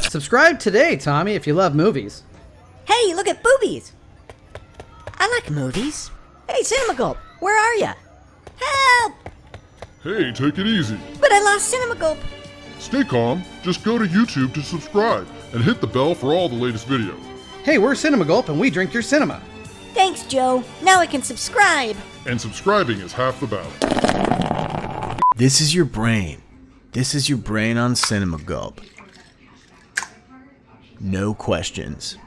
Subscribe today, Tommy, if you love movies. Hey, look at boobies! I like movies. Hey, Cinema Gulp, where are ya? Help! Hey, take it easy. But I lost Cinema Gulp. Stay calm. Just go to YouTube to subscribe and hit the bell for all the latest videos. Hey, we're Cinema Gulp and we drink your cinema. Thanks, Joe. Now I can subscribe. And subscribing is half the battle. This is your brain. This is your brain on Cinema Gulp. No questions.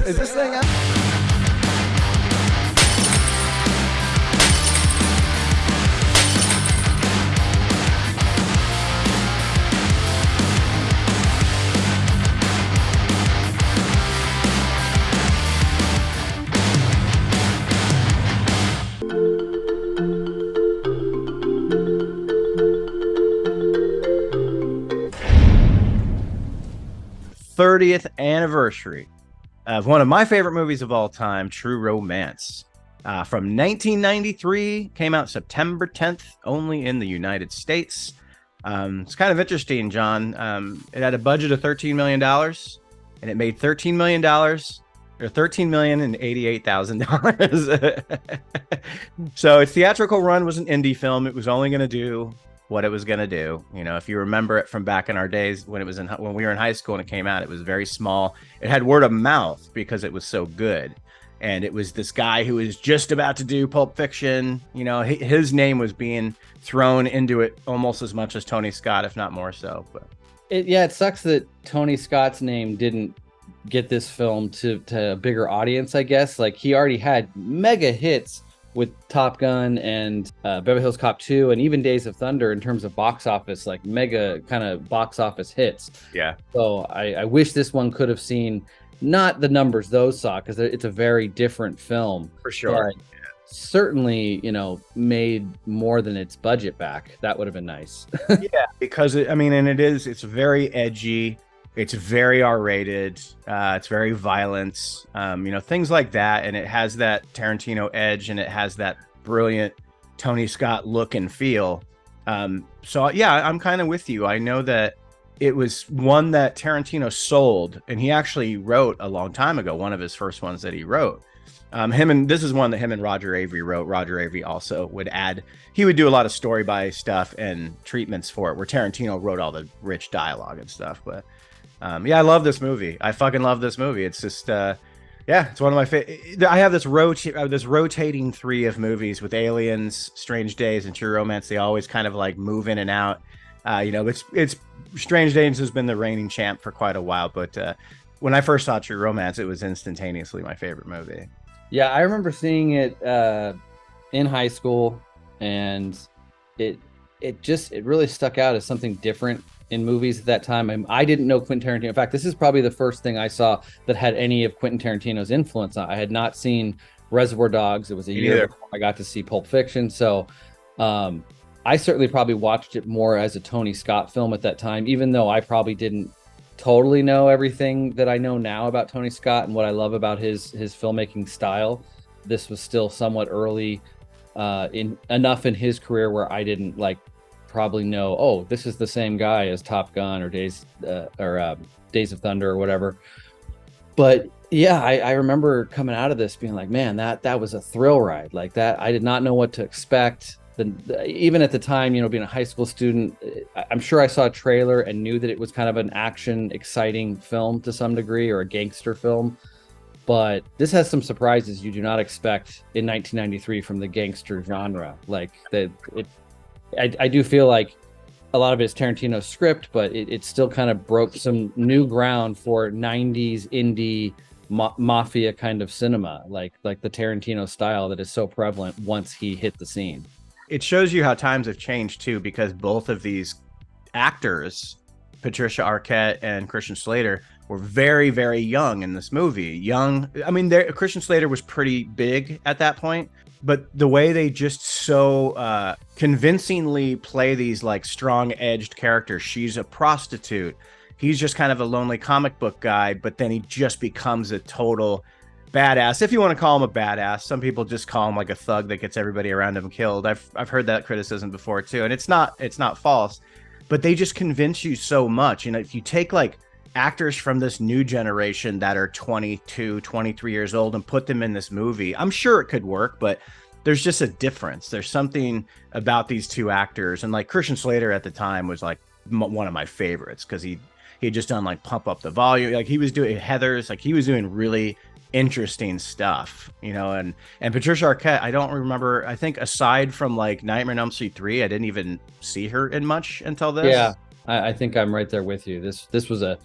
Is this thing up? '30th anniversary of one of my favorite movies of all time, True Romance. From 1993, came out September 10th, only in the United States. It's kind of interesting, John. It had a budget of $13 million, and it made $13 million, or $13,088,000. So its theatrical run was an indie film. It was only going to do what it was going to do. You know, if you remember it from back in our days when when we were in high school and it came out, it was very small. It had word of mouth because it was so good. And it was this guy who was just about to do Pulp Fiction. You know, his name was being thrown into it almost as much as Tony Scott, if not more so. But it sucks that Tony Scott's name didn't get this film to a bigger audience, I guess. Like, he already had mega hits with Top Gun and Beverly Hills Cop 2 and even Days of Thunder in terms of box office, like mega kind of box office hits. Yeah. So I wish this one could have seen not the numbers those saw, because it's a very different film. For sure. Certainly, you know, made more than its budget back. That would have been nice. Yeah, because it's very edgy. It's very R-rated. It's very violent. Things like that. And it has that Tarantino edge, and it has that brilliant Tony Scott look and feel. So yeah, I'm kind of with you. I know that it was one that Tarantino sold, and he actually wrote a long time ago, one of his first ones that he wrote. This is one that him and Roger Avary wrote. Roger Avary also he would do a lot of story by stuff and treatments for it, where Tarantino wrote all the rich dialogue and stuff. But I love this movie. I fucking love this movie. It's just, it's one of my favorite. I have this rotating three of movies with Aliens, Strange Days, and True Romance. They always kind of like move in and out. It's Strange Days has been the reigning champ for quite a while, but when I first saw True Romance, it was instantaneously my favorite movie. Yeah, I remember seeing it in high school, and it really stuck out as something different in movies at that time. I didn't know Quentin Tarantino. In fact, this is probably the first thing I saw that had any of Quentin Tarantino's influence on. I had not seen Reservoir Dogs. It was a year before I got to see Pulp Fiction. So I certainly probably watched it more as a Tony Scott film at that time, even though I probably didn't totally know everything that I know now about Tony Scott and what I love about his filmmaking style. This was still somewhat early enough in his career where I didn't probably know, oh, this is the same guy as Top Gun or Days of Thunder or whatever. But yeah, I remember coming out of this being like, man, that was a thrill ride. Like that, I did not know what to expect. Even at the time, being a high school student, I'm sure I saw a trailer and knew that it was kind of an action, exciting film to some degree, or a gangster film. But this has some surprises you do not expect in 1993 from the gangster genre. I do feel like a lot of it is Tarantino's script, but it still kind of broke some new ground for 90s indie mafia kind of cinema, like the Tarantino style that is so prevalent once he hit the scene. It shows you how times have changed too, because both of these actors, Patricia Arquette and Christian Slater, were very, very young in this movie. Christian Slater was pretty big at that point, but the way they just so convincingly play these like strong edged characters. She's a prostitute. He's just kind of a lonely comic book guy, but then he just becomes a total badass, if you want to call him a badass. Some people just call him like a thug that gets everybody around him killed. I've heard that criticism before too, and it's not false, but they just convince you so much. You know, if you take like actors from this new generation that are 22, 23 years old and put them in this movie, I'm sure it could work, but there's just a difference. There's something about these two actors, and like Christian Slater at the time was like one of my favorites because he had just done like Pump Up the Volume, like he was doing Heathers, like he was doing really interesting stuff, you know. And Patricia Arquette, I don't remember, I think aside from like Nightmare on Elm Street 3, I didn't even see her in much until this. Yeah, I think I'm right there with you. This was a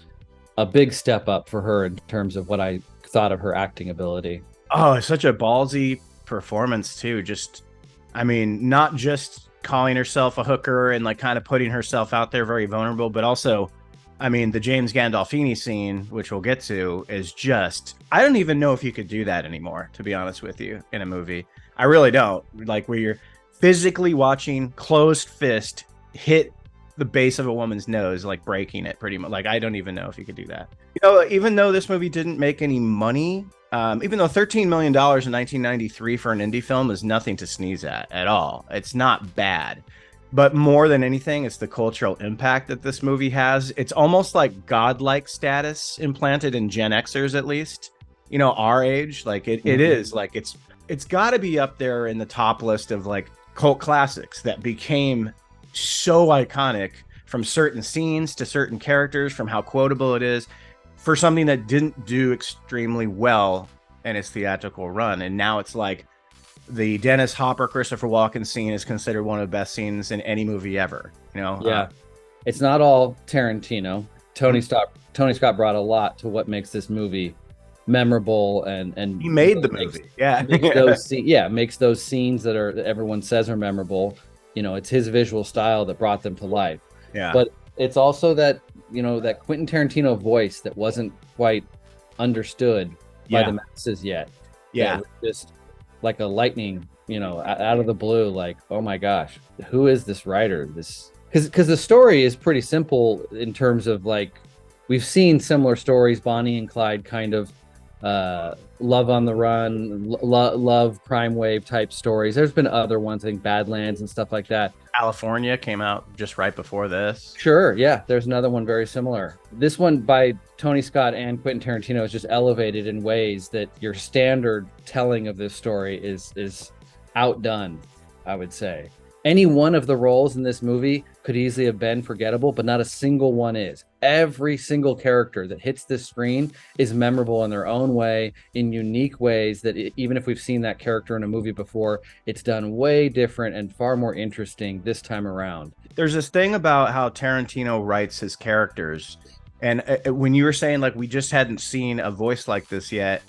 big step up for her in terms of what I thought of her acting ability. Oh, it's such a ballsy performance too. Just, I mean, not just calling herself a hooker and like kind of putting herself out there very vulnerable, but also, I mean, the James Gandolfini scene, which we'll get to, is just, I don't even know if you could do that anymore, to be honest with you, in a movie. I really don't. Like where you're physically watching closed fist hit the base of a woman's nose, like breaking it pretty much. Like, I don't even know if you could do that. You know, even though this movie didn't make any money, even though $13 million in 1993 for an indie film is nothing to sneeze at all. It's not bad. But more than anything, it's the cultural impact that this movie has. It's almost like godlike status implanted in Gen Xers, at least, you know, our age. Like it is like, it's got to be up there in the top list of like cult classics that became so iconic, from certain scenes to certain characters, from how quotable it is, for something that didn't do extremely well in its theatrical run. And now it's like the Dennis Hopper, Christopher Walken scene is considered one of the best scenes in any movie ever. You know, yeah, it's not all Tarantino. Tony Scott brought a lot to what makes this movie memorable, and he made the movie. Makes those scenes that everyone says are memorable. You know, it's his visual style that brought them to life. Yeah. But it's also that, you know, that Quentin Tarantino voice that wasn't quite understood by the masses yet. Yeah. It was just like a lightning, you know, out of the blue, like, oh my gosh, who is this writer? Because the story is pretty simple in terms of like, we've seen similar stories, Bonnie and Clyde kind of, Love on the Run, love crime wave type stories. There's been other ones, I think Badlands and stuff like that. California came out just right before this. Sure, yeah. There's another one very similar. This one by Tony Scott and Quentin Tarantino is just elevated in ways that your standard telling of this story is outdone, I would say. Any one of the roles in this movie could easily have been forgettable, but not a single one is. Every single character that hits this screen is memorable in their own way, in unique ways that even if we've seen that character in a movie before, it's done way different and far more interesting this time around. There's this thing about how Tarantino writes his characters. And when you were saying like we just hadn't seen a voice like this yet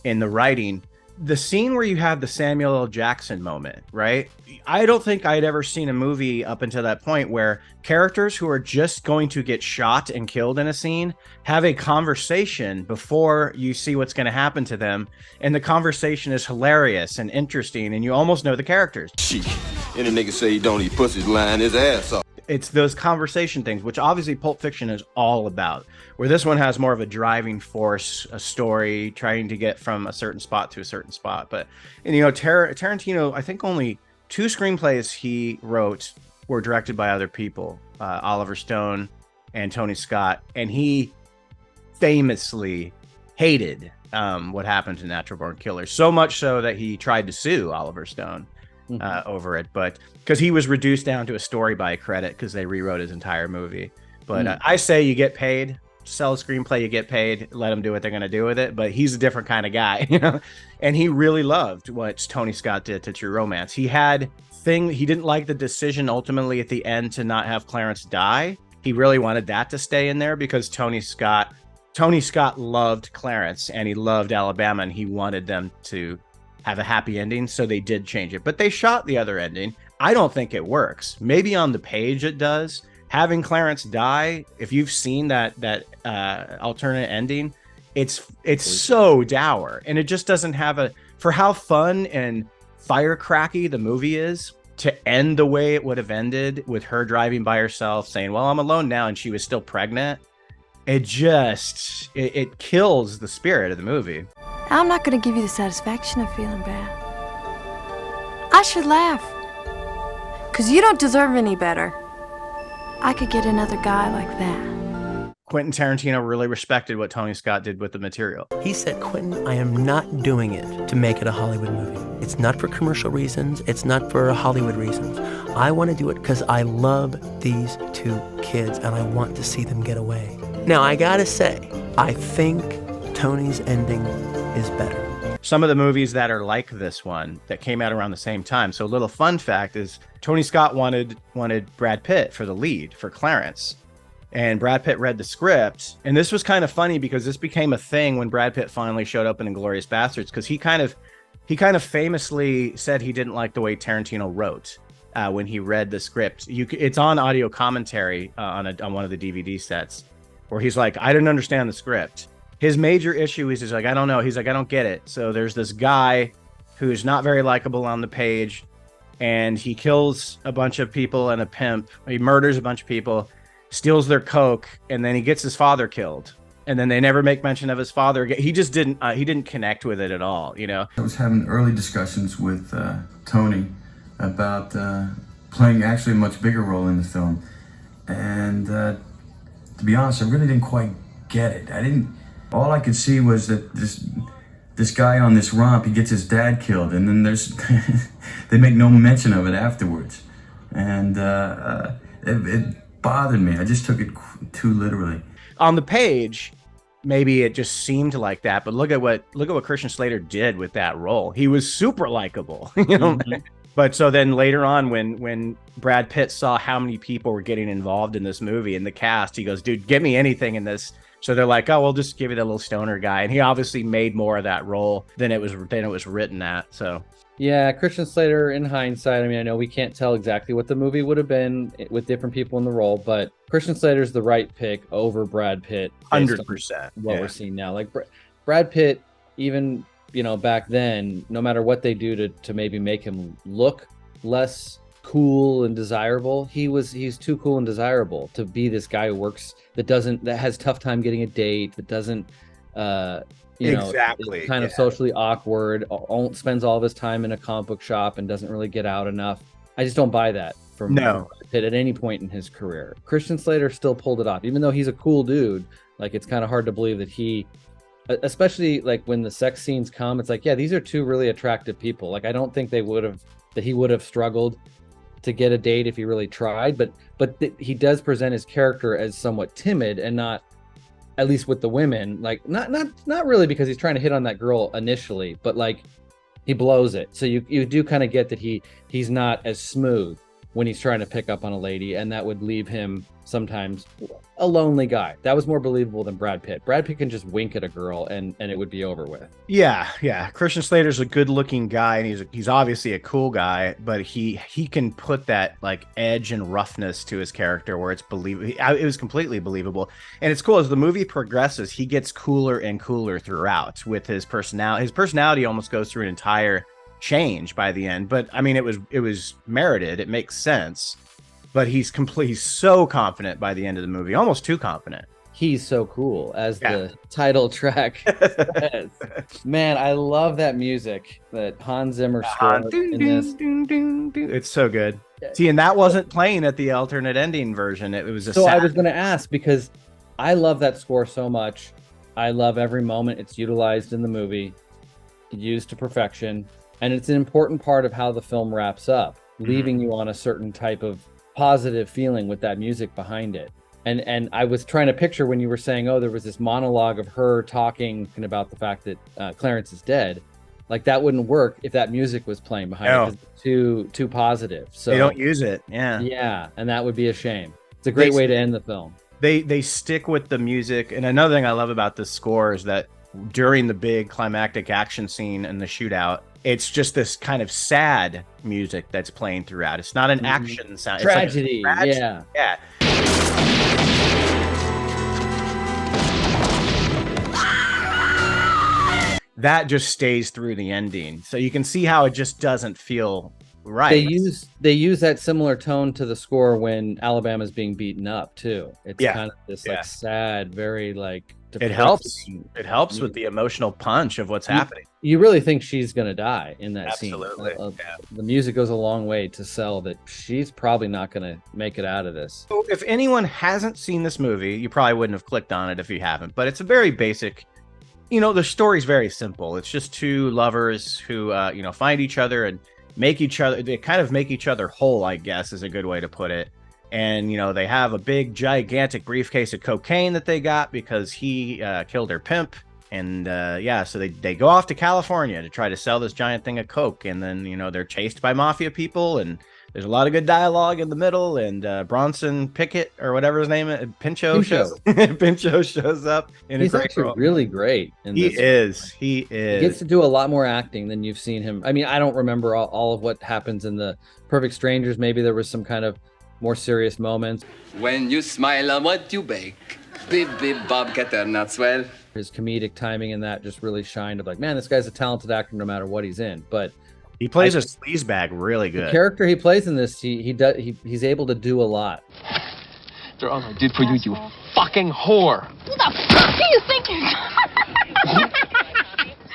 in the writing, the scene where you have the Samuel L. Jackson moment, right? I don't think I'd ever seen a movie up until that point where characters who are just going to get shot and killed in a scene have a conversation before you see what's going to happen to them. And the conversation is hilarious and interesting, and you almost know the characters. Shit. Any nigga say he don't eat pussy, lying his ass off. It's those conversation things, which obviously Pulp Fiction is all about, where this one has more of a driving force, a story trying to get from a certain spot to a certain spot. But, and, you know, Tarantino, I think only 2 screenplays he wrote were directed by other people, Oliver Stone and Tony Scott. And he famously hated what happened to Natural Born Killers, so much so that he tried to sue Oliver Stone over it, but because he was reduced down to a story by credit because they rewrote his entire movie. But I say you get paid, sell a screenplay, you get paid, let them do what they're going to do with it. But he's a different kind of guy, you know, and he really loved what Tony Scott did to True Romance. He didn't like the decision ultimately at the end to not have Clarence die. He really wanted that to stay in there because Tony Scott loved Clarence and he loved Alabama, and he wanted them to have a happy ending, so they did change it. But they shot the other ending. I don't think it works. Maybe on the page it does. Having Clarence die, if you've seen that alternate ending, it's so dour, and it just doesn't have for how fun and firecracky the movie is, to end the way it would have ended with her driving by herself saying, well, I'm alone now, and she was still pregnant. It kills the spirit of the movie. I'm not going to give you the satisfaction of feeling bad. I should laugh. Because you don't deserve any better. I could get another guy like that. Quentin Tarantino really respected what Tony Scott did with the material. He said, Quentin, I am not doing it to make it a Hollywood movie. It's not for commercial reasons. It's not for Hollywood reasons. I want to do it because I love these two kids and I want to see them get away. Now, I gotta say, I think Tony's ending is better. Some of the movies that are like this one that came out around the same time. So a little fun fact is Tony Scott wanted Brad Pitt for the lead, for Clarence. And Brad Pitt read the script. And this was kind of funny because this became a thing when Brad Pitt finally showed up in Inglourious Basterds, because he kind of famously said he didn't like the way Tarantino wrote when he read the script. It's on audio commentary on one of the DVD sets where he's like, I didn't understand the script. His major issue is he's like, I don't know. He's like, I don't get it. So there's this guy who's not very likable on the page, and he kills a bunch of people and a pimp. He murders a bunch of people, steals their coke, and then he gets his father killed. And then they never make mention of his father again. He just didn't connect with it at all, you know? I was having early discussions with Tony about playing actually a much bigger role in the film. And to be honest, I really didn't quite get it. All I could see was that this guy on this romp, he gets his dad killed, and then they make no mention of it afterwards. And it bothered me. I just took it too literally. On the page, maybe it just seemed like that, but look at what Christian Slater did with that role. He was super likable, you know. Mm-hmm. But so then later on, when Brad Pitt saw how many people were getting involved in this movie and the cast, he goes, "Dude, give me anything in this." So they're like, "Oh, we'll just give you the little stoner guy," and he obviously made more of that role than it was written at. So. Yeah, Christian Slater, in hindsight, I mean, I know we can't tell exactly what the movie would have been with different people in the role, but Christian Slater's the right pick over Brad Pitt. 100%. What we're seeing now. Like Brad Pitt, even, you know, back then, no matter what they do to maybe make him look less cool and desirable, he's too cool and desirable to be this guy who works, that has tough time getting a date, that doesn't, exactly. Kind of socially awkward, spends all of his time in a comic book shop and doesn't really get out enough. I just don't buy that from Brad Pitt at any point in his career. Christian Slater still pulled it off, even though he's a cool dude. Like, it's kind of hard to believe that he, especially like when the sex scenes come, it's like, yeah, these are two really attractive people. Like, I don't think he would have struggled to get a date if he really tried, but he does present his character as somewhat timid and not, at least with the women, like not really because he's trying to hit on that girl initially, but like he blows it. So you do kind of get that he's not as smooth when he's trying to pick up on a lady, and that would leave him sometimes a lonely guy. That was more believable than Brad Pitt. Brad Pitt can just wink at a girl and it would be over with. Yeah. Christian Slater's a good looking guy, and he's obviously a cool guy, but he can put that like edge and roughness to his character where it's believable. It was completely believable. And it's cool as the movie progresses, he gets cooler and cooler throughout with his personality. His personality almost goes through an entire change by the end, but I mean, it was merited. It makes sense. But he's so confident by the end of the movie, almost too confident. He's so cool, as the title track says. Man, I love that music that Hans Zimmer scored in this. It's so good. See, and that wasn't playing at the alternate ending version. It was I was going to ask, because I love that score so much. I love every moment it's utilized in the movie, used to perfection, and it's an important part of how the film wraps up, leaving you on a certain type of positive feeling with that music behind it. And I was trying to picture when you were saying, oh, there was this monologue of her talking about the fact that Clarence is dead. Like, that wouldn't work if that music was playing behind it, because it's too positive. So they don't use it. Yeah, and that would be a shame. It's a great way to end the film. They stick with the music. And another thing I love about this score is that during the big climactic action scene and the shootout, it's just this kind of sad music that's playing throughout. It's not an action sound. Tragedy. It's like yeah. That just stays through the ending. So you can see how it just doesn't feel Right. They use that similar tone to the score when Alabama's being beaten up too. It's kind of this like sad, very like depressing. It helps with the emotional punch of what's happening. You really think she's gonna die in that Absolutely. scene. The music goes a long way to sell that she's probably not gonna make it out of this. So if anyone hasn't seen this movie, you probably wouldn't have clicked on it if you haven't. But it's a very basic. The story's very simple. It's just two lovers who find each other and make each other whole, I guess is a good way to put it. And they have a big gigantic briefcase of cocaine that they got because he killed their pimp. And so they go off to California to try to sell this giant thing of coke. And then they're chased by mafia people, and there's a lot of good dialogue in the middle. And Bronson Pickett, or whatever his name is, Pinchot shows up in He's a great actually role. really great in He this. is he gets to do a lot more acting than you've seen him. I mean, I don't remember all of what happens in the Perfect Strangers. Maybe there was some kind of more serious moments. When you smile on what you bake, bib bib bobcat are not swell. His comedic timing in that just really shined. Of like, man, this guy's a talented actor no matter what he's in. But he plays a sleazebag really good. The character he plays in this, he's able to do a lot. After all I did for you, you fucking whore. Who the fuck do you think you're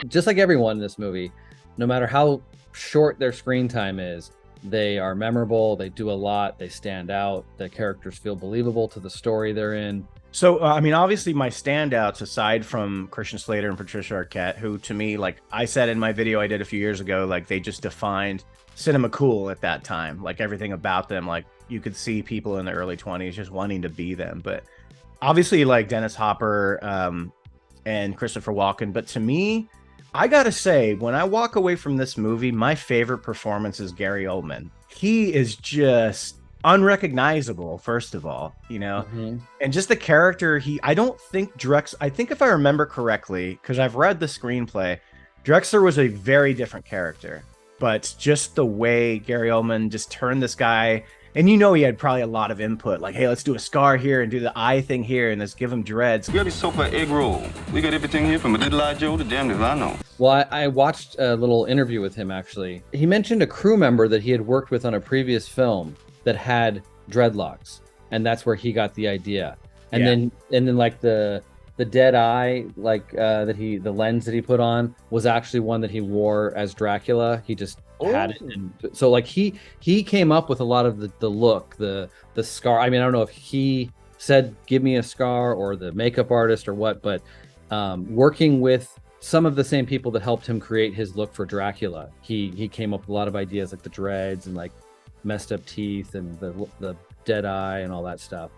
Just like everyone in this movie, no matter how short their screen time is, they are memorable. They do a lot. They stand out. The characters feel believable to the story they're in. So, obviously my standouts, aside from Christian Slater and Patricia Arquette, who to me, like I said in my video I did a few years ago, like they just defined cinema cool at that time. Like everything about them, like you could see people in the early 20s just wanting to be them. But obviously like Dennis Hopper and Christopher Walken. But to me, I gotta say, when I walk away from this movie, my favorite performance is Gary Oldman. He is just unrecognizable, first of all, and just the character I think if I remember correctly, because I've read the screenplay, Drexler was a very different character, but just the way Gary Oldman just turned this guy, and he had probably a lot of input, like, hey, let's do a scar here and do the eye thing here and let's give him dreads. We got a soap egg roll. We got everything here from a little eye Joe to damn if I know. Well, I watched a little interview with him, actually. He mentioned a crew member that he had worked with on a previous film that had dreadlocks, and that's where he got the idea. And then like the dead eye, like the lens that he put on was actually one that he wore as Dracula. He just had it, and so like he came up with a lot of the look, the scar. I mean, I don't know if he said give me a scar or the makeup artist or what, but working with some of the same people that helped him create his look for Dracula, he came up with a lot of ideas, like the dreads and like messed up teeth and the dead eye and all that stuff.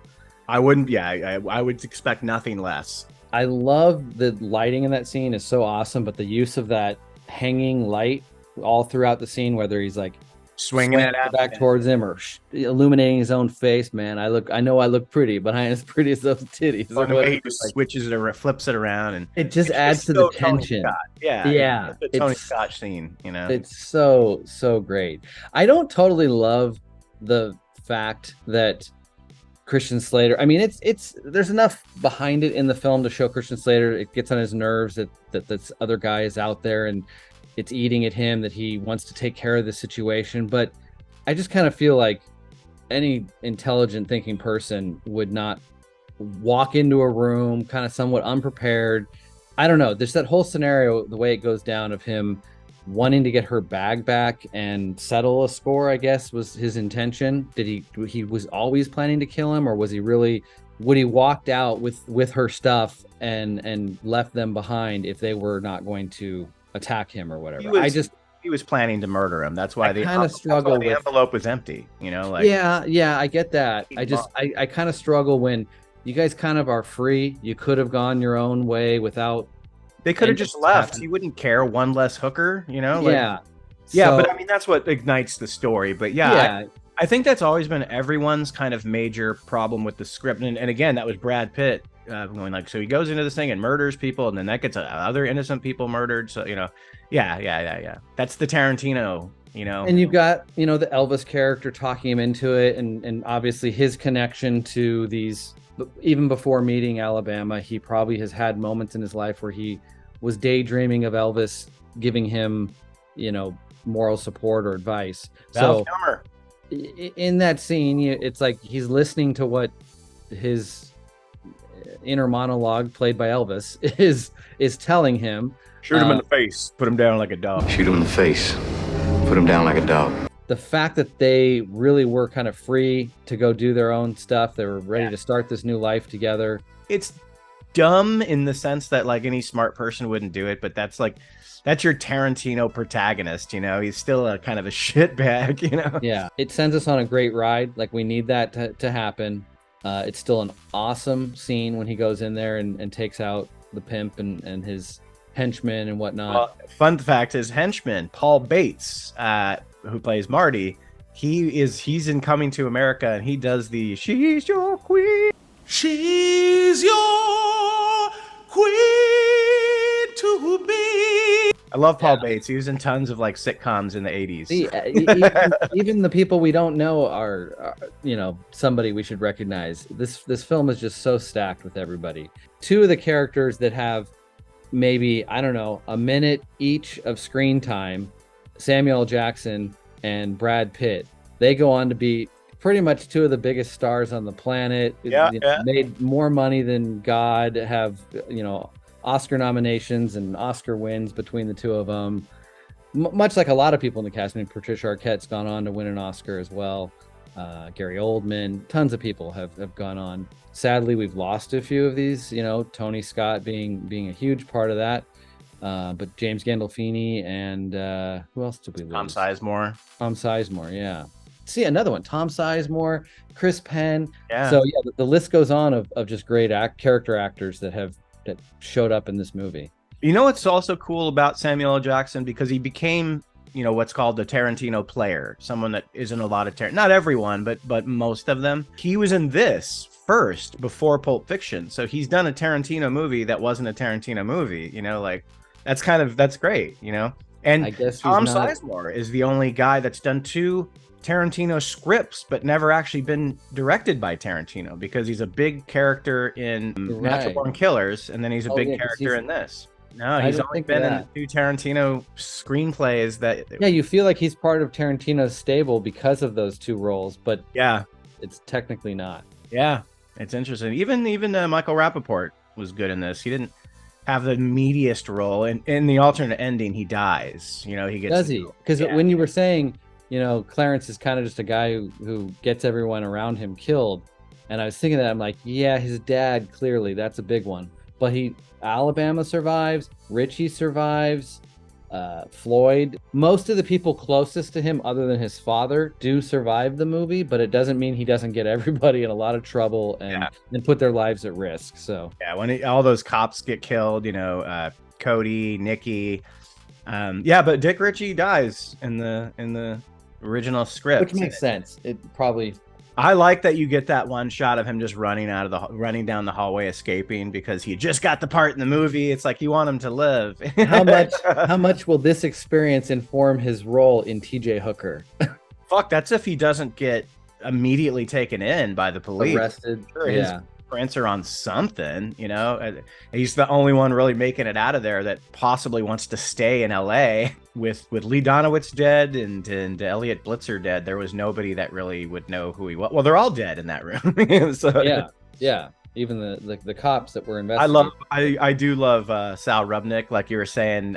I would expect nothing less. I love the lighting in that scene is so awesome, but the use of that hanging light all throughout the scene, whether he's like swinging it back towards him or illuminating his own face, man, I know I look pretty, but I ain't as pretty as those titties. Or the way he just switches it or flips it around, and it just adds to the tension. Yeah, the Tony Scott scene, it's so great. I don't totally love the fact that Christian Slater, I mean, it's there's enough behind it in the film to show Christian Slater, it gets on his nerves that this other guy is out there and it's eating at him, that he wants to take care of the situation. But I just kind of feel like any intelligent thinking person would not walk into a room kind of somewhat unprepared. I don't know. There's that whole scenario, the way it goes down, of him wanting to get her bag back and settle a score, I guess, was his intention. Did he was always planning to kill him, or was he really, would he walked out with her stuff and left them behind if they were not going to attack him or whatever? He was planning to murder him. That's why the envelope was empty, like. Yeah, I get that. I kind of struggle when you guys kind of are free. You could have gone your own way without. They could have just left. He wouldn't care. One less hooker, Yeah. But I mean, that's what ignites the story. But I think that's always been everyone's kind of major problem with the script. And again, that was Brad Pitt going like, so he goes into this thing and murders people, and then that gets other innocent people murdered. So, yeah. That's the Tarantino, And you've got, the Elvis character talking him into it. And obviously his connection to these, even before meeting Alabama, he probably has had moments in his life where he was daydreaming of Elvis giving him, moral support or advice. Val So Kilmer. in that scene, it's like he's listening to what his inner monologue, played by Elvis, is telling him. Shoot him in the face. Put him down like a dog. Shoot him in the face. Put him down like a dog. The fact that they really were kind of free to go do their own stuff, they were ready to start this new life together. It's dumb in the sense that like any smart person wouldn't do it, but that's your Tarantino protagonist, he's still a kind of a shitbag, Yeah, it sends us on a great ride. Like, we need that to happen. It's still an awesome scene when he goes in there and takes out the pimp and his henchmen and whatnot. Well, fun fact, his henchman, Paul Bates, who plays Marty, he's in Coming to America, and he does the "She's your queen, she's your queen to be." I love Paul Bates. He was in tons of like sitcoms in the 80s. See, even the people we don't know are somebody we should recognize. This film is just so stacked with everybody. Two of the characters that have maybe, I don't know, a minute each of screen time, Samuel L. Jackson and Brad Pitt, they go on to be pretty much two of the biggest stars on the planet. Made more money than God, have Oscar nominations and Oscar wins between the two of them. Much like a lot of people in the cast. I mean, Patricia Arquette's gone on to win an Oscar as well. Gary Oldman, tons of people have gone on. Sadly, we've lost a few of these, Tony Scott being a huge part of that. But James Gandolfini and who else did we lose? Tom Sizemore. Tom Sizemore, yeah. See, another one, Tom Sizemore, Chris Penn. Yeah. So yeah, the list goes on of just great character actors that showed up in this movie. What's also cool about Samuel L. Jackson, because he became, what's called the Tarantino player, someone that isn't a lot of not everyone, but most of them. He was in this first before Pulp Fiction, so he's done a Tarantino movie that wasn't a Tarantino movie. That's great. And I guess Tom Sizemore is the only guy that's done two Tarantino scripts but never actually been directed by Tarantino, because he's a big character in Natural Born Killers, and then he's a big character in this. No, he's only been in two Tarantino screenplays that. Yeah, you feel like he's part of Tarantino's stable because of those two roles, but yeah, it's technically not. Yeah, it's interesting. Even Michael Rappaport was good in this. He didn't have the meatiest role, and in the alternate ending, he dies. He gets. Does he? Because when you were saying, Clarence is kind of just a guy who gets everyone around him killed, and I was thinking that, I'm like, yeah, his dad, clearly that's a big one, but Alabama survives, Richie survives, Floyd. Most of the people closest to him, other than his father, do survive the movie, but it doesn't mean he doesn't get everybody in a lot of trouble and put their lives at risk. So yeah, when all those cops get killed, Cody, Nikki, but Dick Ritchie dies in the original script, which makes sense. It probably. I like that you get that one shot of him just running down the hallway, escaping, because he just got the part in the movie. It's like you want him to live. How much will this experience inform his role in T.J. Hooker? Fuck, that's if he doesn't get immediately taken in by the police, arrested. Sure, his prints are on something. He's the only one really making it out of there that possibly wants to stay in L.A. with Lee Donowitz dead and Elliot Blitzer dead. There was nobody that really would know who he was. Well, they're all dead in that room. So yeah. Even the cops that were investigating. I do love Sal Rubnik, like you were saying.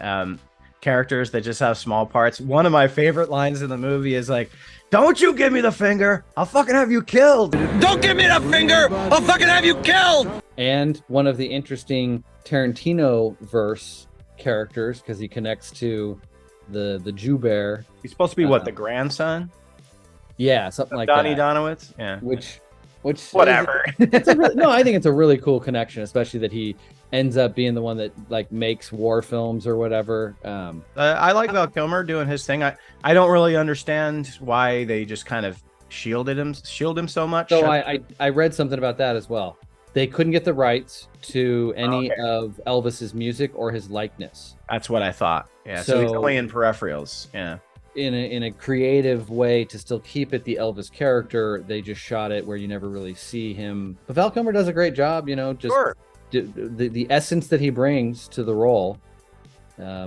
Characters that just have small parts. One of my favorite lines in the movie is like, "Don't you give me the finger, I'll fucking have you killed. Don't give me the finger, I'll fucking have you killed." And one of the interesting Tarantino verse characters, because he connects to the Jew Bear. He's supposed to be the grandson? Yeah, something like Donnie that. Donowitz? Yeah. Which whatever. I think it's a really cool connection, especially that he ends up being the one that like makes war films or whatever. I like Val Kilmer doing his thing. I don't really understand why they just kind of shield him so much. So I read something about that as well. They couldn't get the rights to any of Elvis's music or his likeness. That's what I thought. Yeah. So he's only in peripherals. Yeah. In a creative way to still keep it the Elvis character, they just shot it where you never really see him. But Val Kilmer does a great job, just the essence that he brings to the role.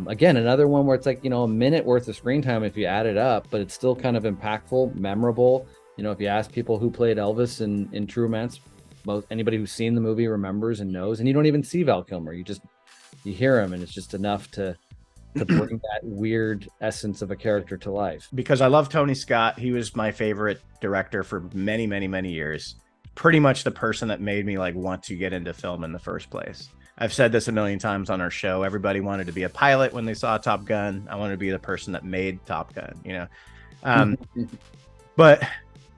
Again, another one where it's like, a minute worth of screen time if you add it up, but it's still kind of impactful, memorable. If you ask people who played Elvis in True Romance, anybody who's seen the movie remembers and knows. And you don't even see Val Kilmer. You hear him, and it's just enough to bring that weird essence of a character to life. Because I love Tony Scott. He was my favorite director for many, many, many years. Pretty much the person that made me want to get into film in the first place. I've said this a million times on our show. Everybody wanted to be a pilot when they saw Top Gun. I wanted to be the person that made Top Gun, but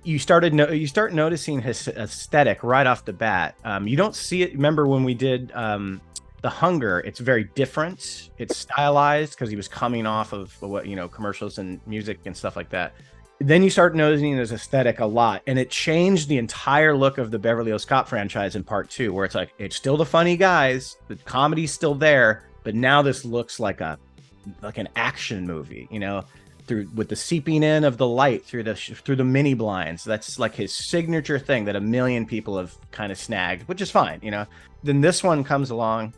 you start noticing his aesthetic right off the bat. You don't see it. Remember when we did The Hunger? It's very different. It's stylized because he was coming off of what commercials and music and stuff like that. Then you start noticing his aesthetic a lot, and it changed the entire look of the Beverly Hills Cop franchise in part 2, where it's still the funny guys, the comedy's still there, but now this looks like an action movie, with the seeping in of the light through the mini blinds. That's like his signature thing that a million people have kind of snagged, which is fine, Then this one comes along,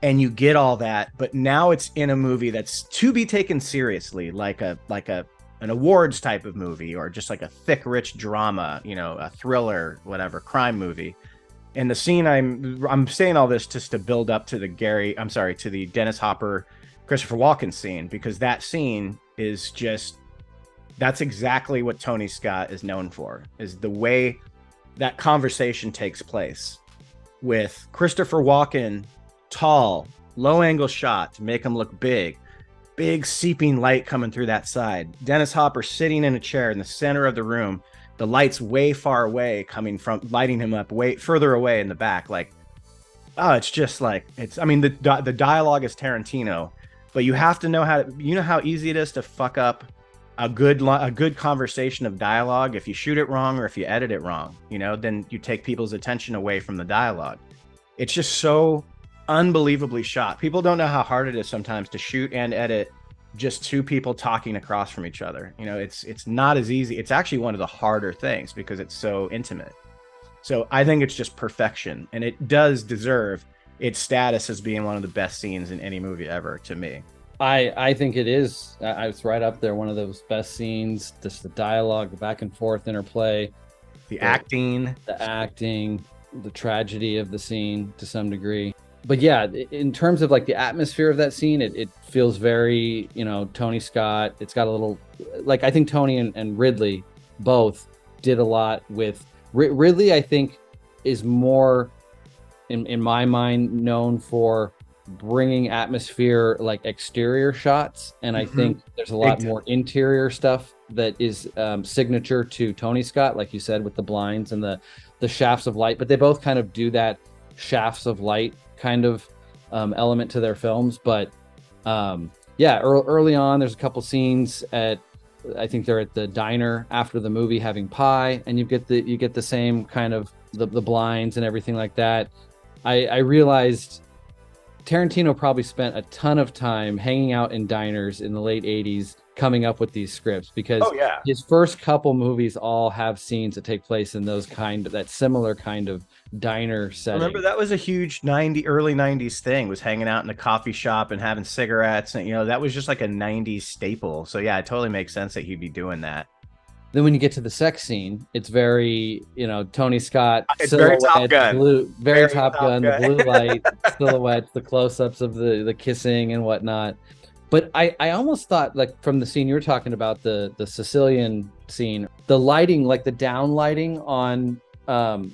and you get all that, but now it's in a movie that's to be taken seriously, like an awards type of movie, or just like a thick, rich drama, a thriller, whatever, crime movie. And the scene, I'm saying all this just to build up to the Dennis Hopper, Christopher Walken scene, because that scene is that's exactly what Tony Scott is known for, is the way that conversation takes place with Christopher Walken, tall, low angle shot to make him look big seeping light coming through that side. Dennis Hopper sitting in a chair in the center of the room, the light's way far away, coming from lighting him up way further away in the back. It's just the dialogue is Tarantino, but you have to know how easy it is to fuck up a good conversation of dialogue if you shoot it wrong or if you edit it wrong. Then you take people's attention away from the dialogue. It's just so unbelievably shot. People don't know how hard it is sometimes to shoot and edit just two people talking across from each other. It's not as easy. It's actually one of the harder things because it's so intimate. So I think it's just perfection, and it does deserve its status as being one of the best scenes in any movie ever to me. I think it is. It's right up there, one of those best scenes. Just the dialogue, the back and forth interplay, the acting, the tragedy of the scene to some degree. But yeah, in terms of the atmosphere of that scene, it feels very, Tony Scott. It's got a little, I think Tony and Ridley both did a lot with Ridley. I think is more, in my mind, known for bringing atmosphere, exterior shots. And I think there's a lot more interior stuff that is signature to Tony Scott, like you said, with the blinds and the shafts of light. But they both kind of do that shafts of light kind of element to their films. But early on, there's a couple scenes I think they're at the diner after the movie having pie, and you get the same kind of the blinds and everything like that. I realized Tarantino probably spent a ton of time hanging out in diners in the late 80s coming up with these scripts, because his first couple movies all have scenes that take place in that similar kind of diner setting. Remember, that was a huge early 90s thing, was hanging out in a coffee shop and having cigarettes, and that was just like a 90s staple. So yeah, it totally makes sense that he'd be doing that. Then when you get to the sex scene, it's very, Tony Scott. It's very Top Gun. Very Top Gun. The blue light silhouettes, the close-ups of the kissing and whatnot. But I almost thought, from the scene you were talking about, the Sicilian scene, the lighting, the down lighting on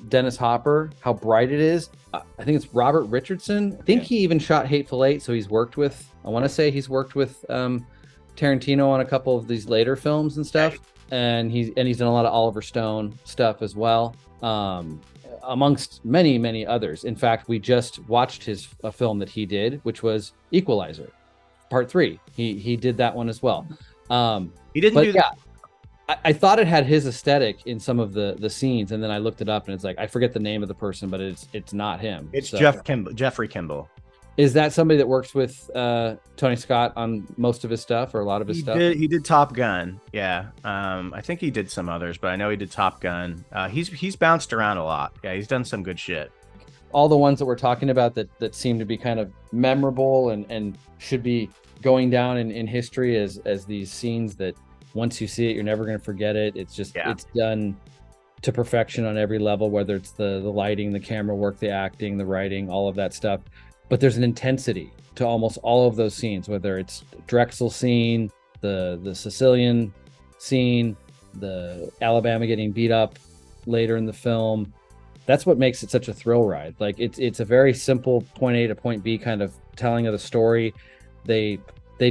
Dennis Hopper, how bright it is. I think it's Robert Richardson. I think he even shot Hateful Eight, so he's worked with Tarantino on a couple of these later films and stuff. And he's done a lot of Oliver Stone stuff as well, amongst many, many others. In fact, we just watched a film that he did, which was Equalizer, Part 3. He did that one as well. He didn't do that. I thought it had his aesthetic in some of the scenes, and then I looked it up, and it's I forget the name of the person, but it's not him. It's Jeffrey Kimball. Is that somebody that works with Tony Scott on most of his stuff, or a lot of his stuff? He did Top Gun. Yeah. I think he did some others, but I know he did Top Gun. He's bounced around a lot. Yeah, he's done some good shit. all the ones that we're talking about that seem to be kind of memorable and should be going down in history as these scenes that once you see it, you're never going to forget it. It's just, it's done to perfection on every level, whether it's the lighting, the camera work, the acting, the writing, all of that stuff. But there's an intensity to almost all of those scenes, whether it's Drexel scene, the Sicilian scene, the Alabama getting beat up later in the film. That's what makes it such a thrill ride. Like it's a very simple point A to point B kind of telling of the story. They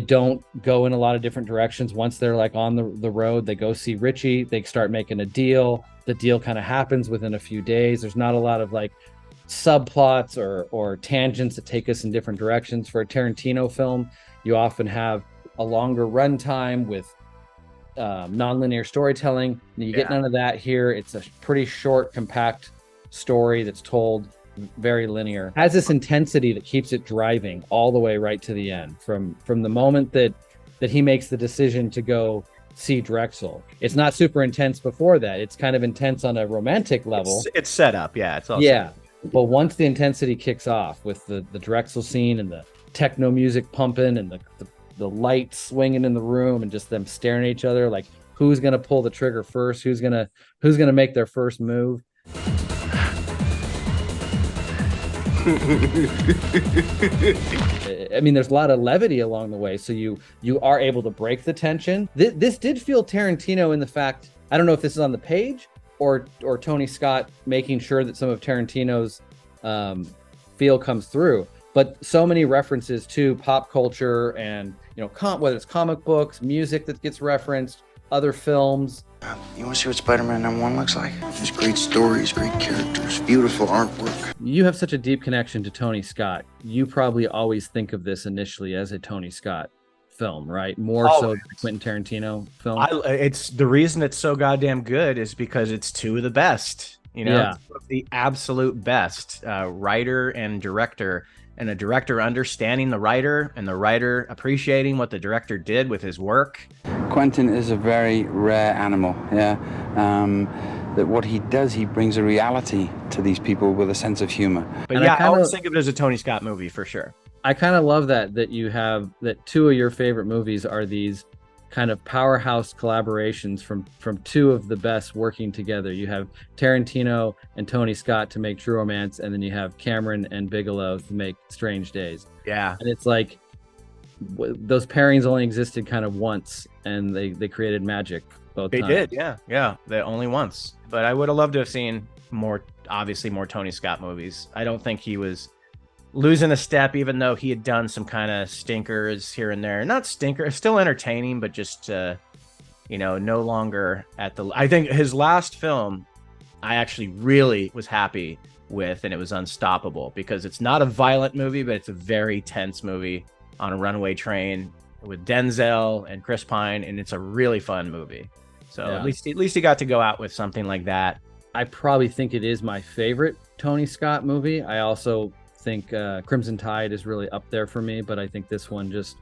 don't go in a lot of different directions. Once they're like on the road, they go see Richie, they start making a deal. The deal kind of happens within a few days. There's not a lot of like subplots or tangents that take us in different directions. For a Tarantino film, you often have a longer runtime with nonlinear storytelling. You get none of that here. It's a pretty short, compact story that's told very linear. Has this intensity that keeps it driving all the way right to the end. From the moment that he makes the decision to go see Drexel. It's not super intense before that. It's kind of intense on a romantic level. It's set up, It's all set up. But once the intensity kicks off with the Drexel scene and the techno music pumping and the lights swinging in the room and just them staring at each other, like who's gonna pull the trigger first? Who's gonna make their first move? I mean, there's a lot of levity along the way, so you are able to break the tension. This did feel Tarantino in the fact, I don't know if this is on the page or Tony Scott making sure that some of Tarantino's feel comes through, but so many references to pop culture and whether it's comic books, music that gets referenced, other films. You want to see what Spider-Man #1 looks like? There's great stories, great characters, beautiful artwork. You have such a deep connection to Tony Scott. You probably always think of this initially as a Tony Scott film, right? More so than a Quentin Tarantino film. It's the reason it's so goddamn good is because it's two of the best. It's the absolute best writer and director. And a director understanding the writer and the writer appreciating what the director did with his work. Quentin is a very rare animal, that what he does, he brings a reality to these people with a sense of humor. But I always think of it as a Tony Scott movie for sure. I kind of love that you have that two of your favorite movies are these kind of powerhouse collaborations from two of the best working together. You have Tarantino and Tony Scott to make True Romance, and then you have Cameron and Bigelow to make Strange Days. Yeah. And it's like those pairings only existed kind of once, and they created magic both times. They did, yeah. They only once. But I would have loved to have seen more Tony Scott movies. I don't think he was losing a step, even though he had done some kind of stinkers here and there. Not stinkers, still entertaining, but just no longer at the. I think his last film, I actually really was happy with, and it was Unstoppable, because it's not a violent movie, but it's a very tense movie on a runaway train with Denzel and Chris Pine, and it's a really fun movie. So at least he got to go out with something like that. I probably think it is my favorite Tony Scott movie. I also think Crimson Tide is really up there for me, but I think this one just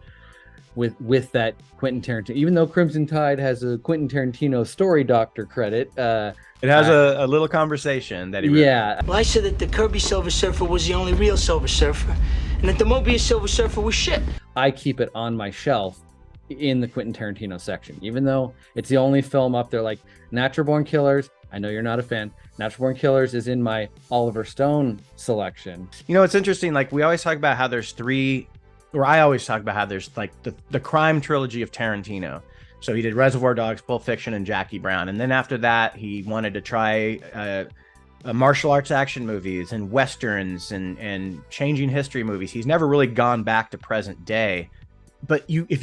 with that Quentin Tarantino, even though Crimson Tide has a Quentin Tarantino story doctor credit, it has a little conversation that he wrote. Well, I said that the Kirby Silver Surfer was the only real Silver Surfer, and that the Mobius Silver Surfer was shit. I keep it on my shelf in the Quentin Tarantino section, even though it's the only film up there. Like Natural Born Killers, I know you're not a fan. Natural Born Killers is in my Oliver Stone selection. It's interesting. Like we always talk about how there's I always talk about how there's like the crime trilogy of Tarantino. So he did Reservoir Dogs, Pulp Fiction, and Jackie Brown. And then after that, he wanted to try martial arts action movies and Westerns and changing history movies. He's never really gone back to present day. But if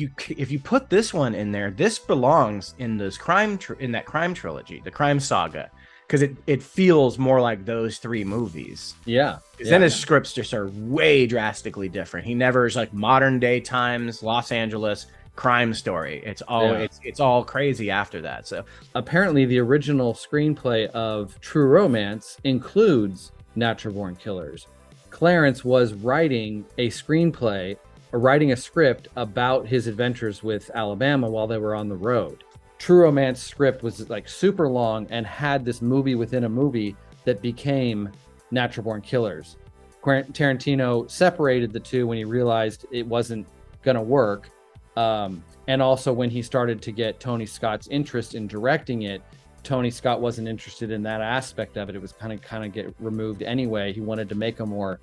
you put this one in there, this belongs in this in that crime trilogy, the crime saga, because it feels more like those three movies. Yeah. Then his scripts just are way drastically different. He never is like modern day times, Los Angeles crime story. It's all crazy after that. So apparently the original screenplay of True Romance includes Natural Born Killers. Clarence was writing a screenplay or writing a script about his adventures with Alabama while they were on the road. True Romance script was like super long and had this movie within a movie that became Natural Born Killers. Tarantino separated the two when he realized it wasn't going to work. And also when he started to get Tony Scott's interest in directing it, Tony Scott wasn't interested in that aspect of it. It was kind of get removed anyway. He wanted to make a more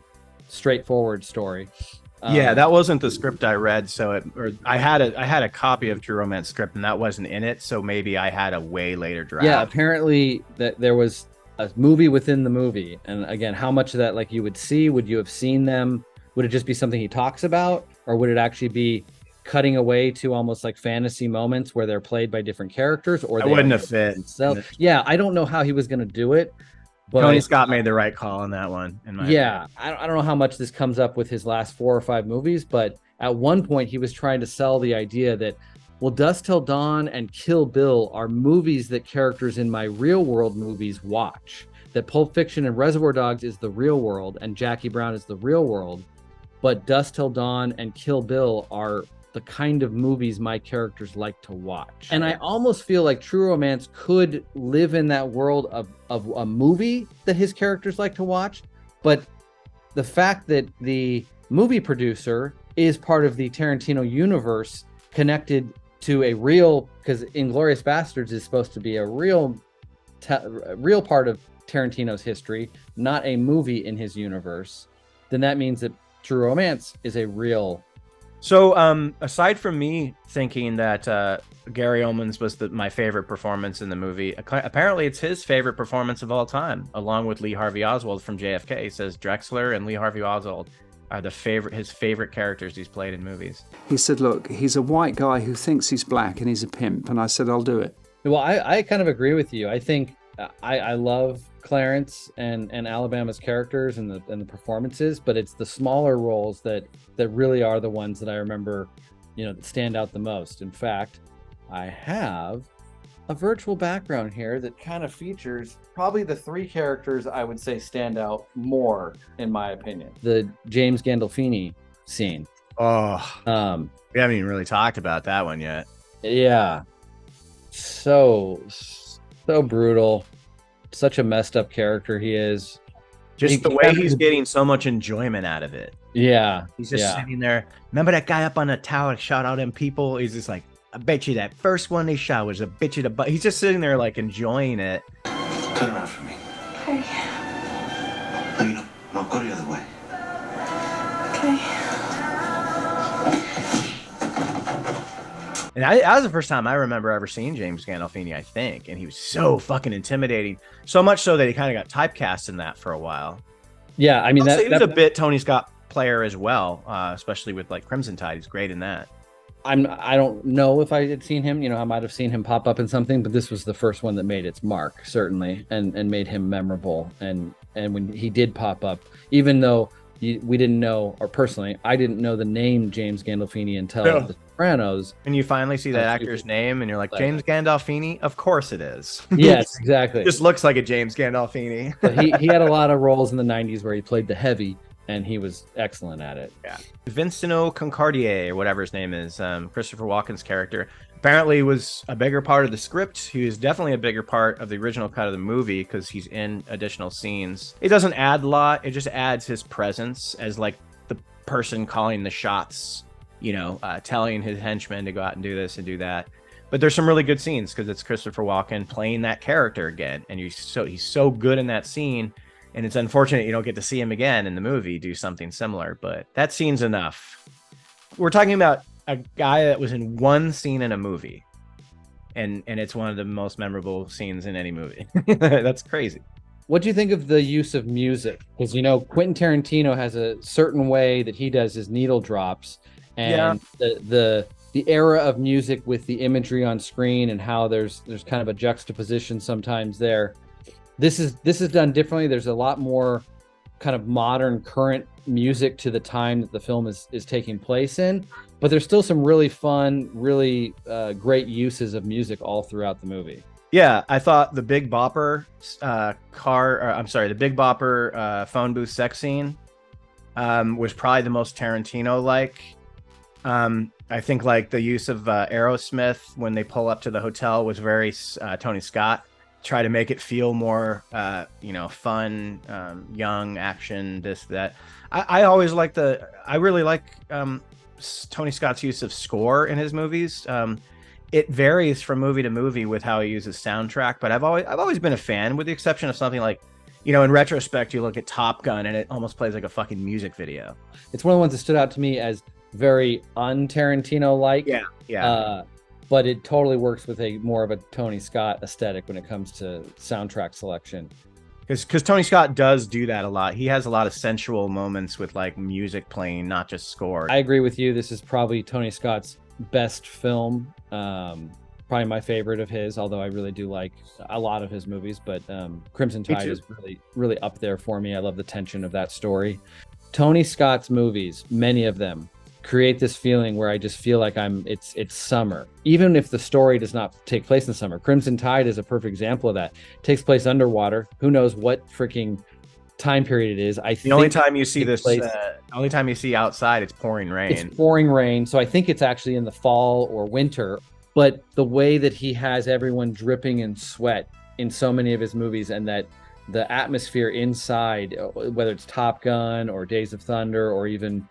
straightforward story. Yeah, that wasn't the script I read. So I had a copy of True Romance script, and that wasn't in it. So maybe I had a way later draft. Yeah, apparently that there was a movie within the movie. And again, how much of that like you would see? Would you have seen them? Would it just be something he talks about, or would it actually be cutting away to almost like fantasy moments where they're played by different characters? Or I wouldn't have fit. Yeah, I don't know how he was going to do it. But Tony Scott made the right call on that one. I don't know how much this comes up with his last 4 or 5 movies, but at one point he was trying to sell the idea that, well, Dusk Till Dawn and Kill Bill are movies that characters in my real world movies watch. That Pulp Fiction and Reservoir Dogs is the real world and Jackie Brown is the real world, but Dusk Till Dawn and Kill Bill are the kind of movies my characters like to watch. And I almost feel like True Romance could live in that world of a movie that his characters like to watch, but the fact that the movie producer is part of the Tarantino universe connected to a real, because Inglourious Bastards is supposed to be a real part of Tarantino's history, not a movie in his universe, then that means that True Romance is a real. So aside from me thinking that Gary Oldman's was my favorite performance in the movie, apparently it's his favorite performance of all time, along with Lee Harvey Oswald from JFK. He says Drexler and Lee Harvey Oswald are his favorite characters he's played in movies. He said, look, he's a white guy who thinks he's black and he's a pimp. And I said, I'll do it. Well, I kind of agree with you. I think I love Clarence and Alabama's characters and the performances, but it's the smaller roles that really are the ones that I remember, that stand out the most. In fact, I have a virtual background here that kind of features probably the 3 characters I would say stand out more, in my opinion. The James Gandolfini scene. Oh, we haven't even really talked about that one yet. Yeah. So brutal. Such a messed up character he is. Just the way he's getting so much enjoyment out of it. Yeah. He's just sitting there. Remember that guy up on the tower that shot all them people? He's just like, I bet you that first one they shot was a bitch of the butt. He's just sitting there like enjoying it. Turn around for me. Okay. No, go the other way. Okay. And that was the first time I remember ever seeing James Gandolfini, I think. And he was so fucking intimidating. So much so that he kind of got typecast in that for a while. Yeah, I mean, he was a bit Tony Scott player as well, especially with like Crimson Tide. He's great in that. I don't know if I had seen him. I might have seen him pop up in something, but this was the first one that made its mark, certainly, and made him memorable. And when he did pop up, even though we didn't know, or personally, I didn't know the name James Gandolfini until The Sopranos. And you finally see that actor's name, and you're like, James Gandolfini? Of course it is. Yes, exactly. Just looks like a James Gandolfini. he had a lot of roles in the 90s where he played the heavy, and he was excellent at it. Yeah. Vincent Concardier, or whatever his name is, Christopher Walken's character, apparently was a bigger part of the script. He was definitely a bigger part of the original cut of the movie because he's in additional scenes. It doesn't add a lot. It just adds his presence as like the person calling the shots, telling his henchmen to go out and do this and do that. But there's some really good scenes because it's Christopher Walken playing that character again. And he's so good in that scene. And it's unfortunate you don't get to see him again in the movie do something similar, but that scene's enough. We're talking about a guy that was in one scene in a movie, and it's one of the most memorable scenes in any movie. That's crazy. What do you think of the use of music? Because Quentin Tarantino has a certain way that he does his needle drops, and the era of music with the imagery on screen and how there's kind of a juxtaposition sometimes there. This is done differently. There's a lot more kind of modern, current music to the time that the film is taking place in, but there's still some really fun, really great uses of music all throughout the movie. Yeah, I thought the Big Bopper the Big Bopper phone booth sex scene was probably the most Tarantino-like. I think like the use of Aerosmith when they pull up to the hotel was very Tony Scott. try to make it feel more, fun, young action, this, that. I always like I really like Tony Scott's use of score in his movies. It varies from movie to movie with how he uses soundtrack, but I've always been a fan, with the exception of something like, in retrospect, you look at Top Gun and it almost plays like a fucking music video. It's one of the ones that stood out to me as very un-Tarantino-like. Yeah. But it totally works with a more of a Tony Scott aesthetic when it comes to soundtrack selection. Because Tony Scott does do that a lot. He has a lot of sensual moments with like music playing, not just score. I agree with you. This is probably Tony Scott's best film. Probably my favorite of his, although I really do like a lot of his movies. But Crimson Tide is really up there for me. I love the tension of that story. Tony Scott's movies, many of them, create this feeling where I just feel like it's summer, even if the story does not take place in summer. Crimson Tide is a perfect example of that. It takes place underwater. Who knows what freaking time period it is? The only time you see this, only time you see outside, it's pouring rain. It's pouring rain. So I think it's actually in the fall or winter. But the way that he has everyone dripping in sweat in so many of his movies, and that the atmosphere inside, whether it's Top Gun or Days of Thunder or even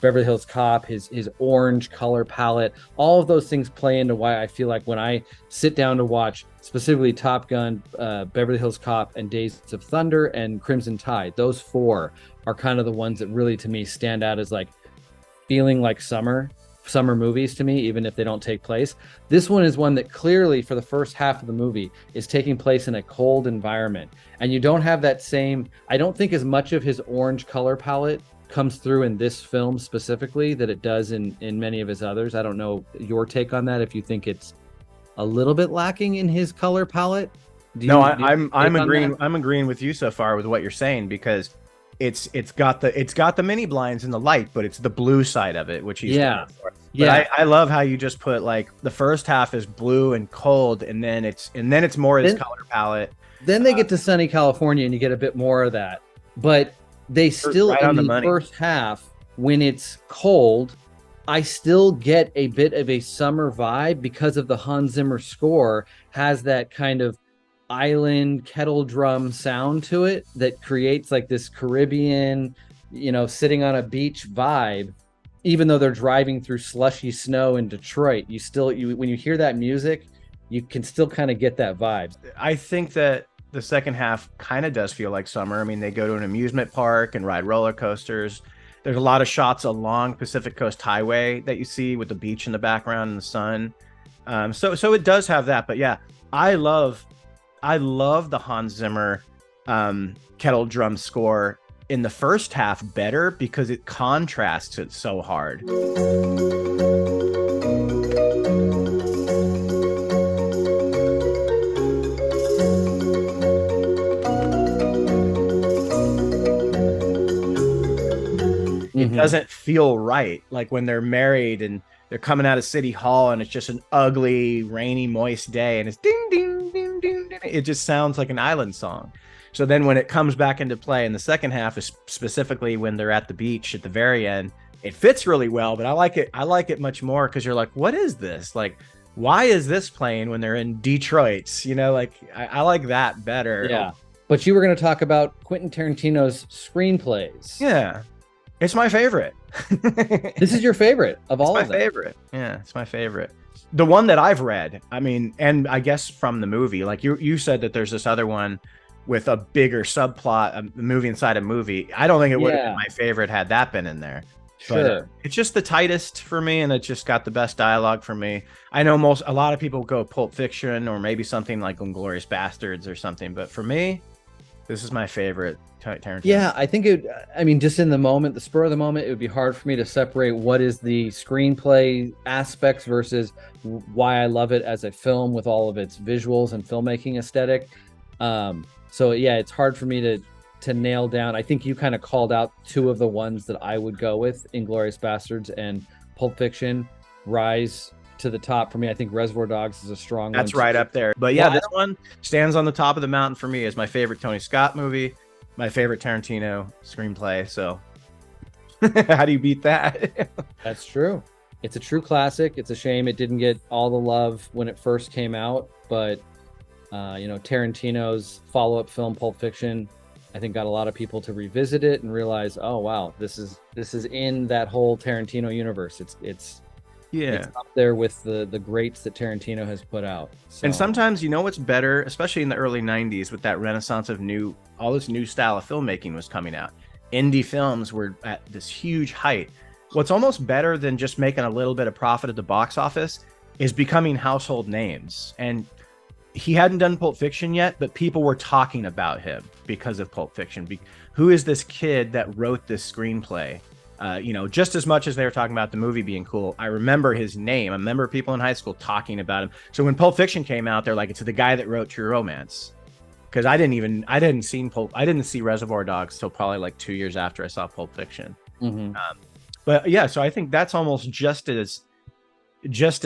Beverly Hills Cop, his orange color palette, all of those things play into why I feel like when I sit down to watch specifically Top Gun, Beverly Hills Cop, and Days of Thunder and Crimson Tide, those four are kind of the ones that really to me stand out as like feeling like summer movies to me, even if they don't take place. This one is one that clearly for the first half of the movie is taking place in a cold environment, and you don't have that same, I don't think as much of his orange color palette comes through in this film specifically that it does in many of his others. I don't know your take on that, if you think it's a little bit lacking in his color palette. I'm agreeing with you so far with what you're saying, because it's got the mini blinds and the light, but it's the blue side of it, which he's doing for. But I love how you just put like the first half is blue and cold, and then it's more his color palette. Then they get to sunny California and you get a bit more of that, but they still right in on the money. first half, when it's cold, I still get a bit of a summer vibe because of the Hans Zimmer score has that kind of island kettle drum sound to it that creates like this Caribbean, sitting on a beach vibe. Even though they're driving through slushy snow in Detroit, when you hear that music, you can still kind of get that vibe. I think that the second half kind of does feel like summer. I mean, they go to an amusement park and ride roller coasters. There's a lot of shots along Pacific Coast Highway that you see with the beach in the background and the sun. So it does have that. But yeah, I love the Hans Zimmer kettle drum score in the first half better because it contrasts it so hard. It doesn't feel right, like when they're married and they're coming out of City Hall and it's just an ugly, rainy, moist day and it's ding, ding, ding, ding, ding. It just sounds like an island song. So then when it comes back into play in the second half, specifically when they're at the beach at the very end, it fits really well. But I like it much more because you're like, what is this? Like, why is this playing when they're in Detroit? I like that better. Yeah. But you were going to talk about Quentin Tarantino's screenplays. Yeah. It's my favorite. This is your favorite of all of them. It's my favorite. Yeah, it's my favorite. The one that I've read, I mean, and I guess from the movie, like you said that there's this other one with a bigger subplot, a movie inside a movie. I don't think it would have been my favorite had that been in there. Sure. But it's just the tightest for me, and it just got the best dialogue for me. I know a lot of people go Pulp Fiction or maybe something like Inglourious Bastards or something, but for me, this is my favorite Tarantino. Yeah, I think just in the moment, the spur of the moment, it would be hard for me to separate what is the screenplay aspects versus why I love it as a film with all of its visuals and filmmaking aesthetic. So yeah, it's hard for me to nail down. I think you kind of called out two of the ones that I would go with: Inglourious Bastards and Pulp Fiction rise to the top for me. I think Reservoir Dogs is a strong one. That's right up there. But yeah, this one stands on the top of the mountain for me as my favorite Tony Scott movie, my favorite Tarantino screenplay. So how do you beat that? That's true. It's a true classic. It's a shame it didn't get all the love when it first came out, but Tarantino's follow-up film Pulp Fiction, I think, got a lot of people to revisit it and realize, oh wow, this is in that whole Tarantino universe. It's up there with the greats that Tarantino has put out. So. And sometimes, what's better, especially in the early 90s with that renaissance of all this new style of filmmaking was coming out. Indie films were at this huge height. What's almost better than just making a little bit of profit at the box office is becoming household names. And he hadn't done Pulp Fiction yet, but people were talking about him because of Pulp Fiction. Who is this kid that wrote this screenplay? Just as much as they were talking about the movie being cool, I remember his name. I remember people in high school talking about him. So when Pulp Fiction came out, they're like, it's the guy that wrote True Romance. Because I didn't see Reservoir Dogs till probably like 2 years after I saw Pulp Fiction. Mm-hmm. But yeah, so I think that's almost just as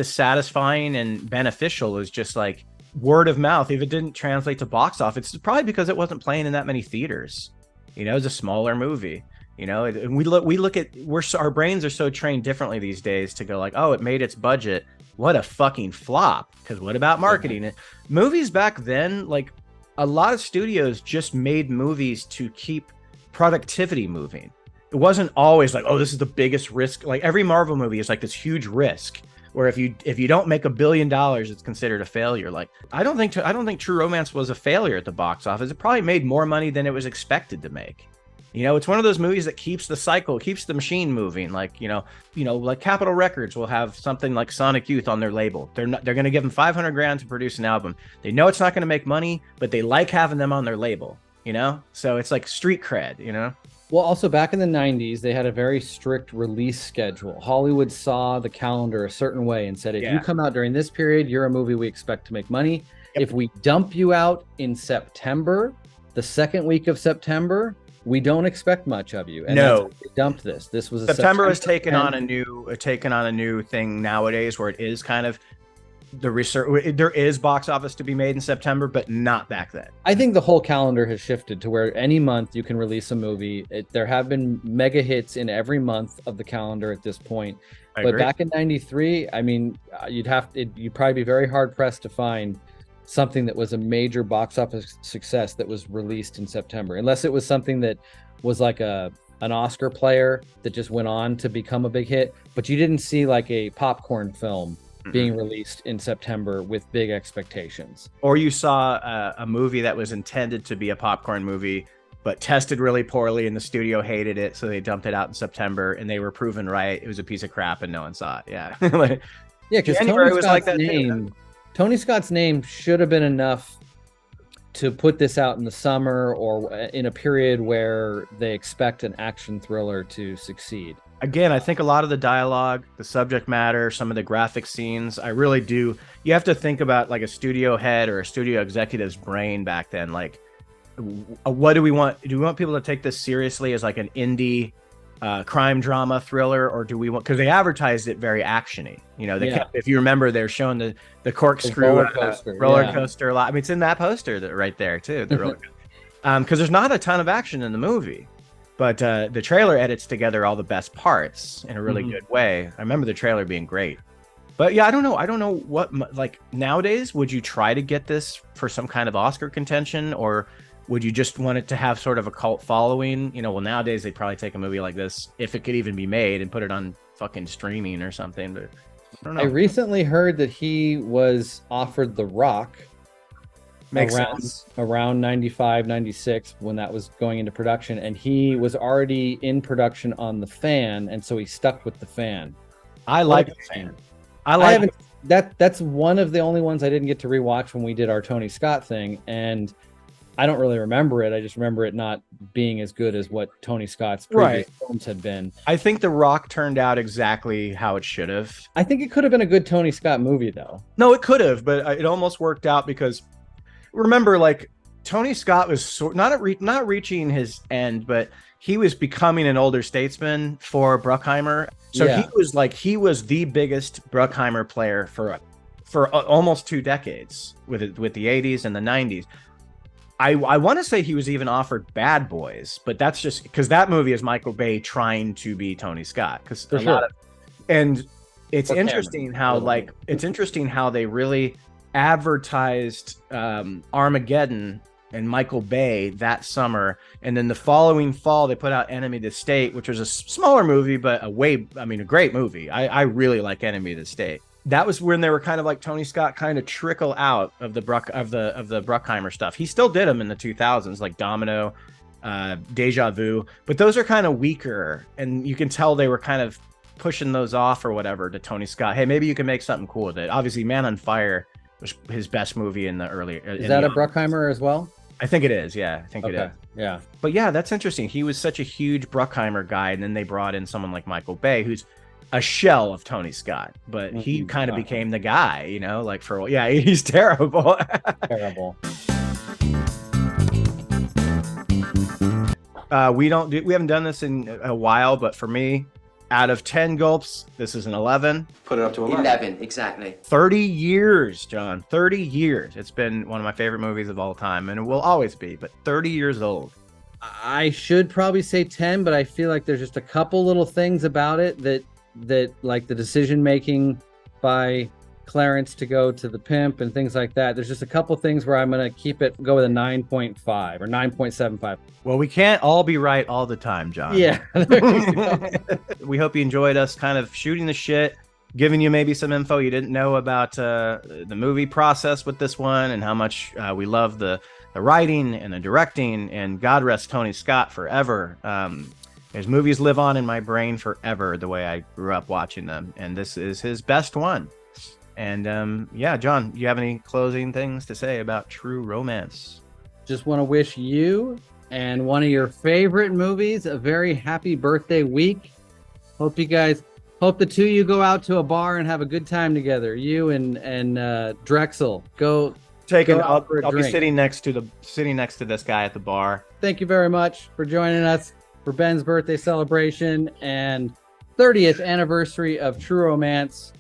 satisfying and beneficial as just like word of mouth. If it didn't translate to box office, it's probably because it wasn't playing in that many theaters. It was a smaller movie. And we look at our brains are so trained differently these days to go like, oh, it made its budget. What a fucking flop. Because what about marketing? Mm-hmm. Movies back then, like a lot of studios just made movies to keep productivity moving. It wasn't always like, oh, this is the biggest risk. Like every Marvel movie is like this huge risk where if you don't make $1 billion, it's considered a failure. Like I don't think True Romance was a failure at the box office. It probably made more money than it was expected to make. It's one of those movies that keeps the cycle, keeps the machine moving. Like, like Capitol Records will have something like Sonic Youth on their label. They're going to give them $500,000 to produce an album. They know it's not going to make money, but they like having them on their label, So it's like street cred, Well, also back in the 90s, they had a very strict release schedule. Hollywood saw the calendar a certain way and said, if you come out during this period, you're a movie we expect to make money. Yep. If we dump you out in September, the second week of September, we don't expect much of you. And no, they dumped this. This was September has taken on a new thing nowadays where it is kind of the research. There is box office to be made in September, but not back then. I think the whole calendar has shifted to where any month you can release a movie. There have been mega hits in every month of the calendar at this point. But back in '93, I mean, you'd probably be very hard pressed to find something that was a major box office success that was released in September, unless it was something that was like an Oscar player that just went on to become a big hit. But you didn't see like a popcorn film being released in September with big expectations. Or you saw a movie that was intended to be a popcorn movie, but tested really poorly and the studio hated it. So they dumped it out in September and they were proven right. It was a piece of crap and no one saw it. Yeah. Because Tony Scott's name should have been enough to put this out in the summer or in a period where they expect an action thriller to succeed. Again, I think a lot of the dialogue, the subject matter, some of the graphic scenes, I really do. You have to think about like a studio head or a studio executive's brain back then. Like, what do we want? Do we want people to take this seriously as like an indie crime drama thriller, or do we want, because they advertised it very actiony, they kept, if you remember, they're showing the corkscrew roller coaster a lot. I mean, it's in that poster that right there too, the roller coaster. Because there's not a ton of action in the movie, but the trailer edits together all the best parts in a really good way. I remember the trailer being great. But yeah, I don't know what, like nowadays, would you try to get this for some kind of Oscar contention, or would you just want it to have sort of a cult following? Well, nowadays they'd probably take a movie like this, if it could even be made, and put it on fucking streaming or something. But I don't know. I recently heard that he was offered The Rock around 95, 96 when that was going into production, and he was already in production on The Fan, and so he stuck with The Fan. I like The Fan. That's one of the only ones I didn't get to rewatch when we did our Tony Scott thing, and I don't really remember it. I just remember it not being as good as what Tony Scott's previous films had been. I think The Rock turned out exactly how it should have. I think it could have been a good Tony Scott movie, though. No, it could have, but it almost worked out because, remember, like Tony Scott was not reaching his end, but he was becoming an older statesman for Bruckheimer. So he was the biggest Bruckheimer player for almost 2 decades with the 80s and the 90s. I want to say he was even offered Bad Boys, but that's just because that movie is Michael Bay trying to be Tony Scott. And it's interesting how they really advertised Armageddon and Michael Bay that summer, and then the following fall they put out Enemy of the State, which was a smaller movie but a great movie. I really like Enemy of the State. That was when they were kind of like Tony Scott kind of trickle out of the Bruckheimer stuff. He still did them in the 2000s, like Domino, Deja Vu, but those are kind of weaker, and you can tell they were kind of pushing those off or whatever to Tony Scott. Hey, maybe you can make something cool with it. Obviously, Man on Fire was his best movie in the early. Is that a Bruckheimer as well? I think it is. Yeah, I think it is. Yeah. But yeah, that's interesting. He was such a huge Bruckheimer guy, and then they brought in someone like Michael Bay, who's a shell of Tony Scott, but he kind of became the guy, you know, like for, yeah, he's terrible. Terrible. We haven't done this in a while, but for me, out of 10 gulps, this is an 11. Put it up to 11, exactly. 30 years, John. 30 years. It's been one of my favorite movies of all time, and it will always be, but 30 years old. I should probably say 10, but I feel like there's just a couple little things about it that like the decision making by Clarence to go to the pimp and things like that. There's just a couple things where I'm going to go with a 9.5 or 9.75. Well, we can't all be right all the time, John. Yeah. We hope you enjoyed us kind of shooting the shit, giving you maybe some info you didn't know about the movie process with this one, and how much we love the writing and the directing, and God rest Tony Scott forever. His movies live on in my brain forever, the way I grew up watching them, and this is his best one. And yeah, John, do you have any closing things to say about True Romance? Just want to wish you and one of your favorite movies a very happy birthday week. Hope the two of you go out to a bar and have a good time together. You and Drexel go. I'll be sitting next to this guy at the bar. Thank you very much for joining us for Ben's birthday celebration and 30th anniversary of True Romance,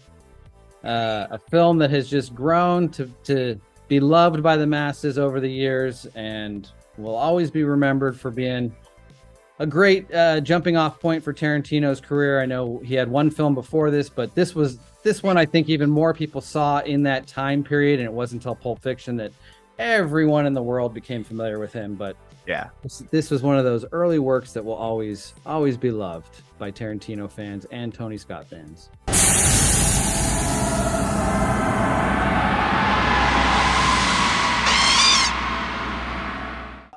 a film that has just grown to be loved by the masses over the years and will always be remembered for being a great jumping off point for Tarantino's career. I know he had one film before this, but this one I think even more people saw in that time period, and it wasn't until Pulp Fiction that everyone in the world became familiar with him. But yeah, this was one of those early works that will always be loved by Tarantino fans and Tony Scott fans.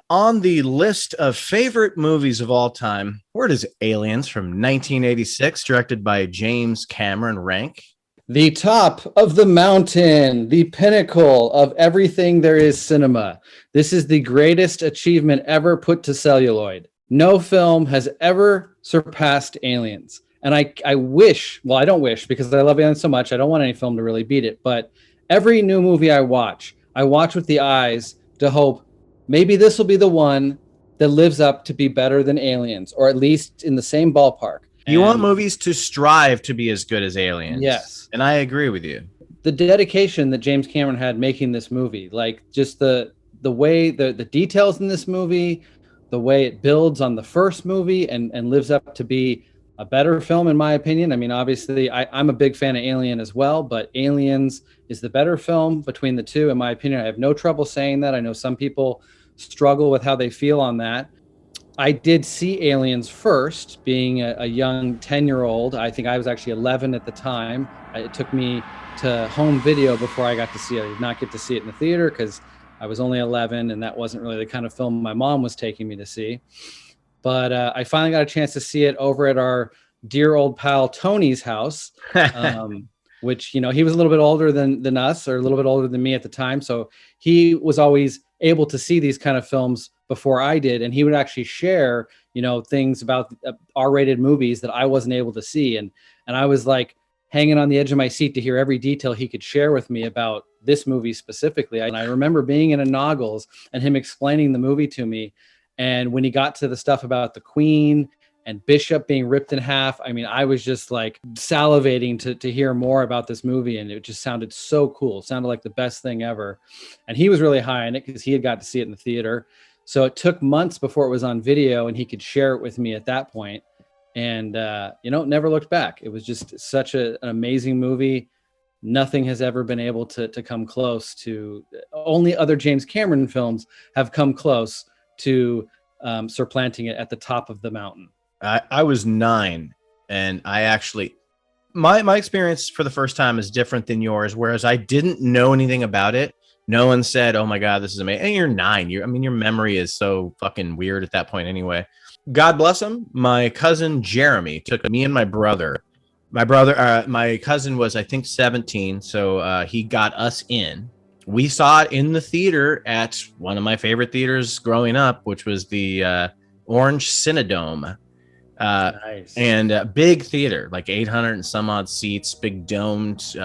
On the list of favorite movies of all time, where does Aliens from 1986, directed by James Cameron, rank? The top of the mountain, the pinnacle of everything there is cinema. This is the greatest achievement ever put to celluloid. No film has ever surpassed Aliens. And I wish, well, I don't wish because I love Aliens so much. I don't want any film to really beat it. But every new movie I watch with the eyes to hope maybe this will be the one that lives up to be better than Aliens, or at least in the same ballpark. You want movies to strive to be as good as Aliens. Yes. And I agree with you. The dedication that James Cameron had making this movie, like just the way, the details in this movie, the way it builds on the first movie and lives up to be a better film, in my opinion. I mean, obviously, I'm a big fan of Alien as well, but Aliens is the better film between the two, in my opinion. I have no trouble saying that. I know some people struggle with how they feel on that. I did see Aliens first, being a young 10-year-old. I think I was actually 11 at the time. It took me to home video before I got to see it. I did not get to see it in the theater because I was only 11, and that wasn't really the kind of film my mom was taking me to see. But I finally got a chance to see it over at our dear old pal Tony's house, which, you know, he was a little bit older than us, or a little bit older than me at the time. So he was always able to see these kind of films before I did. And he would actually share, you know, things about R-rated movies that I wasn't able to see. And I was like hanging on the edge of my seat to hear every detail he could share with me about this movie specifically. And I remember being in a Noggles and him explaining the movie to me. And when he got to the stuff about the Queen and Bishop being ripped in half, I mean, I was just like salivating to hear more about this movie. And it just sounded so cool. It sounded like the best thing ever. And he was really high on it because he had got to see it in the theater. So it took months before it was on video and he could share it with me at that point. And, you know, never looked back. It was just such an amazing movie. nothing has ever been able to come close to. Only other James Cameron films have come close to supplanting it at the top of the mountain. I was 9, and I actually, my experience for the first time is different than yours. Whereas I didn't know anything about it. No one said, "Oh my God, this is amazing." And you're 9. I mean, your memory is so fucking weird at that point anyway. God bless him. My cousin Jeremy took me and my brother. My cousin was, I think, 17. So he got us in. We saw it in the theater at one of my favorite theaters growing up, which was the Orange Cinedome. Nice. And a big theater, like 800 and some odd seats, big domed,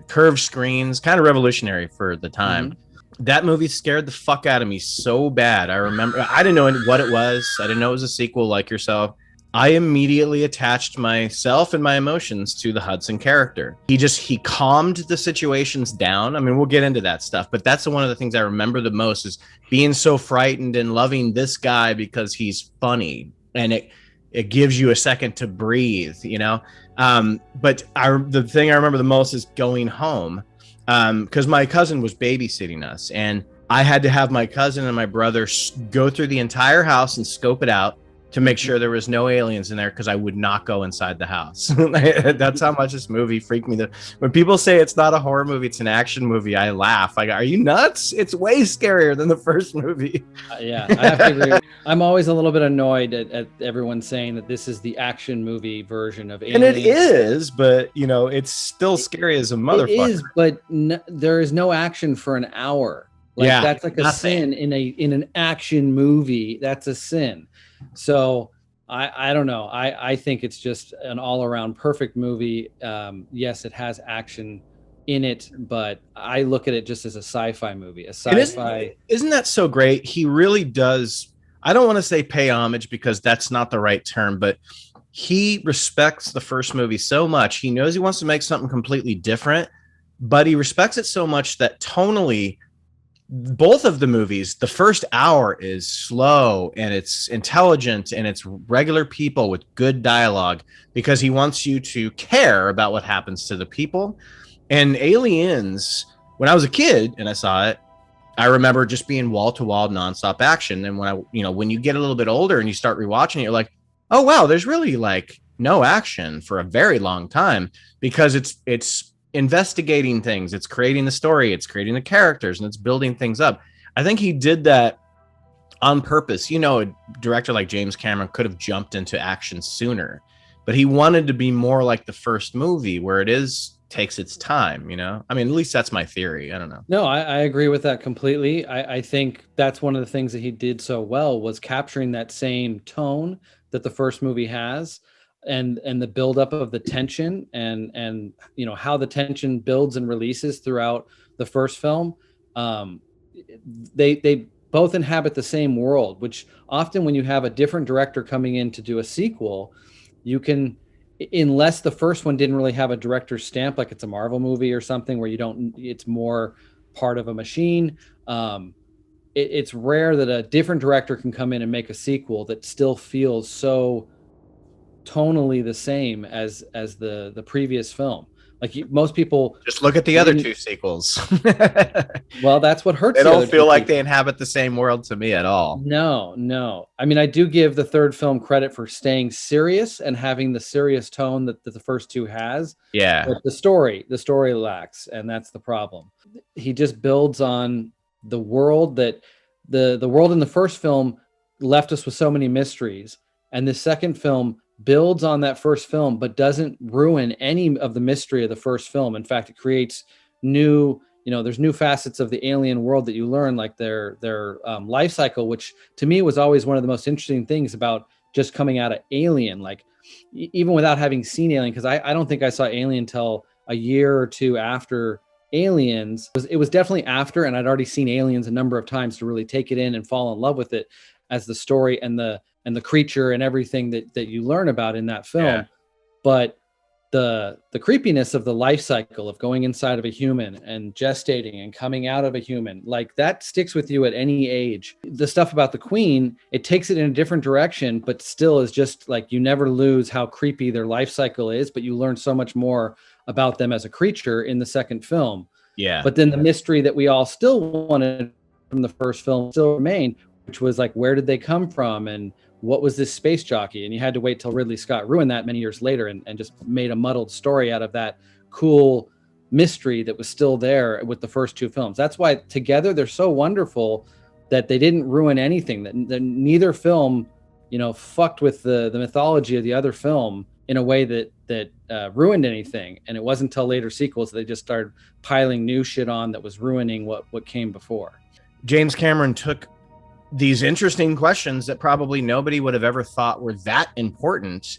curved screens, kind of revolutionary for the time. That movie scared the fuck out of me so bad. I remember, I didn't know what it was. I didn't know it was a sequel like yourself. I immediately attached myself and my emotions to the Hudson character. He calmed the situations down. I mean, we'll get into that stuff, but that's one of the things I remember the most, is being so frightened and loving this guy because he's funny, and it gives you a second to breathe, you know? But the thing I remember the most is going home, because my cousin was babysitting us, and I had to have my cousin and my brother go through the entire house and scope it out to make sure there was no aliens in there, because I would not go inside the house. That's how much this movie freaked me. When people say it's not a horror movie, it's an action movie, I laugh. I go, are you nuts? It's way scarier than the first movie. Yeah, I have to agree. I'm always a little bit annoyed at everyone saying that this is the action movie version of Aliens. And it is, but you know, it's still scary as a motherfucker. It is, but there is no action for an hour. Like, yeah, that's like a sin in an action movie. That's a sin. So I don't know. I think it's just an all around perfect movie. Yes, it has action in it, but I look at it just as a sci-fi movie. A sci-fi. Isn't that so great? He really does. I don't want to say pay homage, because that's not the right term, but he respects the first movie so much. He knows he wants to make something completely different, but he respects it so much that tonally, both of the movies, the first hour is slow and it's intelligent and it's regular people with good dialogue, because he wants you to care about what happens to the people. And Aliens, when I was a kid and I saw it, I remember just being wall to wall nonstop action. And when you get a little bit older and you start rewatching it, you're like, oh wow, there's really like no action for a very long time, because it's investigating things, it's creating the story, it's creating the characters, and it's building things up. I think he did that on purpose. You know, a director like James Cameron could have jumped into action sooner, but he wanted to be more like the first movie, where takes its time, you know? I mean, at least that's my theory. I don't know. No, I agree with that completely. I think that's one of the things that he did so well, was capturing that same tone that the first movie has, and the buildup of the tension, and you know how the tension builds and releases throughout the first film. They both inhabit the same world, which often when you have a different director coming in to do a sequel, you can, unless the first one didn't really have a director's stamp, like it's a Marvel movie or something where it's more part of a machine. It's rare that a different director can come in and make a sequel that still feels so tonally the same as the previous film. Like most people just look at the other two sequels. Well, that's what hurts. They don't feel like they inhabit the same world to me at all. No. I mean, I do give the third film credit for staying serious and having the serious tone that the first two has. Yeah. But the story lacks, and that's the problem. He just builds on the world that the world in the first film left us with so many mysteries, and the second film builds on that first film, but doesn't ruin any of the mystery of the first film. In fact, it creates there's new facets of the alien world that you learn, like their life cycle, which to me was always one of the most interesting things about just coming out of Alien. Like even without having seen Alien, because I don't think I saw Alien till a year or two after Aliens. It was definitely after, and I'd already seen Aliens a number of times to really take it in and fall in love with it as the story and the creature and everything that you learn about in that film. Yeah. But the creepiness of the life cycle of going inside of a human and gestating and coming out of a human, like that sticks with you at any age. The stuff about the queen, it takes it in a different direction, but still is just like, you never lose how creepy their life cycle is, but you learn so much more about them as a creature in the second film. Yeah. But then the mystery that we all still wanted from the first film still remained, which was like, where did they come from? And what was this space jockey? And you had to wait till Ridley Scott ruined that many years later and just made a muddled story out of that cool mystery that was still there with the first two films. That's why together they're so wonderful that they didn't ruin anything, that neither film, fucked with the mythology of the other film in a way that ruined anything. And it wasn't until later sequels that they just started piling new shit on that was ruining what came before. James Cameron took these interesting questions that probably nobody would have ever thought were that important.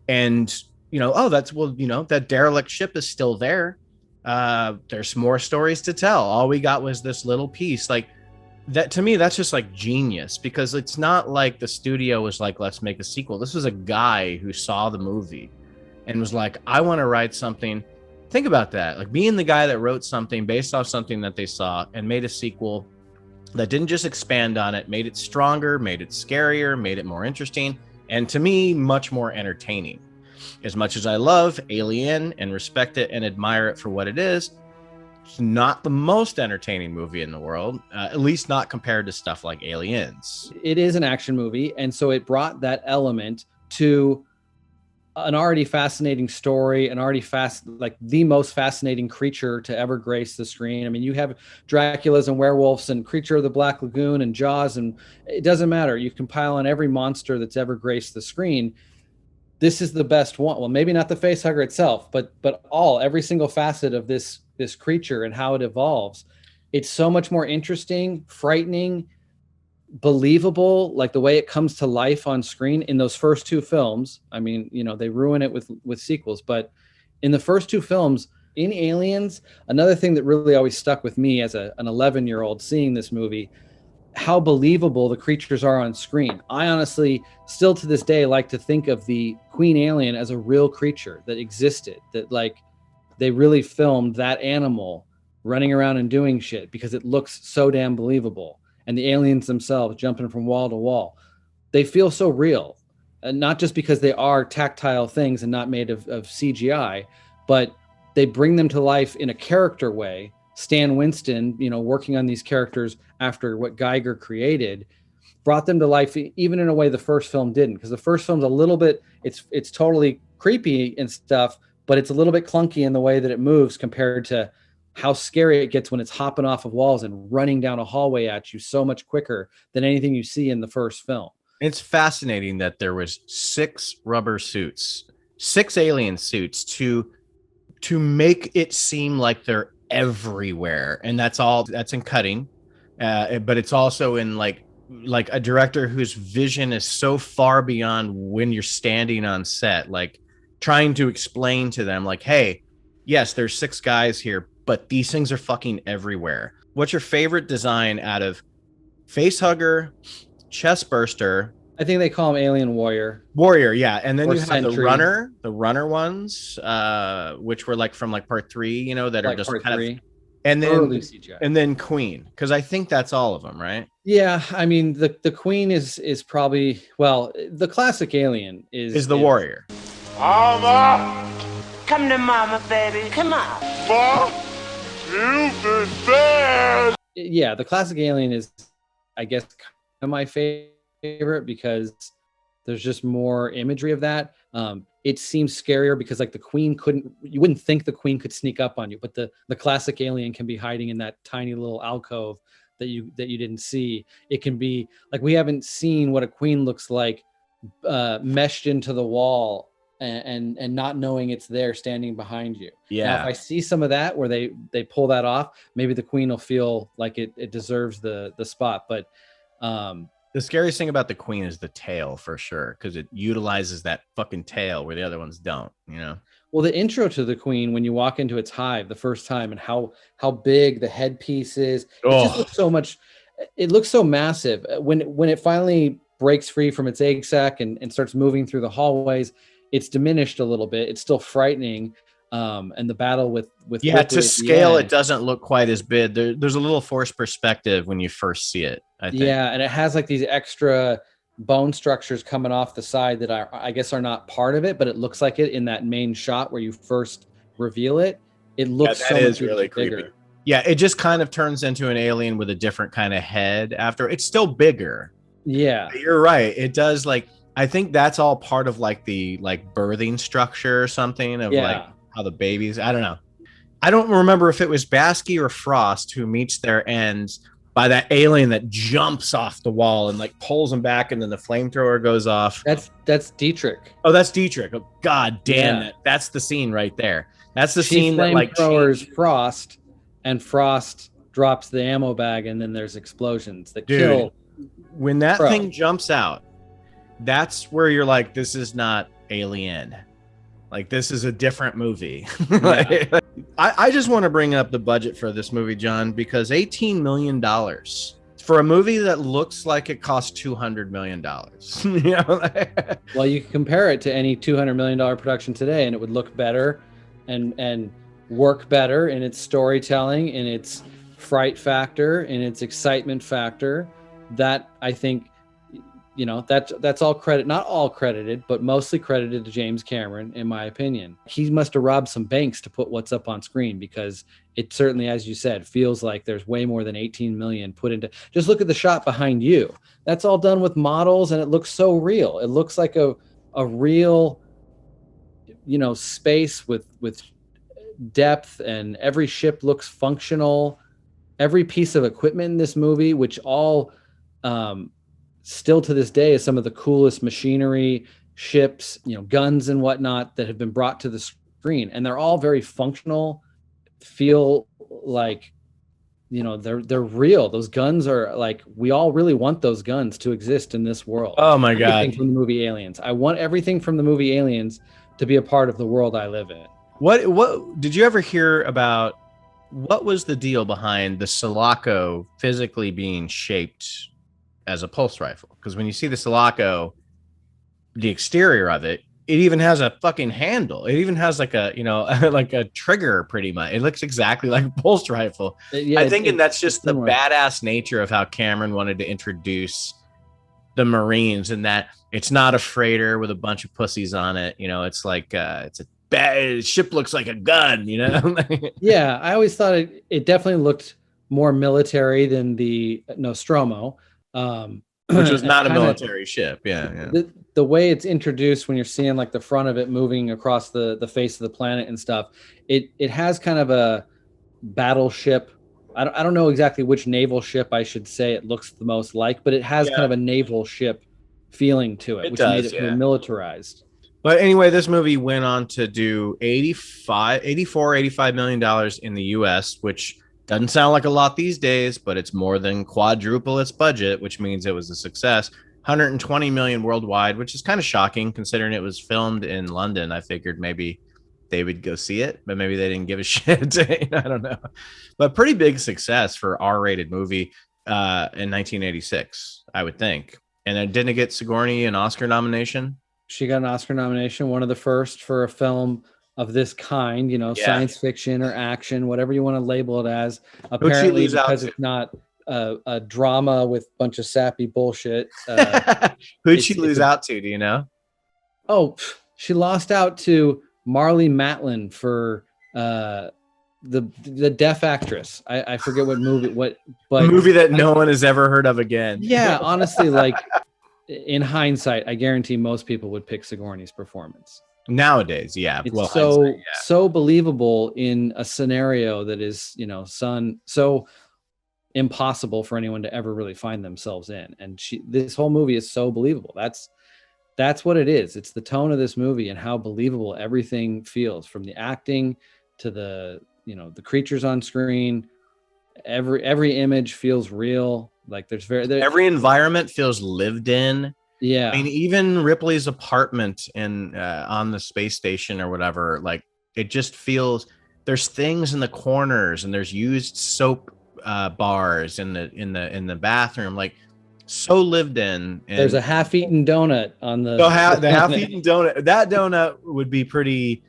And, that derelict ship is still there. There's more stories to tell. All we got was this little piece. Like that, to me, that's just like genius, because it's not like the studio was like, let's make a sequel. This was a guy who saw the movie and was like, I want to write something. Think about that. Like being the guy that wrote something based off something that they saw and made a sequel that didn't just expand on it, made it stronger, made it scarier, made it more interesting, and to me, much more entertaining. As much as I love Alien and respect it and admire it for what it is, it's not the most entertaining movie in the world, at least not compared to stuff like Aliens. It is an action movie, and so it brought that element to an already fascinating story, like the most fascinating creature to ever grace the screen. I mean, you have Draculas and werewolves and Creature of the Black Lagoon and Jaws, and it doesn't matter. You can pile on every monster that's ever graced the screen. This is the best one. Well, maybe not the facehugger itself, but every single facet of this creature and how it evolves. It's so much more interesting, frightening, believable, like the way it comes to life on screen in those first two films. I mean, they ruin it with sequels, but in the first two films, in Aliens, another thing that really always stuck with me as an 11-year-old seeing this movie, how believable the creatures are on screen. I honestly still to this day like to think of the queen alien as a real creature that existed, that like they really filmed that animal running around and doing shit because it looks so damn believable. And the aliens themselves jumping from wall to wall, they feel so real, and not just because they are tactile things and not made of CGI, but they bring them to life in a character way. Stan Winston, working on these characters after what Geiger created, brought them to life even in a way the first film didn't, because the first film's a little bit, it's totally creepy and stuff, but it's a little bit clunky in the way that it moves compared to how scary it gets when it's hopping off of walls and running down a hallway at you so much quicker than anything you see in the first film. It's fascinating that there was 6 alien suits to make it seem like they're everywhere. And that's in cutting. But it's also in like a director whose vision is so far beyond when you're standing on set, like trying to explain to them like, hey, yes, there's 6 guys here, but these things are fucking everywhere. What's your favorite design out of Facehugger, Chestburster? I think they call him Alien Warrior. Warrior, yeah. And then you have Sentry. the runner ones, which were like from like part 3, that are just kind of, and then early CGI. And then Queen, because I think that's all of them, right? Yeah, I mean the Queen is probably, well, the classic Alien is the Warrior. Mama! Come to mama, baby. Come on. Mom, you've been bad. Yeah, the classic Alien is, I guess, kind of my favorite because there's just more imagery of that. It seems scarier because like the Queen you wouldn't think the Queen could sneak up on you, but the classic Alien can be hiding in that tiny little alcove that you didn't see. It can be like, we haven't seen what a Queen looks like meshed into the wall and not knowing it's there standing behind you. Yeah. Now, if I see some of that where they pull that off, maybe the Queen will feel like it deserves the spot. But the scariest thing about the Queen is the tail, for sure, because it utilizes that fucking tail where the other ones don't, Well, the intro to the Queen, when you walk into its hive the first time, and how big the headpiece is, it just looks so much. It looks so massive when it finally breaks free from its egg sac and starts moving through the hallways. it's diminished a little bit. It's still frightening. And the battle with yeah, Ripley to at the scale, end, it doesn't look quite as big. There's a little forced perspective when you first see it, I think. Yeah, and it has like these extra bone structures coming off the side that I guess are not part of it, but it looks like it in that main shot where you first reveal it. It looks so much really bigger. Creepy. Yeah, it just kind of turns into an alien with a different kind of head after. It's still bigger. Yeah. But you're right. It does, like, I think that's all part of like the like birthing structure or something of like how the babies, I don't know. I don't remember if it was Basky or Frost who meets their ends by that alien that jumps off the wall and like pulls him back, and then the flamethrower goes off. That's Dietrich. Oh, that's Dietrich. Oh, God damn it. That's the scene right there. That's the scene that like flamethrowers Frost, and Frost drops the ammo bag, and then there's explosions that kill. When that thing jumps out, that's where you're like, this is not Alien. Like, this is a different movie. I just want to bring up the budget for this movie, John, because $18 million for a movie that looks like it cost $200 million. You know? Well, you can compare it to any $200 million production today, and it would look better and work better in its storytelling, in its fright factor, in its excitement factor. That, I think, you know, that's all credit, not all credited, but mostly credited to James Cameron, in my opinion. He must have robbed some banks to put what's up on screen, because it certainly, as you said, feels like there's way more than 18 million put into. Just look at the shot behind you. That's all done with models, and it looks so real. It looks like a real, you know, space with depth, and every ship looks functional. Every piece of equipment in this movie, which all still to this day is some of the coolest machinery, ships, you know, guns and whatnot that have been brought to the screen, and they're all very functional, feel like, you know, they're real. Those guns are like, we all really want those guns to exist in this world. Oh my God. Everything from the movie Aliens. I want everything from the movie Aliens to be a part of the world I live in. What did you ever hear about? What was the deal behind the Sulaco physically being shaped as a pulse rifle? Because when you see the Sulaco, the exterior of it, it even has a fucking handle. It even has like a, you know, like a trigger pretty much. It looks exactly like a pulse rifle. Yeah, I think, and that's just the badass nature of how Cameron wanted to introduce the Marines, and that it's not a freighter with a bunch of pussies on it. You know, it's like it's a bad ship, looks like a gun, you know? Yeah, I always thought it definitely looked more military than the Nostromo. Which was not a military ship. Yeah. The way it's introduced, when you're seeing like the front of it moving across the face of the planet and stuff, it has kind of a battleship. I don't know exactly which naval ship I should say it looks the most like, but it has kind of a naval ship feeling to it, which made it feel militarized. But anyway, this movie went on to do $85 million in the US, which doesn't sound like a lot these days, but it's more than quadruple its budget, which means it was a success. 120 million worldwide, which is kind of shocking considering it was filmed in London. I figured maybe they would go see it, but maybe they didn't give a shit. I don't know. But pretty big success for R-rated movie in 1986, I would think. And it didn't get Sigourney an Oscar nomination. She got an Oscar nomination, one of the first for a film of this kind, you know, science fiction or action, whatever you want to label it as. Apparently, because it's not a drama with a bunch of sappy bullshit. Who'd she lose out to? Do you know? Oh, she lost out to Marlee Matlin for the deaf actress. I forget what movie. But a movie that no one has ever heard of again. Yeah, honestly, like in hindsight, I guarantee most people would pick Sigourney's performance. Nowadays, yeah. It's so believable in a scenario that is, you know, so impossible for anyone to ever really find themselves in. And this whole movie is so believable. That's what it is. It's the tone of this movie and how believable everything feels, from the acting to the, you know, the creatures on screen. Every image feels real. Like every environment feels lived in. Yeah. I mean, even Ripley's apartment on the space station or whatever, like, it just feels, there's things in the corners, and there's used soap bars in the bathroom. Like, so lived in. And there's a half-eaten donut on the the half-eaten donut. That donut would be pretty.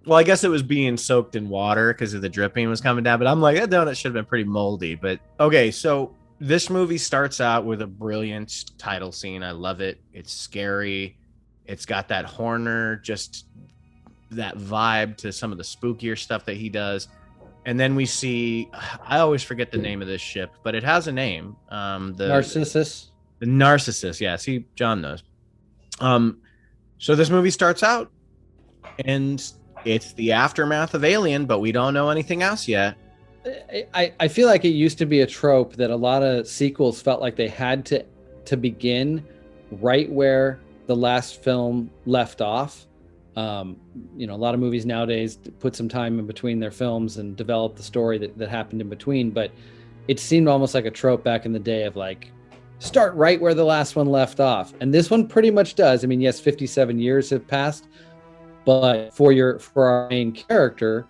Well, I guess it was being soaked in water because of the dripping was coming down. But I'm like, that donut should have been pretty moldy. But okay, so this movie starts out with a brilliant title scene. I love it. It's scary. It's got that Horner, just that vibe to some of the spookier stuff that he does. And then we see, I always forget the name of this ship, but it has a name. The Narcissus. The Narcissus. Yeah. See, John knows. So this movie starts out and it's the aftermath of Alien, but we don't know anything else yet. I feel like it used to be a trope that a lot of sequels felt like they had to begin right where the last film left off. A lot of movies nowadays put some time in between their films and develop the story that happened in between, but it seemed almost like a trope back in the day of like, start right where the last one left off. And this one pretty much does. I mean, yes, 57 years have passed, but for our main character,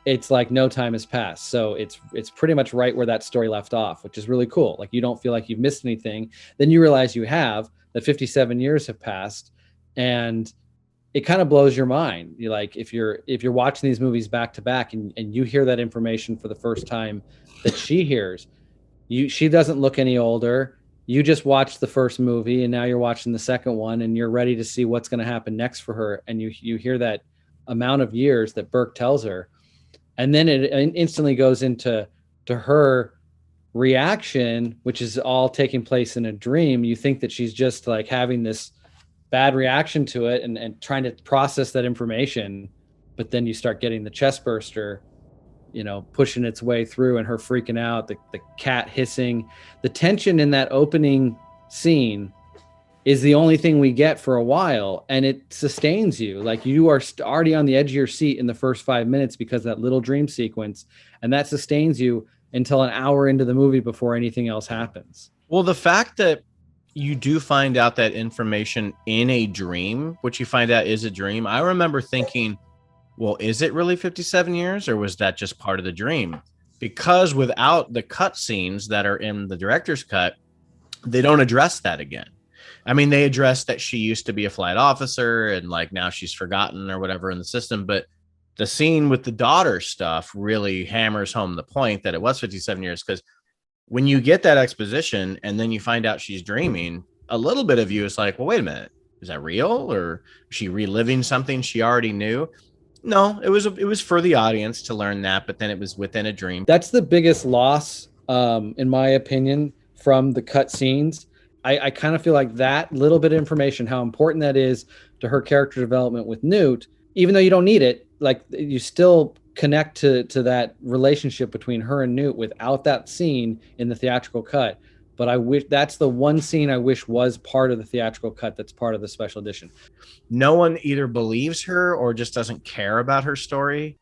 it's like no time has passed. So it's pretty much right where that story left off, which is really cool. Like you don't feel like you've missed anything. Then you realize you have, that 57 years have passed, and it kind of blows your mind. You like if you're watching these movies back to back and you hear that information for the first time that she hears, she doesn't look any older. You just watched the first movie and now you're watching the second one and you're ready to see what's going to happen next for her. And you hear that amount of years that Burke tells her. And then it instantly goes into her reaction, which is all taking place in a dream. You think that she's just like having this bad reaction to it and trying to process that information. But then you start getting the chest burster, pushing its way through and her freaking out, the cat hissing. The tension in that opening scene is the only thing we get for a while, and it sustains you. Like you are already on the edge of your seat in the first 5 minutes because of that little dream sequence, and that sustains you until an hour into the movie before anything else happens. Well, the fact that you do find out that information in a dream, which you find out is a dream, I remember thinking, well, is it really 57 years or was that just part of the dream? Because without the cut scenes that are in the director's cut, they don't address that again. I mean, they address that she used to be a flight officer and like now she's forgotten or whatever in the system. But the scene with the daughter stuff really hammers home the point that it was 57 years. Because when you get that exposition and then you find out she's dreaming, a little bit of you is like, well, wait a minute, is that real? Or is she reliving something she already knew? No, it was for the audience to learn that, but then it was within a dream. That's the biggest loss, in my opinion, from the cut scenes. I kind of feel like that little bit of information, how important that is to her character development with Newt, even though you don't need it, like you still connect to that relationship between her and Newt without that scene in the theatrical cut. But I wish that's the one scene I wish was part of the theatrical cut that's part of the special edition. No one either believes her or just doesn't care about her story.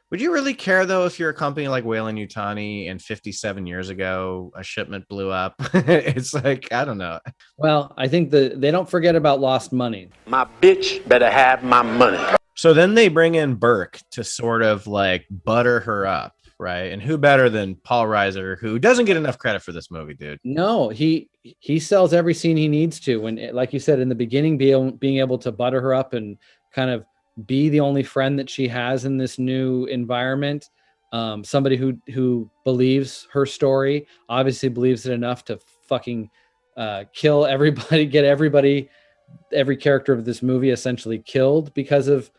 Would you really care, though, if you're a company like Weyland-Yutani and 57 years ago a shipment blew up? It's like, I don't know. Well, I think they don't forget about lost money. My bitch better have my money. So then they bring in Burke to sort of like butter her up, right? And who better than Paul Reiser, who doesn't get enough credit for this movie, dude? No, he sells every scene he needs to. When, like you said in the beginning, being able to butter her up and kind of be the only friend that she has in this new environment. Somebody who believes her story, obviously believes it enough to fucking kill everybody, get every character of this movie essentially killed because of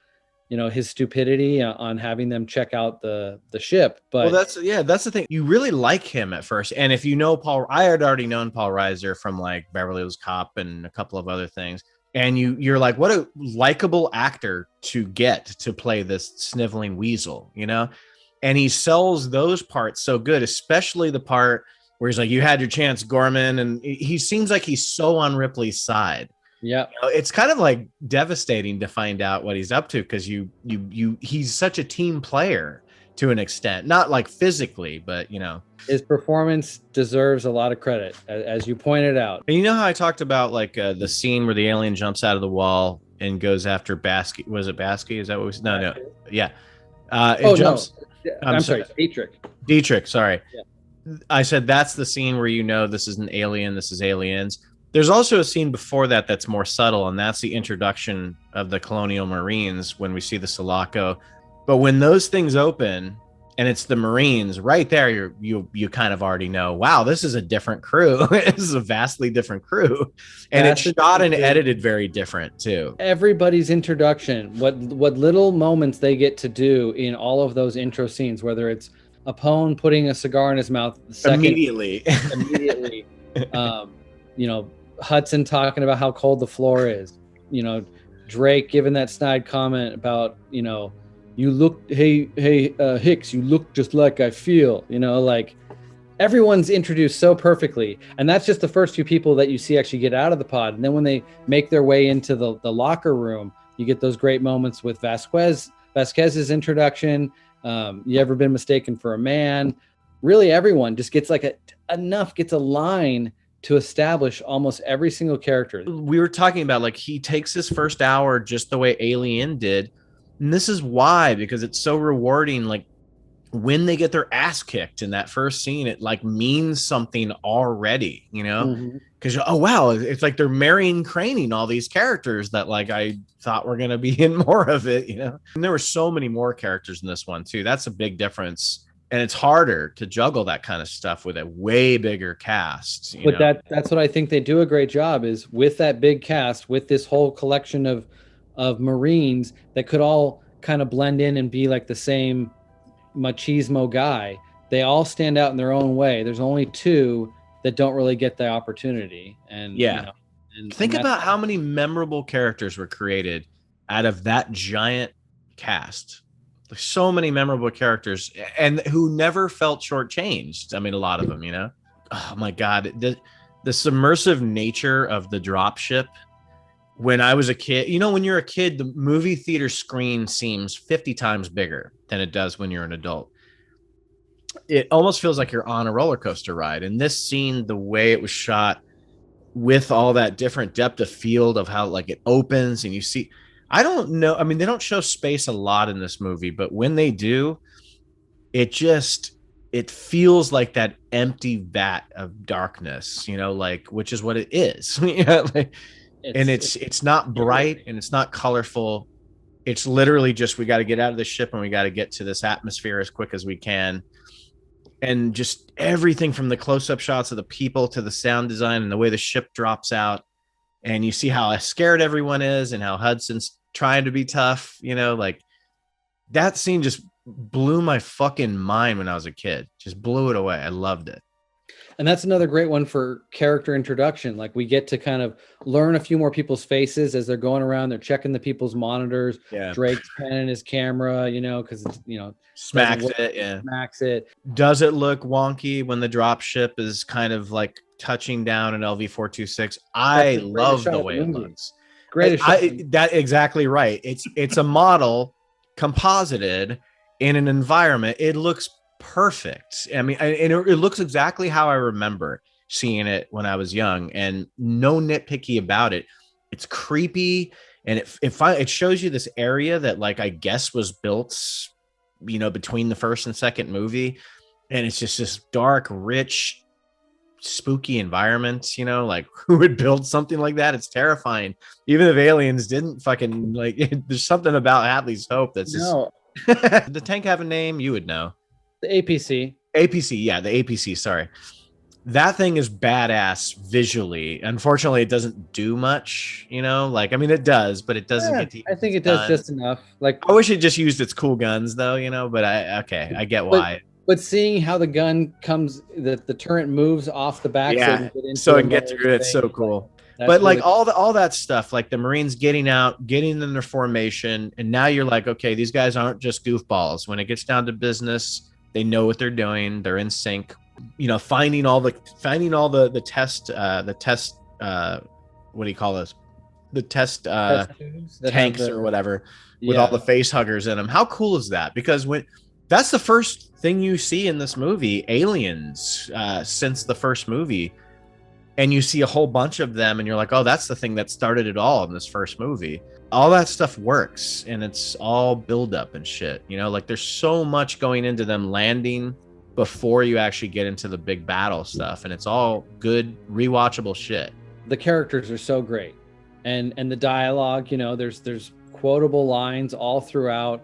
his stupidity on having them check out the ship. But well, that's the thing. You really like him at first, and if you know I had already known Paul Reiser from like Beverly Hills Cop and a couple of other things. And you're like, what a likable actor to get to play this sniveling weasel, And he sells those parts so good, especially the part where he's like, you had your chance, Gorman. And he seems like he's so on Ripley's side. Yeah. It's kind of like devastating to find out what he's up to because he's such a team player to an extent, not like physically, but his performance deserves a lot of credit, as you pointed out. And you know how I talked about like the scene where the alien jumps out of the wall and goes after Basky? Was it Basky? Is that what we said? No. Yeah. I'm sorry. Dietrich. Sorry. I said that's the scene where you know this is an alien, this is aliens. There's also a scene before that that's more subtle, and that's the introduction of the Colonial Marines when we see the Sulaco. But when those things open and it's the Marines, right there, you kind of already know, wow, this is a different crew. This is a vastly different crew, and it's shot and edited very different too. Everybody's introduction, what little moments they get to do in all of those intro scenes, whether it's Apone putting a cigar in his mouth Immediately. You know, Hudson talking about how cold the floor is, you know, Drake giving that snide comment about, you know, you look, hey Hicks, you look just like I feel, you know, like everyone's introduced so perfectly. And that's just the first few people that you see actually get out of the pod. And then when they make their way into the locker room, you get those great moments with Vasquez's introduction. You ever been mistaken for a man? Really, everyone just gets like gets a line to establish almost every single character. We were talking about, like, he takes his first hour just the way Alien did. And this is why, because it's so rewarding. Like, when they get their ass kicked in that first scene, it like means something already, you know? Because, oh, wow, it's like they're marrying craning all these characters that like I thought were going to be in more of it, you know? And there were so many more characters in this one too. That's a big difference. And it's harder to juggle that kind of stuff with a way bigger cast. But that's what I think they do a great job, is with that big cast, with this whole collection of Marines that could all kind of blend in and be like the same machismo guy. They all stand out in their own way. There's only two that don't really get the opportunity. And yeah, you know, and think about how many memorable characters were created out of that giant cast. So many memorable characters, and who never felt shortchanged. I mean, a lot of them, you know. Oh my God, the submersive nature of the dropship. When I was a kid, you know, when you're a kid, the movie theater screen seems 50 times bigger than it does when you're an adult. It almost feels like you're on a roller coaster ride. And this scene, the way it was shot, with all that different depth of field of how like it opens and you see. I don't know. I mean, they don't show space a lot in this movie, but when they do, it feels like that empty vat of darkness, you know, like, which is what it is. It's not bright and it's not colorful. It's literally just, we got to get out of the ship and we got to get to this atmosphere as quick as we can. And just everything from the close-up shots of the people to the sound design and the way the ship drops out. And you see how scared everyone is and how Hudson's trying to be tough, you know, like that scene just blew my fucking mind when I was a kid. Just blew it away. I loved it. And that's another great one for character introduction. Like, we get to kind of learn a few more people's faces as they're going around. They're checking the people's monitors. Yeah. Drake's panning his camera, you know, because it's, you know, smacks it. Yeah. Smacks it. Does it look wonky when the drop ship is kind of like touching down an LV-426? I love the way it looks. Greatest. That exactly right. It's a model composited in an environment. It looks perfect. I mean, and it looks exactly how I remember seeing it when I was young, and no nitpicky about it. It's creepy, and it shows you this area that, like, I guess was built, you know, between the first and second movie, and it's just this dark, rich, spooky environment, you know, like, who would build something like that? It's terrifying. Even if aliens didn't fucking, like, there's something about Hadley's Hope that's just the tank have a name, you would know. The APC. Yeah, the APC, sorry. That thing is badass visually. Unfortunately, it doesn't do much, you know, like, I mean, it does, but it doesn't get to, I think it does just enough. Like, I wish it just used its cool guns though, you know, but I get why. But seeing how the gun comes, the turret moves off the back, so it can get through it, it's so cool. But like all that stuff, like the Marines getting out, getting in their formation, and now you're like, okay, these guys aren't just goofballs. When it gets down to business, they know what they're doing. They're in sync. You know, finding all the test what do you call this? The test tanks or whatever with all the face huggers in them. How cool is that? Because that's the first thing you see in this movie, aliens, since the first movie. And you see a whole bunch of them and you're like, oh, that's the thing that started it all in this first movie. All that stuff works, and it's all build up and shit. You know, like, there's so much going into them landing before you actually get into the big battle stuff, and it's all good rewatchable shit. The characters are so great, and the dialogue, you know, there's quotable lines all throughout,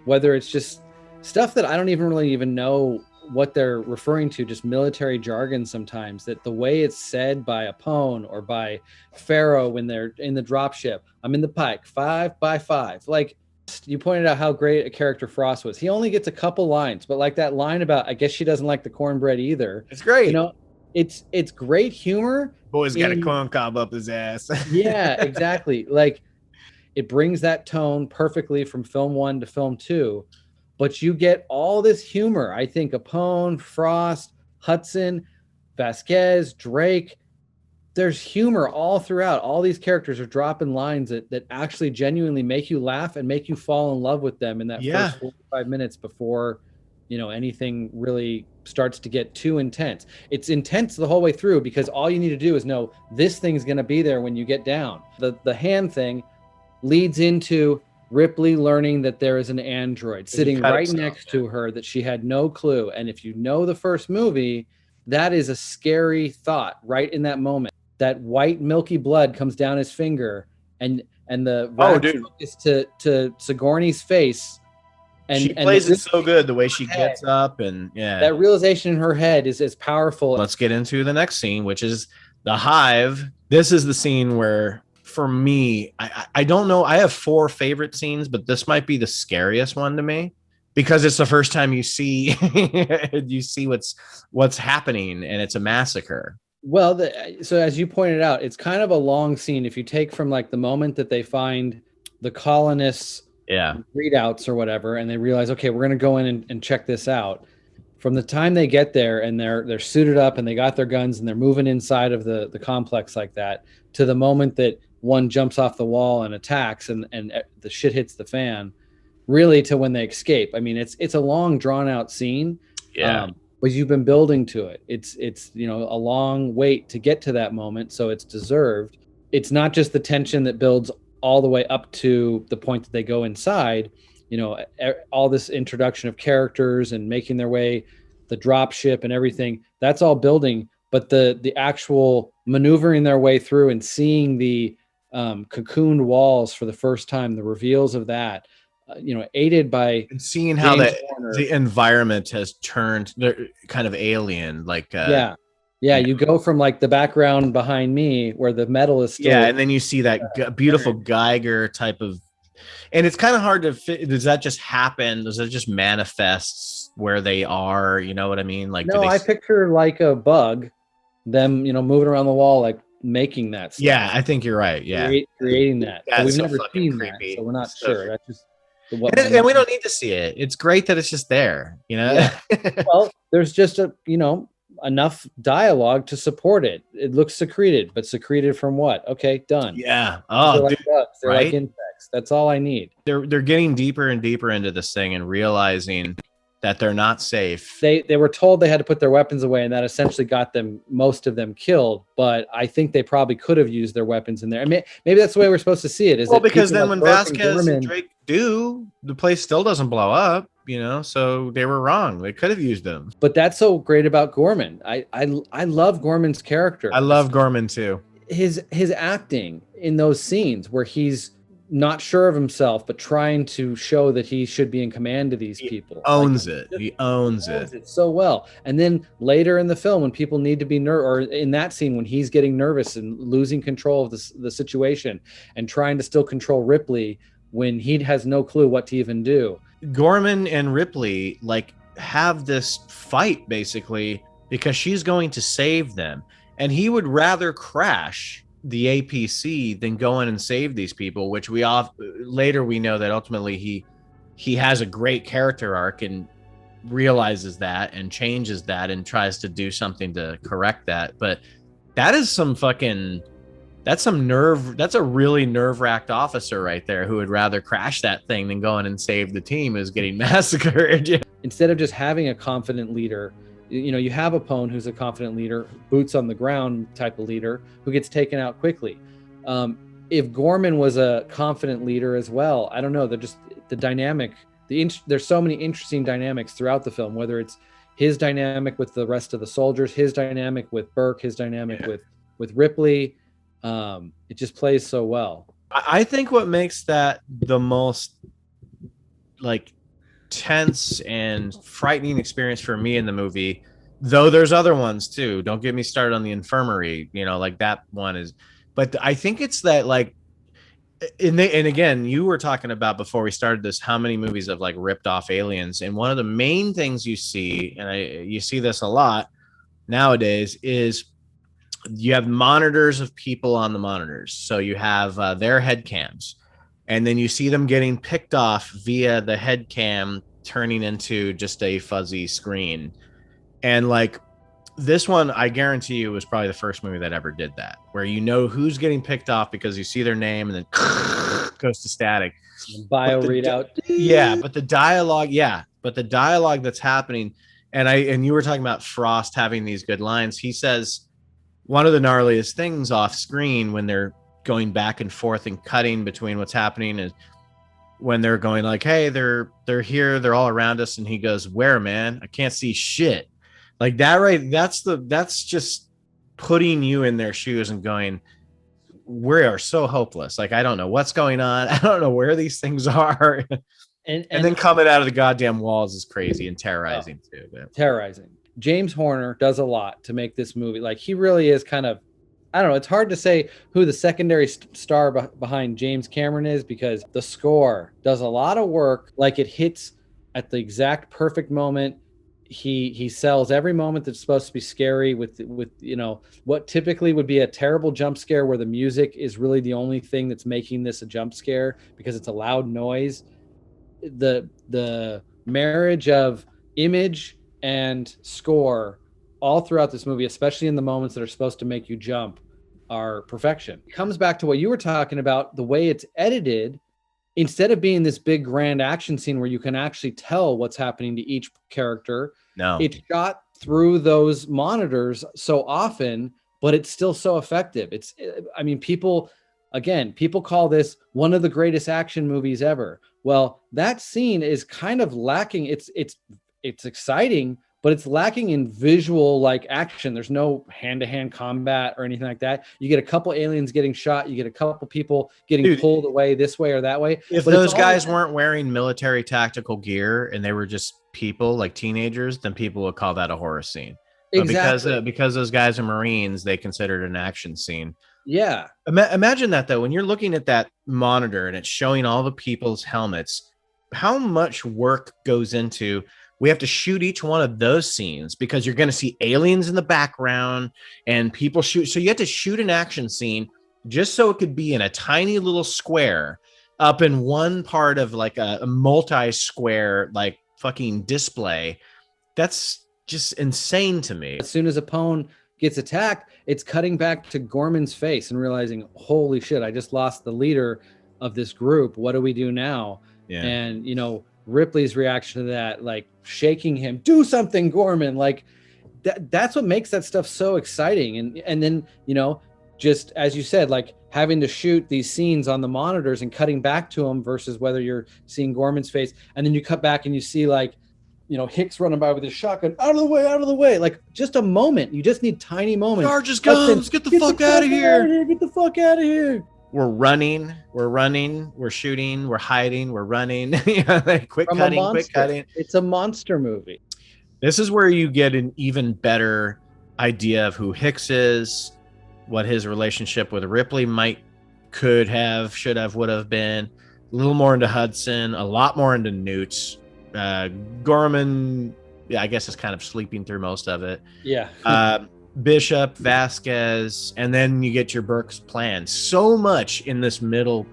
whether it's just stuff that I don't even know what they're referring to, just military jargon sometimes, that the way it's said by Apone or by Pharaoh when they're in the dropship, I'm in the pike 5x5. Like, you pointed out how great a character Frost was. He only gets a couple lines, but like that line about, I guess she doesn't like the cornbread either. It's great. You know, it's great humor. Boy's got a corn cob up his ass. Yeah, exactly. Like, it brings that tone perfectly from film 1 to film 2. But you get all this humor. I think Apone, Frost, Hudson, Vasquez, Drake, there's humor all throughout. All these characters are dropping lines that actually genuinely make you laugh and make you fall in love with them in that first 45 minutes before, you know, anything really starts to get too intense. It's intense the whole way through because all you need to do is know this thing's going to be there when you get down. The hand thing leads into Ripley learning that there is an android sitting right next to her that she had no clue. And if you know the first movie, that is a scary thought right in that moment. That white milky blood comes down his finger and the focus to Sigourney's face. And she plays it so good, the way she gets up, and that realization in her head is as powerful. Let's get into the next scene, which is the hive. This is the scene where, for me, I don't know. I have 4 favorite scenes, but this might be the scariest one to me because it's the first time you see what's happening, and it's a massacre. Well, so as you pointed out, it's kind of a long scene. If you take from like the moment that they find the colonists' readouts or whatever, and they realize, okay, we're going to go in and check this out. From the time they get there and they're suited up and they got their guns and they're moving inside of the complex like that, to the moment that one jumps off the wall and attacks and the shit hits the fan, really to when they escape. I mean, it's a long drawn out scene. But you've been building to it. It's you know, a long wait to get to that moment, so it's deserved. It's not just the tension that builds all the way up to the point that they go inside. You know, all this introduction of characters and making their way, the drop ship and everything, that's all building. But the actual maneuvering their way through and seeing the cocooned walls for the first time, the reveals of that, you know, aided by and seeing how the environment has turned kind of alien, like you go from like the background behind me where the metal is still, and then you see that beautiful Geiger type of, and it's kind of hard to fit. Does that just happen? Does it just manifest where they are? You know what I mean? Like, no, I picture like a bug, them, you know, moving around the wall, like making that stuff. Yeah, I think you're right. Yeah, creating that. That's we've so never seen creepy. that, so we're not So sure. That's just and we don't need to see it. It's great that it's just there, you know. Yeah. Well, there's just enough dialogue to support it. It looks secreted, but secreted from what? Okay, done. Yeah. Oh, they're like dude, bugs. They're right? like insects. That's all I need. They're getting deeper and deeper into this thing and realizing that they're not safe. They were told they had to put their weapons away, and that essentially got most of them killed. But I think they probably could have used their weapons in there. I mean, maybe that's the way we're supposed to see it. Well, because then when Vasquez and Drake do, the place still doesn't blow up, you know. So they were wrong. They could have used them. But that's so great about Gorman. I love Gorman's character. I love Gorman too. His acting in those scenes where he's not sure of himself, but trying to show that he should be in command of these people. He owns it so well. And then later in the film, when people need to be or in that scene when he's getting nervous and losing control of the situation and trying to still control Ripley when he has no clue what to even do. Gorman and Ripley like have this fight basically because she's going to save them, and he would rather crash the APC than go in and save these people, which later we know that ultimately he has a great character arc and realizes that and changes that and tries to do something to correct that. But that is that's a really nerve-wracked officer right there who would rather crash that thing than go in and save the team is getting massacred. Instead of just having a confident leader, you know, you have Apone who's a confident leader, boots on the ground type of leader who gets taken out quickly. If Gorman was a confident leader as well, I don't know, the there's so many interesting dynamics throughout the film, whether it's his dynamic with the rest of the soldiers, his dynamic with Burke, his dynamic with Ripley. It just plays so well. I think what makes that the most like tense and frightening experience for me in the movie, though there's other ones too. Don't get me started on the infirmary, like that one is, but I think it's that like, and again, you were talking about before we started this, how many movies have like ripped off aliens. And one of the main things you see, and you see this a lot nowadays, is you have monitors of people on the monitors. So you have their head cams, and then you see them getting picked off via the head cam turning into just a fuzzy screen. And like this one, I guarantee you, was probably the first movie that ever did that, where who's getting picked off because you see their name and then goes to static. Bio readout. But the dialogue that's happening, and you were talking about Frost having these good lines. He says one of the gnarliest things off screen when they're going back and forth and cutting between what's happening is when they're going like, hey, they're here, they're all around us, and he goes, where, man? I can't see shit. Like that, right? That's just putting you in their shoes and going, we are so hopeless. Like, I don't know what's going on. I don't know where these things are. And then coming out of the goddamn walls is crazy and terrorizing too. But. Terrorizing. James Horner does a lot to make this movie. Like, he really is kind of, I don't know. It's hard to say who the secondary star behind James Cameron is, because the score does a lot of work. Like, it hits at the exact perfect moment. He sells every moment that's supposed to be scary with what typically would be a terrible jump scare, where the music is really the only thing that's making this a jump scare because it's a loud noise. The marriage of image and score all throughout this movie, especially in the moments that are supposed to make you jump, are perfection. It comes back to what you were talking about, the way it's edited. Instead of being this big grand action scene where you can actually tell what's happening to each character, it's shot through those monitors so often, but it's still so effective. People call this one of the greatest action movies ever. Well, that scene is kind of lacking. It's exciting, but it's lacking in visual like action. There's no hand-to-hand combat or anything like that. You get a couple aliens getting shot. You get a couple people getting pulled away this way or that way. If those guys weren't wearing military tactical gear and they were just people like teenagers, then people would call that a horror scene. But because those guys are Marines, they consider it an action scene. Yeah. Imagine that though, when you're looking at that monitor and it's showing all the people's helmets, how much work goes into, we have to shoot each one of those scenes because you're going to see aliens in the background and people shoot. So you have to shoot an action scene just so it could be in a tiny little square up in one part of like a multi-square, like fucking display. That's just insane to me. As soon as Apone gets attacked, it's cutting back to Gorman's face and realizing, holy shit, I just lost the leader of this group. What do we do now? Yeah. And, Ripley's reaction to that, like shaking him, do something, Gorman. Like that's what makes that stuff so exciting. And then, just as you said, like having to shoot these scenes on the monitors and cutting back to them versus whether you're seeing Gorman's face. And then you cut back and you see like, Hicks running by with his shotgun, out of the way. Like just a moment. You just need tiny moments. Charges guns, get the fuck out of here. Get the fuck out of here. We're running, we're shooting, we're hiding, we're running. Quick cutting. It's a monster movie. This is where you get an even better idea of who Hicks is, what his relationship with Ripley could have, should have, would have been. A little more into Hudson, a lot more into Newt. Gorman, I guess, is kind of sleeping through most of it. Yeah. Bishop, Vasquez, and then you get your Burke's plan. So much in this middle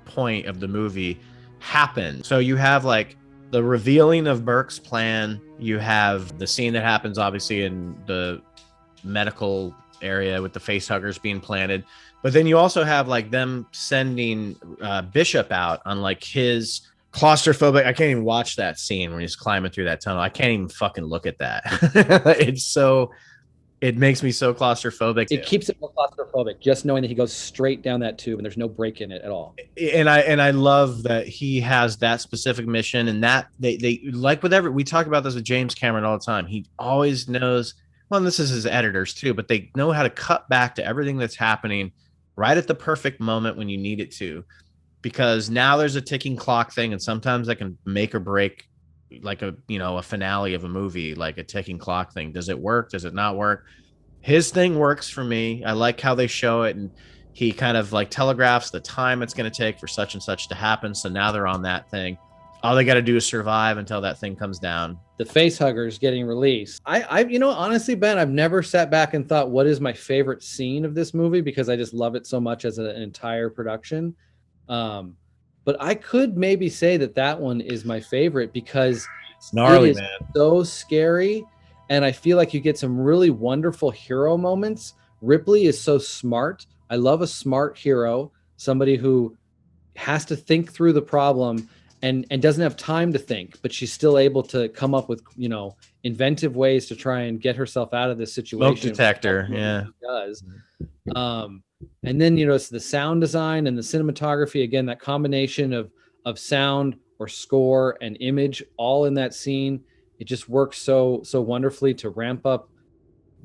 point of the movie happens. So you have like the revealing of Burke's plan. You have the scene that happens obviously in the medical area with the face huggers being planted. But then you also have like them sending Bishop out on like his claustrophobic. I can't even watch that scene when he's climbing through that tunnel. I can't even fucking look at that. It's so It makes me so claustrophobic. It keeps it more claustrophobic, just knowing that he goes straight down that tube and there's no break in it at all. And I love that he has that specific mission, and that they like whatever we talk about this with James Cameron all the time. He always knows. Well, and this is his editors too, but they know how to cut back to everything that's happening right at the perfect moment when you need it to, because now there's a ticking clock thing, and sometimes that can make or break, like a finale of a movie, like a ticking clock thing. Does it work? Does it not work? His thing works for me. I like how they show it, and he kind of like telegraphs the time it's going to take for such and such to happen. So now they're on that thing. All they got to do is survive until that thing comes down. The face huggers getting released. I honestly, Ben, I've never sat back and thought, what is my favorite scene of this movie? Because I just love it so much as an entire production. But I could maybe say that one is my favorite because it's gnarly, it is man. So scary. And I feel like you get some really wonderful hero moments. Ripley is so smart. I love a smart hero, somebody who has to think through the problem and doesn't have time to think, but she's still able to come up with, inventive ways to try and get herself out of this situation. Smoke detector. Yeah. She does. And then, it's the sound design and the cinematography. Again, that combination of sound or score and image all in that scene. It just works so wonderfully to ramp up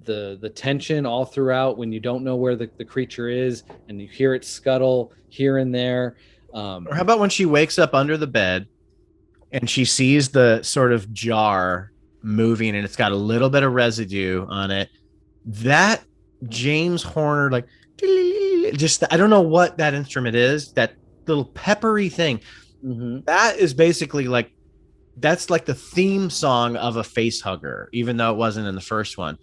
the tension all throughout when you don't know where the creature is and you hear it scuttle here and there. Or how about when she wakes up under the bed and she sees the sort of jar moving and it's got a little bit of residue on it? That James Horner, like, just, I don't know what that instrument is, that little peppery thing. Mm-hmm. That is basically like, that's like the theme song of a face hugger, even though it wasn't in the first one.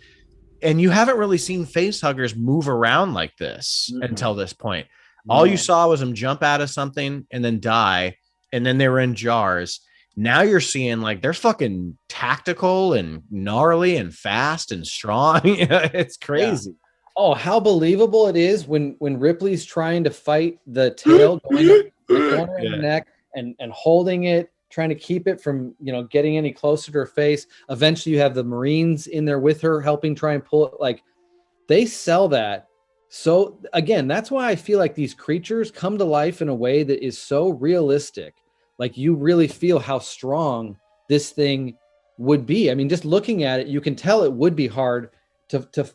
And you haven't really seen face huggers move around like this until this point. All you saw was them jump out of something and then die, and then they were in jars. Now you're seeing like they're fucking tactical and gnarly and fast and strong. It's crazy. Yeah. Oh, how believable it is when Ripley's trying to fight the tail going up the corner of the neck and holding it, trying to keep it from, getting any closer to her face. Eventually you have the Marines in there with her helping try and pull it. Like, they sell that. So again, that's why I feel like these creatures come to life in a way that is so realistic. Like, you really feel how strong this thing would be. I mean, just looking at it, you can tell it would be hard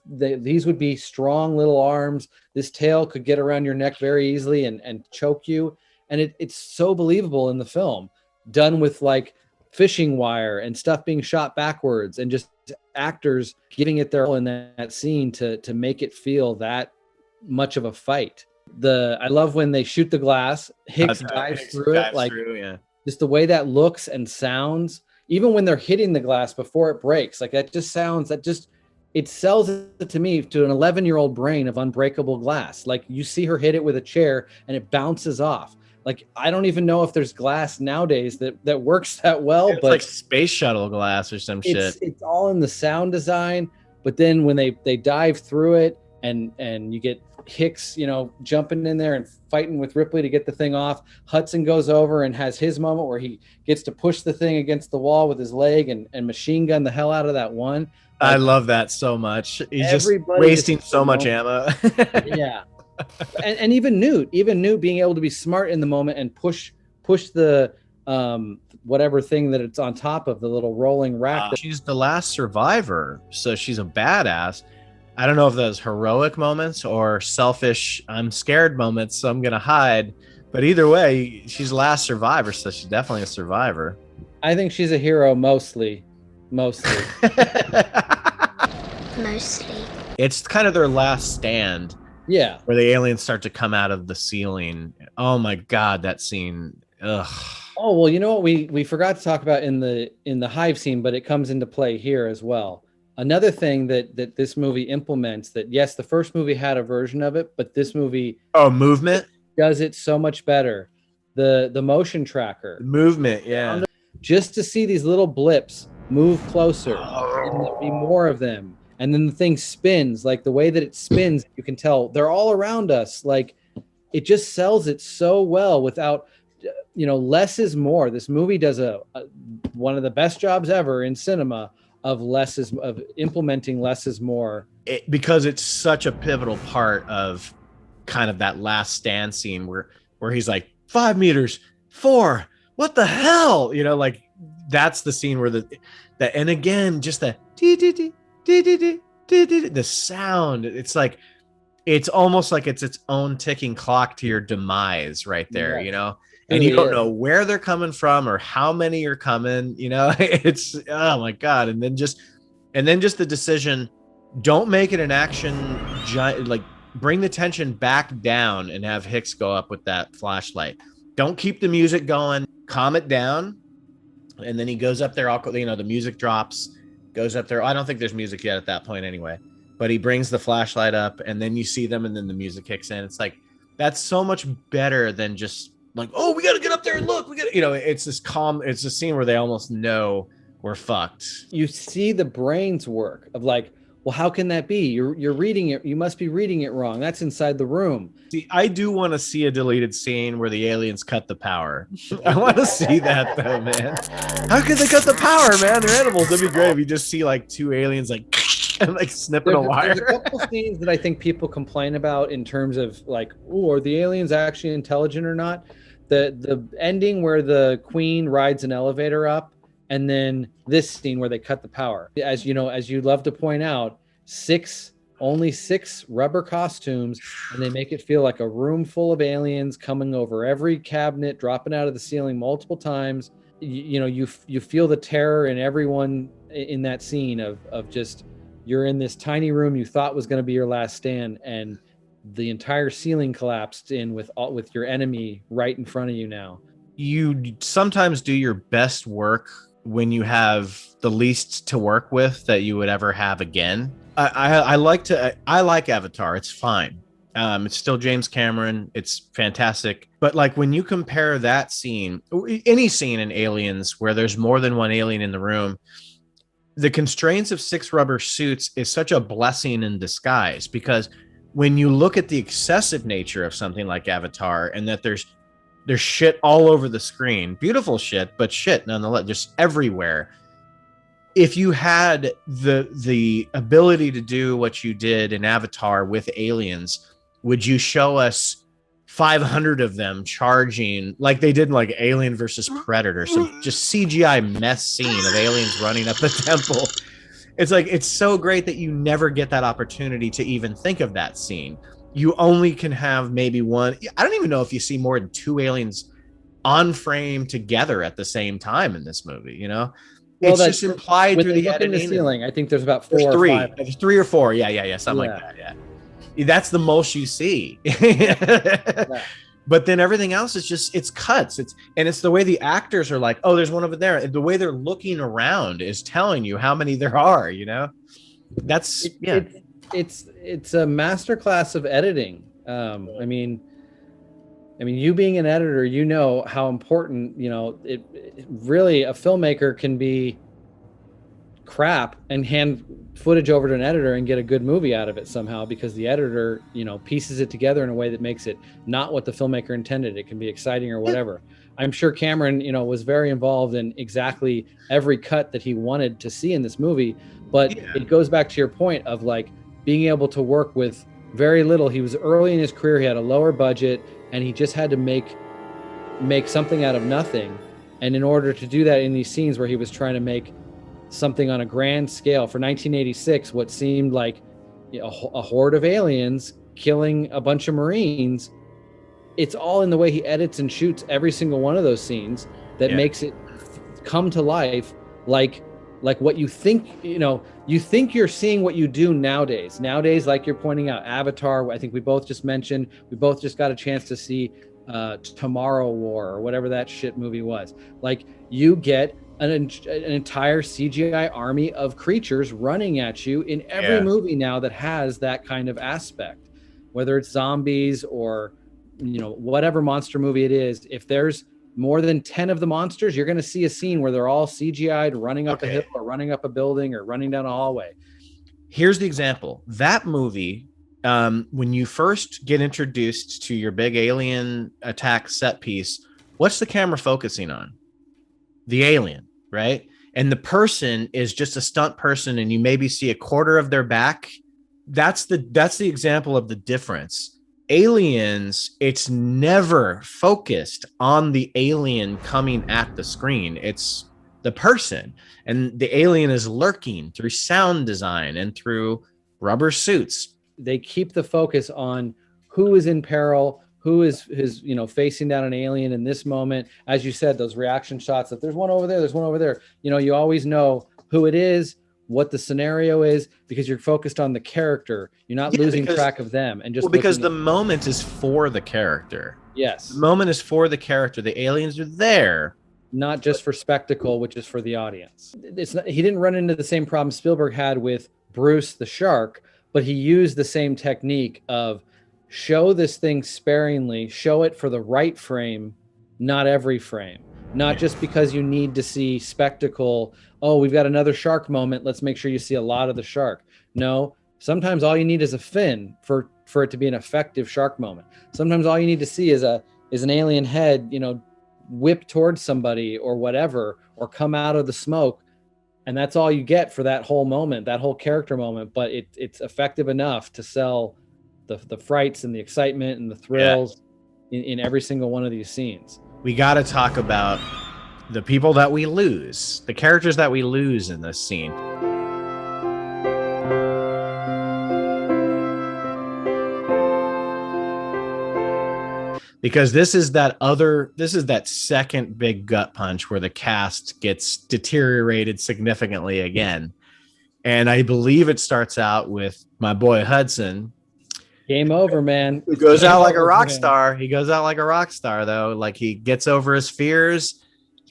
these would be strong little arms. This tail could get around your neck very easily and choke you. And it's so believable in the film, done with like fishing wire and stuff being shot backwards and just actors giving it their all in that scene to make it feel that much of a fight. I love when they shoot the glass, Hicks dives through it, like just the way that looks and sounds, even when they're hitting the glass before it breaks, like that just sounds, it sells it to me, to an 11-year-old brain, of unbreakable glass. Like, you see her hit it with a chair and it bounces off. Like, I don't even know if there's glass nowadays that works that well. It's but like space shuttle glass or some shit. It's all in the sound design. But then when they dive through it and you get Hicks, jumping in there and fighting with Ripley to get the thing off. Hudson goes over and has his moment where he gets to push the thing against the wall with his leg and machine gun the hell out of that one. I love that so much. He's just wasting so much ammo. Yeah. And even Newt being able to be smart in the moment and push the whatever thing that it's on top of, the little rolling rack. She's the last survivor, so she's a badass. I don't know if those heroic moments or selfish, I'm scared moments, so I'm gonna hide. But either way, she's the last survivor, so she's definitely a survivor. I think she's a hero mostly. Mostly. It's kind of their last stand. Yeah. Where the aliens start to come out of the ceiling. Oh my God, that scene. Ugh. Oh, well, you know what we forgot to talk about in the hive scene, but it comes into play here as well. Another thing that this movie implements, that yes, the first movie had a version of it, but this movie movement does it so much better. The motion tracker. Movement, yeah. Just to see these little blips move closer, and there'll be more of them. And then the thing spins, like the way that it spins, you can tell they're all around us. Like, it just sells it so well without, less is more. This movie does one of the best jobs ever in cinema of implementing less is more because it's such a pivotal part of kind of that last stand scene where he's like 5 meters, 4, what the hell, you know, like that's the scene where and again just the the sound, it's like it's almost like it's its own ticking clock to your demise right there, you know, and you don't know where they're coming from or how many are coming, you know. It's, oh my God. And then just the decision, don't make it an action giant, like bring the tension back down and have Hicks go up with that flashlight. Don't keep the music going, calm it down. And then he goes up there, you know, the music drops, goes up there. I don't think there's music yet at that point anyway, but he brings the flashlight up and then you see them and then the music kicks in. It's like, that's so much better than just like, oh, we got to get up there and look. We got to, you know, it's this calm. It's a scene where they almost know we're fucked. You see the brain's work of like, well, how can that be? You're reading it. You must be reading it wrong. That's inside the room. See, I do want to see a deleted scene where the aliens cut the power. I want to see that though, man. How could they cut the power, man? They're animals. That'd be great if you just see like 2 aliens like and like snipping a wire. There's a couple scenes that I think people complain about in terms of like, oh, are the aliens actually intelligent or not? The ending where the queen rides an elevator up, and then this scene where they cut the power. As you know, as you love to point out, only 6 rubber costumes, and they make it feel like a room full of aliens coming over every cabinet, dropping out of the ceiling multiple times. You feel the terror in everyone in that scene of just, you're in this tiny room you thought was going to be your last stand, and the entire ceiling collapsed in with your enemy right in front of you now. You sometimes do your best work when you have the least to work with that you would ever have again. I like Avatar. It's fine. It's still James Cameron. It's fantastic. But like when you compare that scene, any scene in Aliens where there's more than one alien in the room, the constraints of 6 rubber suits is such a blessing in disguise, because when you look at the excessive nature of something like Avatar, and that there's shit all over the screen, beautiful shit, but shit nonetheless, just everywhere. If you had the ability to do what you did in Avatar with aliens, would you show us 500 of them charging like they did in like Alien versus Predator, some just CGI mess scene of aliens running up the temple? It's like, it's so great that you never get that opportunity to even think of that scene. You only can have maybe one. I don't even know if you see more than 2 aliens on frame together at the same time in this movie, you know? Well, it's just implied through the editing. In the ceiling, I think there's about 4 or 5. There's 3 or 4. Yeah. Something like that. Yeah. That's the most you see. Yeah. But then everything else is just, it's cuts. It's the way the actors are like, oh, there's one over there. The way they're looking around is telling you how many there are, you know? That's, It's a masterclass of editing. I mean, you being an editor, you know how important, you know, it really, a filmmaker can be crap and hand footage over to an editor and get a good movie out of it somehow, because the editor, you know, pieces it together in a way that makes it not what the filmmaker intended. It can be exciting or whatever. I'm sure Cameron, you know, was very involved in exactly every cut that he wanted to see in this movie, but it goes back to your point of like being able to work with very little. He was early in his career, he had a lower budget, and he just had to make something out of nothing. And in order to do that in these scenes where he was trying to make something on a grand scale for 1986, what seemed like, you know, a horde of aliens killing a bunch of Marines, it's all in the way he edits and shoots every single one of those scenes that makes it come to life like what you think, you know, you think you're seeing what you do nowadays, like you're pointing out Avatar. I think we both just mentioned, we both just got a chance to see Tomorrow War or whatever that shit movie was. Like, you get an entire CGI army of creatures running at you in every movie now that has that kind of aspect, whether it's zombies or, you know, whatever monster movie it is. If there's more than 10 of the monsters, you're going to see a scene where they're all CGI'd running up a hill or running up a building or running down a hallway. Here's the example. That movie, when you first get introduced to your big alien attack set piece, what's the camera focusing on? The alien, right? And the person is just a stunt person, and you maybe see a quarter of their back that's the example of the difference. Aliens, it's never focused on the alien coming at the screen. It's the person, and the alien is lurking through sound design and through rubber suits. They keep the focus on who is in peril, who is facing down an alien in this moment. As you said, those reaction shots, if there's one over there, there's one over there, you always know who it is, what the scenario is, because you're focused on the character. You're not losing track of them. And just because the moment is for the character. Yes. The moment is for the character. The aliens are there, not just for spectacle, which is for the audience. He didn't run into the same problem Spielberg had with Bruce the shark, but he used the same technique of show this thing sparingly, show it for the right frame, not every frame. Not just because you need to see spectacle. Oh, we've got another shark moment. Let's make sure you see a lot of the shark. No, sometimes all you need is a fin for it to be an effective shark moment. Sometimes all you need to see is an alien head, whip towards somebody or whatever, or come out of the smoke. And that's all you get for that whole moment, that whole character moment. But it's effective enough to sell the frights and the excitement and the thrills in every single one of these scenes. We got to talk about the people that we lose, the characters that we lose in this scene. Because this is that second big gut punch where the cast gets deteriorated significantly again. And I believe it starts out with my boy Hudson. Game over, man. He goes out like a rock star. He goes out like a rock star, though. Like, he gets over his fears,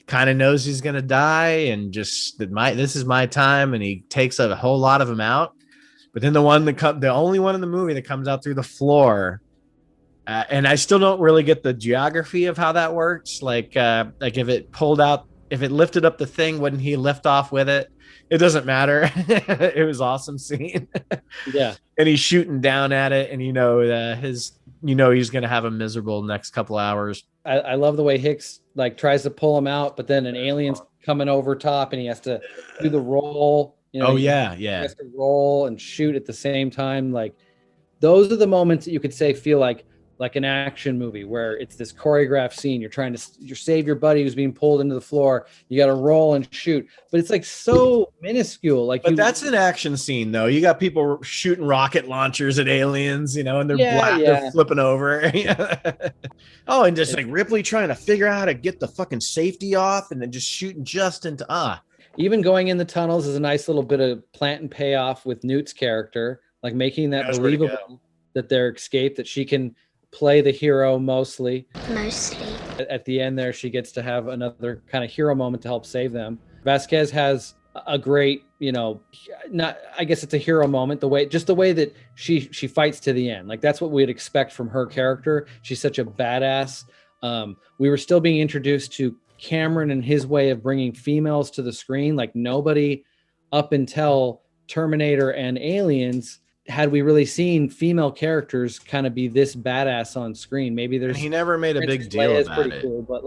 kind of knows he's going to die, and just this is my time. And he takes a whole lot of them out. But then the only one in the movie that comes out through the floor. And I still don't really get the geography of how that works. Like if it lifted up the thing, wouldn't he lift off with it? It doesn't matter. It was awesome scene. Yeah. And he's shooting down at it, and he's going to have a miserable next couple hours. I love the way Hicks tries to pull him out, but then an alien's coming over top, and he has to do the roll. He has to roll and shoot at the same time. Like, those are the moments that you could say feel like an action movie where it's this choreographed scene. You're trying to save your buddy who's being pulled into the floor. You got to roll and shoot, but it's so minuscule. But that's an action scene, though. You got people shooting rocket launchers at aliens, and they're flipping over. Oh, and just Ripley trying to figure out how to get the fucking safety off, and then just shooting just into Even going in the tunnels is a nice little bit of plant and payoff with Newt's character, making that believable that their escape, that she can play the hero mostly. At the end there, she gets to have another kind of hero moment to help save them. Vasquez has a great, I guess it's a hero moment, the way that she fights to the end. That's what we'd expect from her character. She's such a badass. We were still being introduced to Cameron and his way of bringing females to the screen. Nobody up until Terminator and Aliens had we really seen female characters kind of be this badass on screen. Maybe there's... And he never made a big deal about it. Cool, but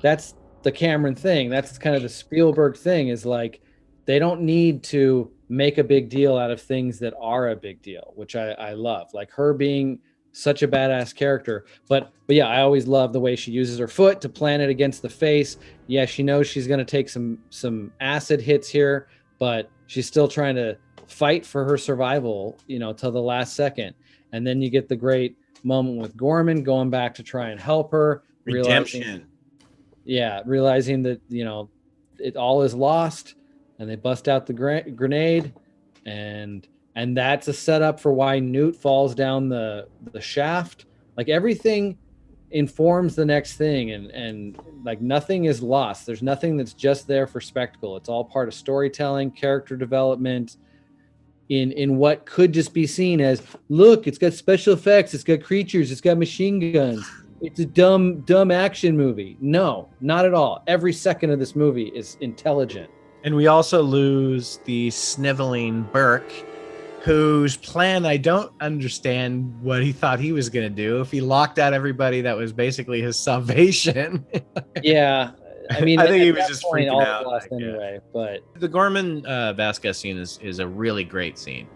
that's the Cameron thing. That's kind of the Spielberg thing, is they don't need to make a big deal out of things that are a big deal, which I love. Her being such a badass character. But yeah, I always love the way she uses her foot to plant it against the face. Yeah, she knows she's going to take some acid hits here, but she's still trying to fight for her survival, till the last second. And then you get the great moment with Gorman going back to try and help her. Redemption. Realizing that, it all is lost, and they bust out the grenade, and that's a setup for why Newt falls down the shaft. Everything informs the next thing, and nothing is lost. There's nothing that's just there for spectacle. It's all part of storytelling, character development, in what could just be seen as, look, it's got special effects, it's got creatures, it's got machine guns, it's a dumb action movie. No, not at all. Every second of this movie is intelligent. And we also lose the sniveling Burke, whose plan, I don't understand what he thought he was going to do. If he locked out everybody, that was basically his salvation. Yeah. I mean, I think he was just freaking out. Anyway, but the Gorman Vasquez scene is a really great scene.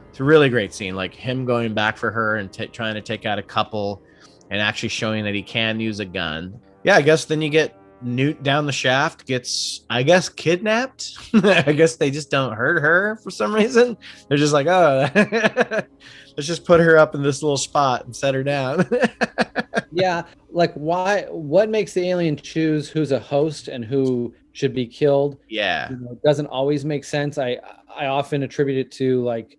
It's a really great scene, like him going back for her and trying to take out a couple and actually showing that he can use a gun. Yeah, I guess then you get Newt down the shaft, gets, I guess, kidnapped. I guess they just don't hurt her for some reason. They're just like, oh, let's just put her up in this little spot and set her down. Yeah, like why? What makes the alien choose who's a host and who should be killed? Yeah, it doesn't always make sense. I often attribute it to like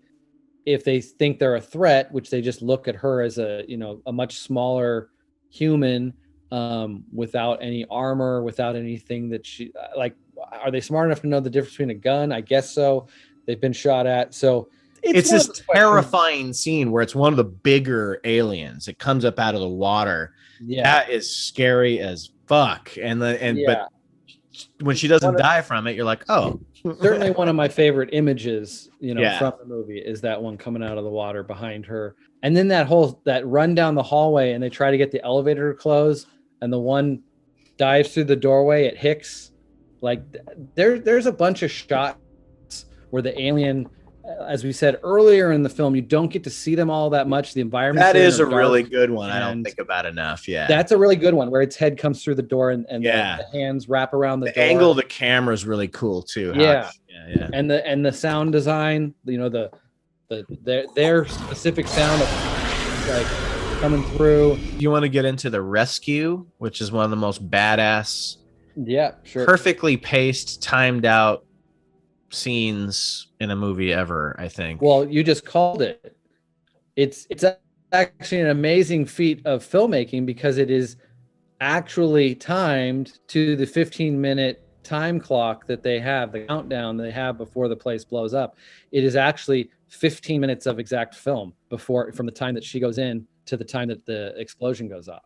if they think they're a threat, which they just look at her as a a much smaller human without any armor, without anything that she like. Are they smart enough to know the difference between a gun? I guess so. They've been shot at, so. It's this terrifying scene where it's one of the bigger aliens. It comes up out of the water. Yeah, that is scary as fuck. But when she doesn't die from it, you're like, oh. Certainly one of my favorite images, Yeah. from the movie is that one coming out of the water behind her. And then that run down the hallway and they try to get the elevator to close and the one dives through the doorway at Hicks. Like there's a bunch of shots where the alien, as we said earlier in the film, you don't get to see them all that much. The environment that is a really good one. I don't think about enough. Yeah, that's a really good one where its head comes through the door and the hands wrap around the door. Angle of the camera is really cool too. Yeah. And the sound design, their specific sound of like coming through. You want to get into the rescue, which is one of the most badass, sure, perfectly paced, timed out scenes in a movie ever, I think. Well, you just called it. It's actually an amazing feat of filmmaking because it is actually timed to the 15-minute time clock that they have, the countdown they have before the place blows up. It is actually 15 minutes of exact film from the time that she goes in to the time that the explosion goes off.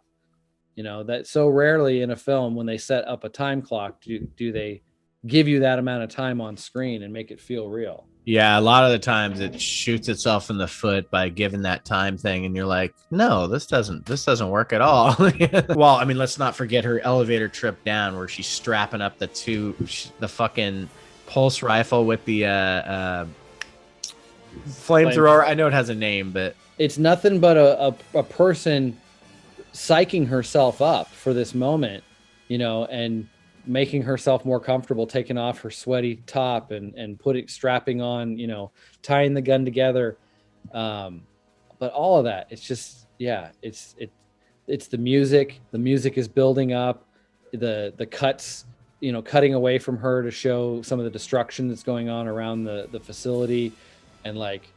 That so rarely in a film when they set up a time clock do they give you that amount of time on screen and make it feel real. Yeah, a lot of the times it shoots itself in the foot by giving that time thing, and you're like, no, this doesn't work at all. Well, I mean, let's not forget her elevator trip down where she's strapping up the fucking pulse rifle with the flamethrower. I know it has a name, but it's nothing but a person psyching herself up for this moment, and making herself more comfortable, taking off her sweaty top and strapping on, tying the gun together. But all of that, it's just, it's the music. The music is building up, the cuts, cutting away from her to show some of the destruction that's going on around the facility. And like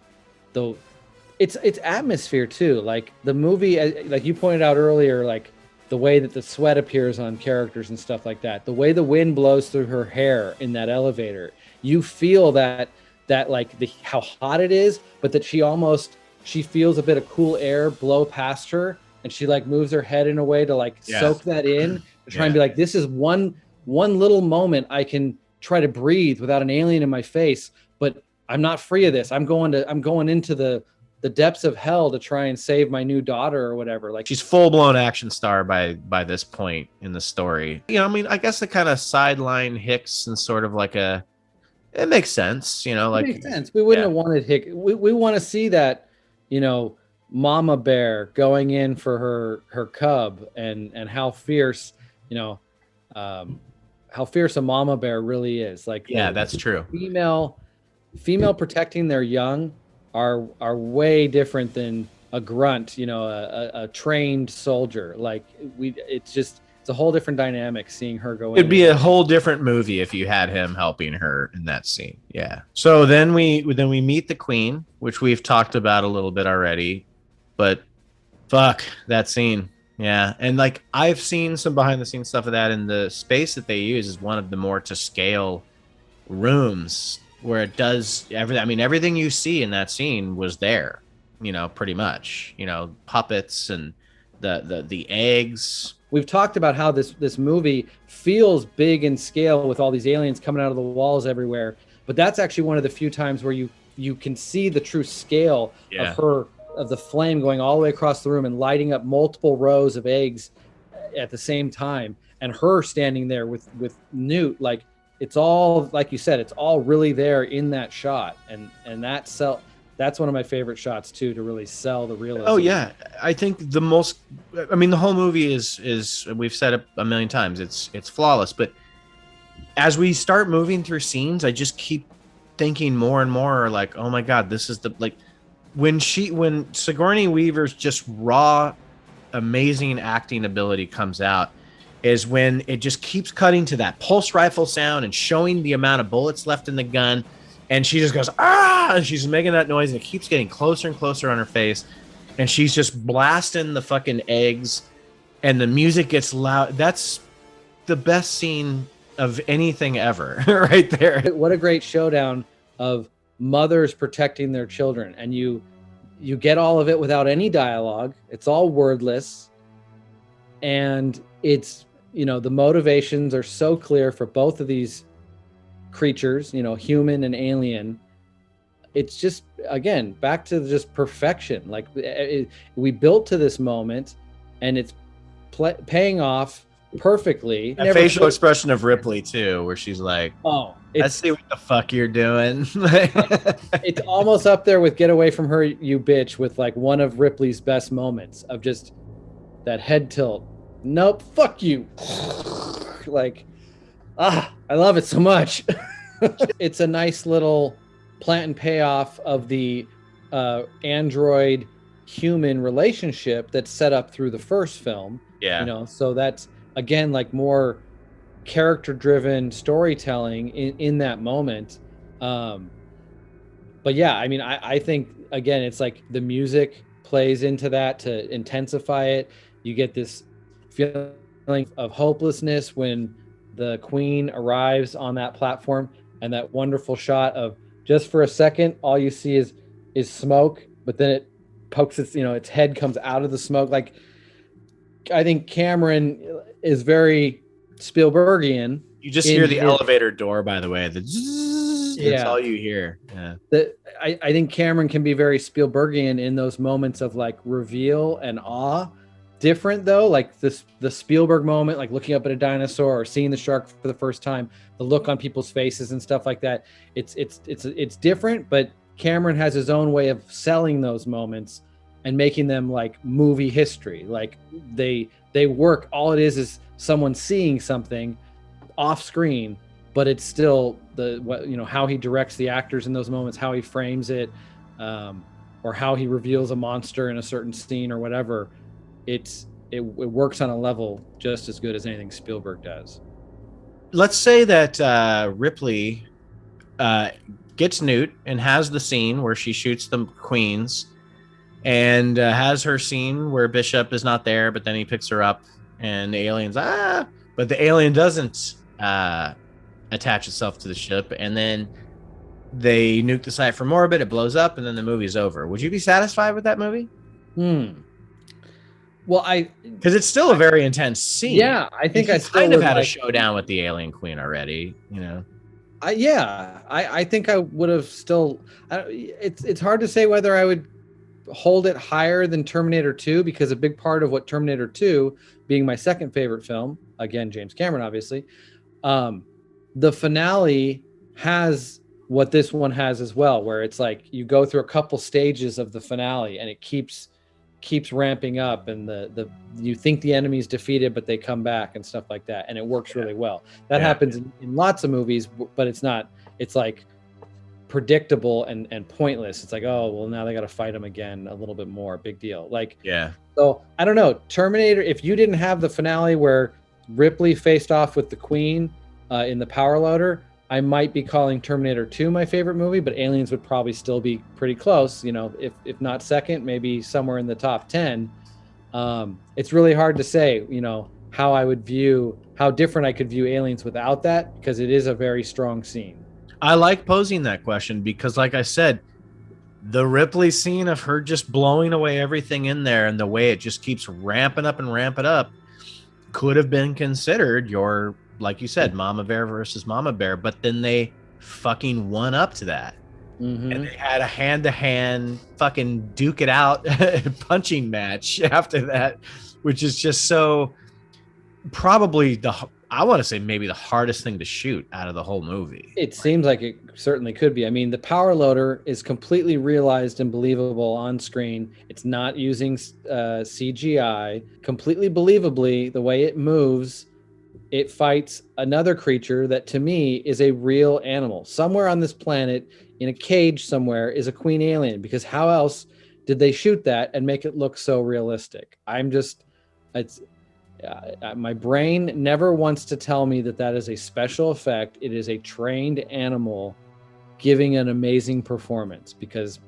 it's atmosphere too. Like the movie, like you pointed out earlier, like the way that the sweat appears on characters and stuff like that, the way the wind blows through her hair in that elevator, you feel that like how hot it is, but that she feels a bit of cool air blow past her, and she like moves her head in a way to like soak that in, to try and be like, this is one little moment I can try to breathe without an alien in my face, but I'm not free of this. I'm going into the depths of hell to try and save my new daughter or whatever. Like she's full-blown action star by this point in the story. I mean, I guess the kind of sideline Hicks and sort of like it makes sense, like it makes sense. We wouldn't have wanted Hicks. We want to see that, mama bear going in for her cub and how fierce, how fierce a mama bear really is. Like, that's true. Female protecting their young are way different than a grunt, a trained soldier. Like it's a whole different dynamic seeing her go in. It'd be a whole different movie if you had him helping her in that scene. Yeah. So then we meet the queen, which we've talked about a little bit already, but fuck that scene. Yeah. And like I've seen some behind the scenes stuff of that, and the space that they use is one of the more to scale rooms where it does everything. I mean, everything you see in that scene was there, pretty much, puppets and the eggs. We've talked about how this movie feels big in scale with all these aliens coming out of the walls everywhere, but that's actually one of the few times where you can see the true scale of the flame going all the way across the room and lighting up multiple rows of eggs at the same time, and her standing there with Newt. Like, it's all, like you said, it's all really there in that shot, and that's one of my favorite shots too, to really sell the realism. Oh yeah, I think the whole movie is we've said it a million times. It's flawless, but as we start moving through scenes, I just keep thinking more and more like, oh my God, this is when Sigourney Weaver's just raw, amazing acting ability comes out, is when it just keeps cutting to that pulse rifle sound and showing the amount of bullets left in the gun. And she just goes, ah, and she's making that noise, and it keeps getting closer and closer on her face. And she's just blasting the fucking eggs, and the music gets loud. That's the best scene of anything ever, right there. What a great showdown of mothers protecting their children. And you get all of it without any dialogue. It's all wordless. And it's, the motivations are so clear for both of these creatures, human and alien. It's just, again, back to just perfection. Like we built to this moment, and it's paying off perfectly. A facial expression of Ripley too, where she's like, "Oh, let's see what the fuck you're doing." It's almost up there with "Get Away from Her, You Bitch," with like one of Ripley's best moments of just that head tilt. Nope, fuck you. Like, I love it so much. It's a nice little plant and payoff of the android human relationship that's set up through the first film. Yeah. So that's, again, like more character driven storytelling in that moment. But yeah, I mean, I think, again, it's like the music plays into that to intensify it. You get this feeling of hopelessness when the queen arrives on that platform, and that wonderful shot of just for a second, all you see is smoke, but then it pokes its head comes out of the smoke. Like, I think Cameron is very Spielbergian. You just hear the elevator door, by the way. The zzz, that's all you hear. Yeah. I think Cameron can be very Spielbergian in those moments of like reveal and awe. Different though, like the Spielberg moment, like looking up at a dinosaur or seeing the shark for the first time, the look on people's faces and stuff like that. It's different, but Cameron has his own way of selling those moments and making them like movie history. Like they work. All it is someone seeing something off screen, but it's still how he directs the actors in those moments, how he frames it, or how he reveals a monster in a certain scene or whatever. It works on a level just as good as anything Spielberg does. Let's say that Ripley gets Newt and has the scene where she shoots the queens, and has her scene where Bishop is not there, but then he picks her up, and the alien's but the alien doesn't attach itself to the ship, and then they nuke the site from orbit, it blows up, and then the movie's over. Would you be satisfied with that movie? Well, because it's still a very intense scene. Yeah, I think I kind of had a showdown with the alien queen already. I think I would have still. It's hard to say whether I would hold it higher than Terminator 2, because a big part of what Terminator 2, being my second favorite film, again James Cameron, obviously, the finale has what this one has as well, where it's like you go through a couple stages of the finale, and it keeps ramping up, and the you think the enemy's defeated, but they come back and stuff like that, and it works really well. That happens in lots of movies, but it's like predictable and pointless. It's like, oh well, now they got to fight them again a little bit more, big deal. Like, so I don't know, Terminator, if you didn't have the finale where Ripley faced off with the queen in the power loader, I might be calling Terminator 2 my favorite movie, but Aliens would probably still be pretty close, if not second, maybe somewhere in the top 10. It's really hard to say, how different I could view Aliens without that, because it is a very strong scene. I like posing that question because, like I said, the Ripley scene of her just blowing away everything in there, and the way it just keeps ramping up could have been considered your, like you said, Mama Bear versus Mama Bear, but then they fucking won up to that. And they had a hand-to-hand fucking duke it out punching match after that, which is just so probably I want to say maybe the hardest thing to shoot out of the whole movie. It seems like it certainly could be. I mean, the power loader is completely realized and believable on screen. It's not using CGI. Completely believably, the way it moves, it fights another creature that to me is a real animal. Somewhere on this planet, in a cage somewhere, is a queen alien, because how else did they shoot that and make it look so realistic? My brain never wants to tell me that that is a special effect. It is a trained animal giving an amazing performance, because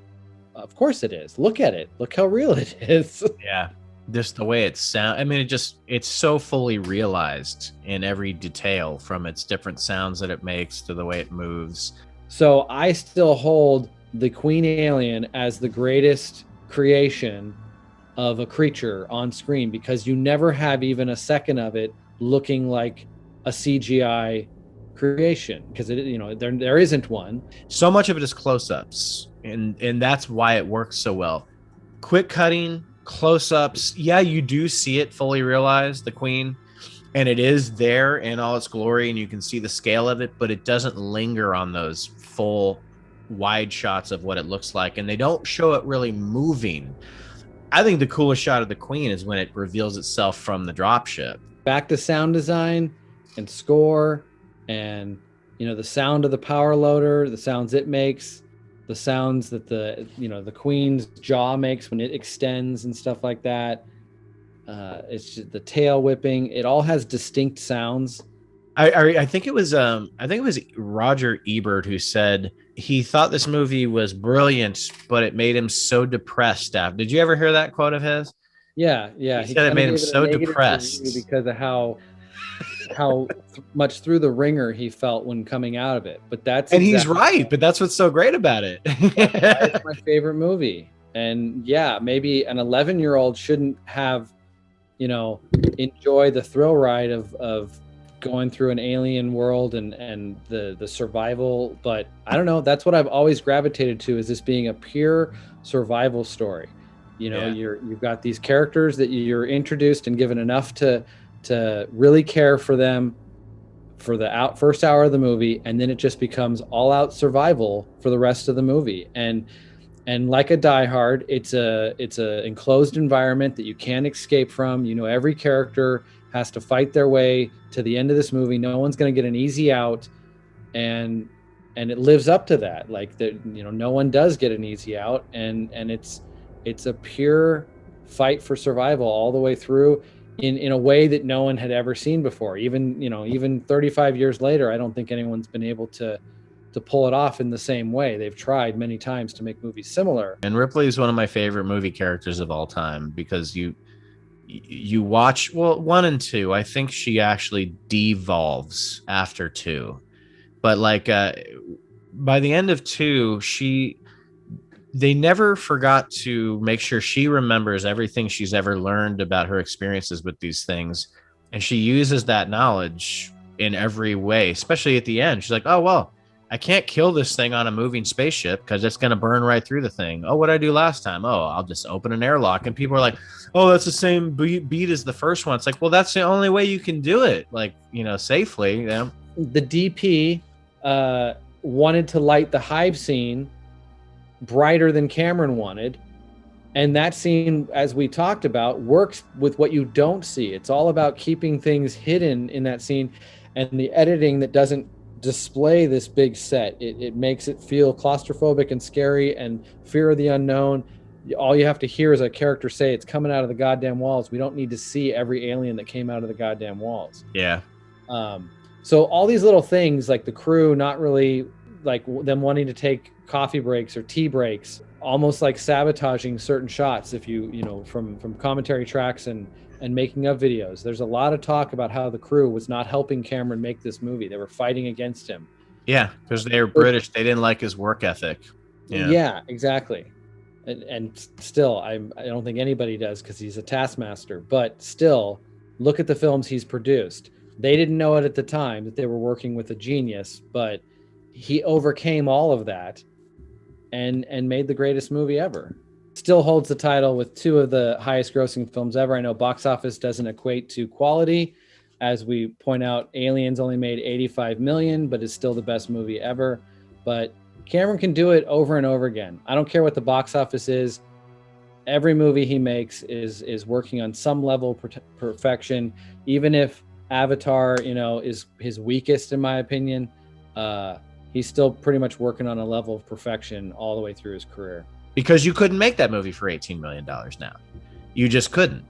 of course it is. Look at it. Look how real it is. Yeah. Just the way it sounds. I mean, it's so fully realized in every detail, from its different sounds that it makes to the way it moves. So I still hold the queen alien as the greatest creation of a creature on screen, because you never have even a second of it looking like a CGI creation, because there isn't one. So much of it is close-ups, and that's why it works so well. Quick cutting, close-ups. Yeah, you do see it fully realized, the queen, and it is there in all its glory, and you can see the scale of it, but it doesn't linger on those full wide shots of what it looks like, and they don't show it really moving. I think the coolest shot of the queen is when it reveals itself from the dropship. Back to sound design and score, and the sound of the power loader, the sounds it makes, the sounds that the queen's jaw makes when it extends and stuff like that. It's just the tail whipping. It all has distinct sounds. I think it was Roger Ebert who said he thought this movie was brilliant, but it made him so depressed after. Did you ever hear that quote of his? Yeah. He said it made him so depressed because of how much through the ringer he felt when coming out of it. But he's right. But that's what's so great about it. It's my favorite movie. And yeah, maybe an 11-year-old shouldn't have, enjoy the thrill ride of going through an alien world and the survival. But I don't know. That's what I've always gravitated to, is this being a pure survival story. You've got these characters that you're introduced and given enough to really care for them for the first hour of the movie, and then it just becomes all out survival for the rest of the movie. And like a Die Hard, it's a enclosed environment that you can't escape from. Every character has to fight their way to the end of this movie. No one's going to get an easy out, and it lives up to that. Like no one does get an easy out, and it's a pure fight for survival all the way through, in a way that no one had ever seen before. Even 35 years later, I don't think anyone's been able to pull it off in the same way. They've tried many times to make movies similar. And Ripley is one of my favorite movie characters of all time, because you watch 1 and 2. I think she actually devolves after 2, but by the end of 2, they never forgot to make sure she remembers everything she's ever learned about her experiences with these things. And she uses that knowledge in every way, especially at the end. She's like, oh, well, I can't kill this thing on a moving spaceship because it's going to burn right through the thing. Oh, what did I do last time? Oh, I'll just open an airlock. And people are like, oh, that's the same beat as the first one. It's like, well, that's the only way you can do it, safely. Yeah. The DP wanted to light the hive scene brighter than Cameron wanted, and that scene, as we talked about, works with what you don't see. It's all about keeping things hidden in that scene, and the editing that doesn't display this big set. It makes it feel claustrophobic and scary and fear of the unknown. All you have to hear is a character say, it's coming out of the goddamn walls. We don't need to see every alien that came out of the goddamn walls. Yeah. So all these little things, like the crew not really, like them wanting to take coffee breaks or tea breaks, almost like sabotaging certain shots. If from commentary tracks and making of videos, there's a lot of talk about how the crew was not helping Cameron make this movie. They were fighting against him. Yeah, because they were British. They didn't like his work ethic. Yeah, exactly. And still, I don't think anybody does, because he's a taskmaster. But still, look at the films he's produced. They didn't know it at the time that they were working with a genius, but he overcame all of that and made the greatest movie ever. Still holds the title with 2 of the highest grossing films ever. I know box office doesn't equate to quality, As we point out, Aliens only made 85 million, but is still the best movie ever. But Cameron can do it over and over again. I don't care what the box office is. Every movie he makes is working on some level of perfection. Even if Avatar, is his weakest, in my opinion, he's still pretty much working on a level of perfection all the way through his career. Because you couldn't make that movie for $18 million now. You just couldn't.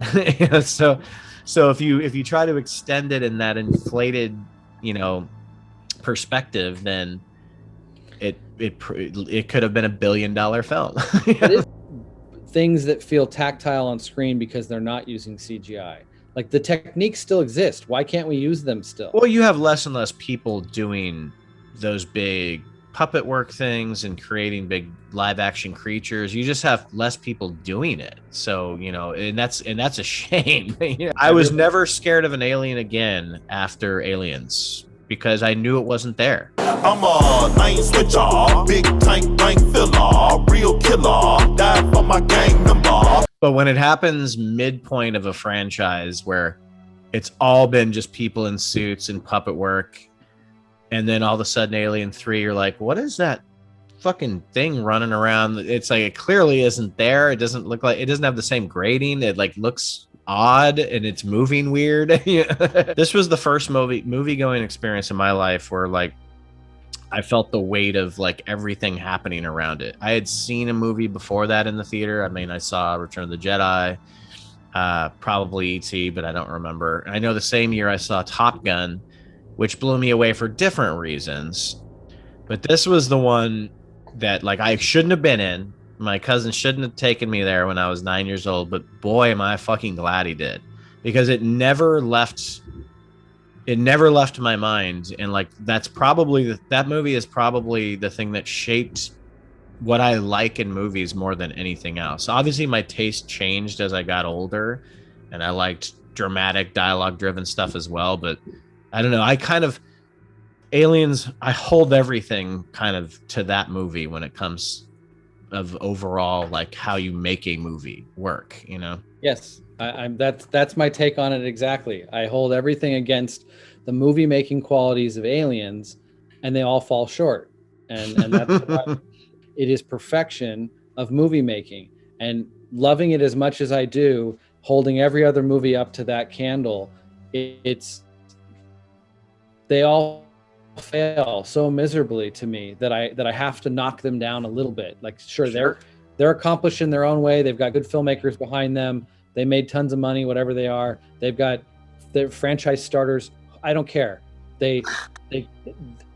So if you try to extend it in that inflated, perspective, then it could have been $1 billion film. Things that feel tactile on screen because they're not using CGI. Like the techniques still exist. Why can't we use them still? Well, you have less and less people doing those big puppet work things and creating big live action creatures. You just have less people doing it. So, and that's a shame. I was never scared of an alien again after Aliens because I knew it wasn't there. I'm a lane switcher, big tank bang filler, real killer, die for my gang member. But when it happens midpoint of a franchise where it's all been just people in suits and puppet work, and then all of a sudden Alien 3, you're like, what is that fucking thing running around? It's like, it clearly isn't there. It doesn't look like, it doesn't have the same grading. It like looks odd and it's moving weird. This was the first movie going experience in my life where like I felt the weight of like everything happening around it. I had seen a movie before that in the theater. I mean, I saw Return of the Jedi, probably E.T., but I don't remember. And I know the same year I saw Top Gun, which blew me away for different reasons. But this was the one that like I shouldn't have been in. My cousin shouldn't have taken me there when I was 9 years old, but boy, am I fucking glad he did, because it never left my mind. And like, that movie is probably the thing that shaped what I like in movies more than anything else. Obviously my taste changed as I got older and I liked dramatic dialogue driven stuff as well. But I don't know. Aliens, I hold everything kind of to that movie when it comes of overall, like how you make a movie work, Yes. That's my take on it. Exactly. I hold everything against the movie making qualities of Aliens, and they all fall short. And that's why it is perfection of movie making. And loving it as much as I do, holding every other movie up to that candle, they all fail so miserably to me that I have to knock them down a little bit. Like, sure. They're accomplished in their own way. They've got good filmmakers behind them. They made tons of money, whatever they are. They've got their franchise starters. I don't care. They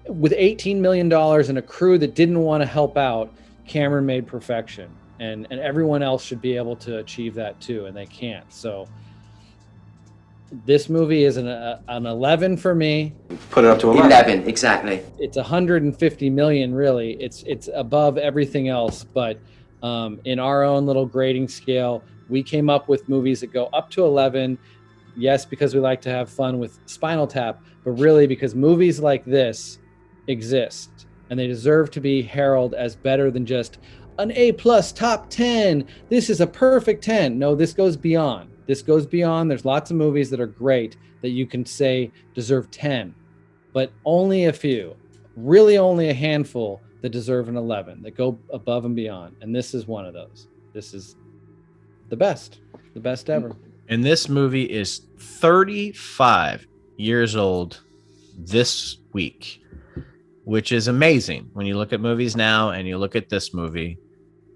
with $18 million and a crew that didn't want to help out, Cameron made perfection, and everyone else should be able to achieve that too, and they can't. So this movie is an 11 for me. Put it up to 11, exactly. It's 150 million, really. It's above everything else, but in our own little grading scale, we came up with movies that go up to 11. Yes, because we like to have fun with Spinal Tap, but really because movies like this exist and they deserve to be heralded as better than just an A+ top 10. This is a perfect 10. No, this goes beyond. There's lots of movies that are great that you can say deserve 10, but only a few, really only a handful that deserve an 11, that go above and beyond. And this is one of those. This is the best ever. And this movie is 35 years old this week, which is amazing when you look at movies now and you look at this movie.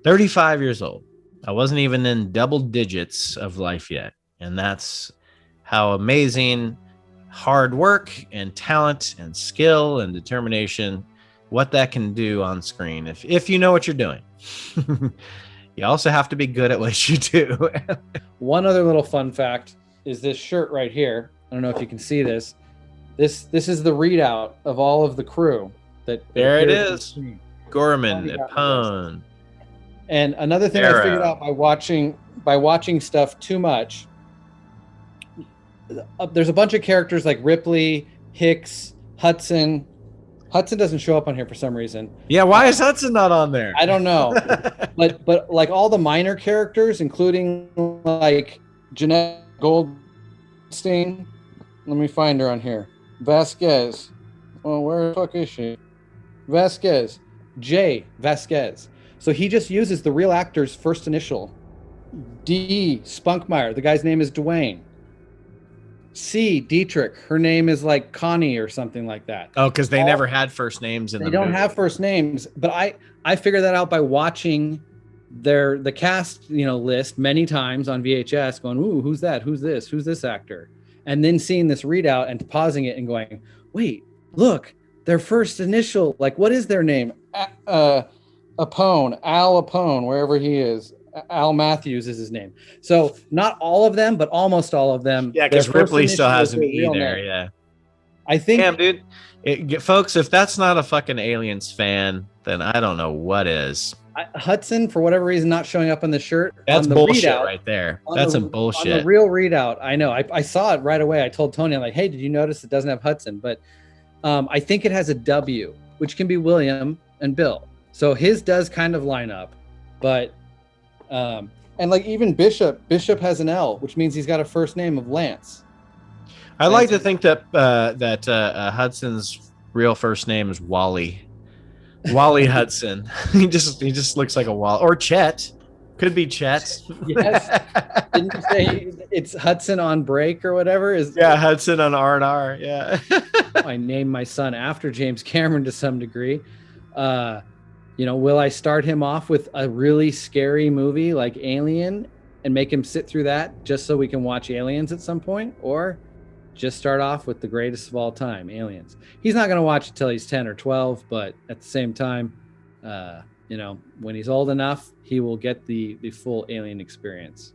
35 years old. I wasn't even in double digits of life yet. And that's how amazing hard work and talent and skill and determination, what that can do on screen if you know what you're doing. You also have to be good at what you do. One other little fun fact is this shirt right here. I don't know if you can see this. This is the readout of all of the crew. There it is. Gorman, Epone. And another thing I figured out by watching stuff too much, there's a bunch of characters like Ripley, Hicks, Hudson. Hudson doesn't show up on here for some reason. Yeah, why is Hudson not on there? I don't know. but like all the minor characters, including like Jeanette Goldstein, Let me find her on here. Vasquez. Well, where the fuck is she? Vasquez. J. Vasquez. So he just uses the real actor's first initial. D. Spunkmeyer. The guy's name is Dwayne. C. Dietrich. Her name is like Connie or something like that. Oh, because they never had first names in the movie. They don't have first names, but I figured that out by watching the cast list many times on VHS, going, ooh, who's that? Who's this actor? And then seeing this readout and pausing it and going, wait, look, their first initial, like, what is their name? Al Apone, wherever he is. Al Matthews is his name. So not all of them, but almost all of them. Yeah, because Ripley still has to be there. Yeah, I think. Damn, dude, folks, if that's not a fucking Aliens fan, then I don't know what is. Hudson, for whatever reason, not showing up on the shirt. That's on the bullshit readout, right there. That's some bullshit. On the real readout, I know. I saw it right away. I told Tony, I'm like, hey, did you notice it doesn't have Hudson? But I think it has a W, which can be William and Bill. So his does kind of line up, but. And like even Bishop has an L, which means he's got a first name of Lance. I like to think that Hudson's real first name is Wally. Wally Hudson. he just looks like a Wally, or Chet. Could be Chet. Yes. Didn't you say it's Hudson on break or whatever? Hudson on R&R. Yeah. I named my son after James Cameron to some degree. Will I start him off with a really scary movie like Alien and make him sit through that just so we can watch Aliens at some point? Or just start off with the greatest of all time, Aliens? He's not going to watch it till he's 10 or 12, but at the same time, when he's old enough, he will get the full Alien experience.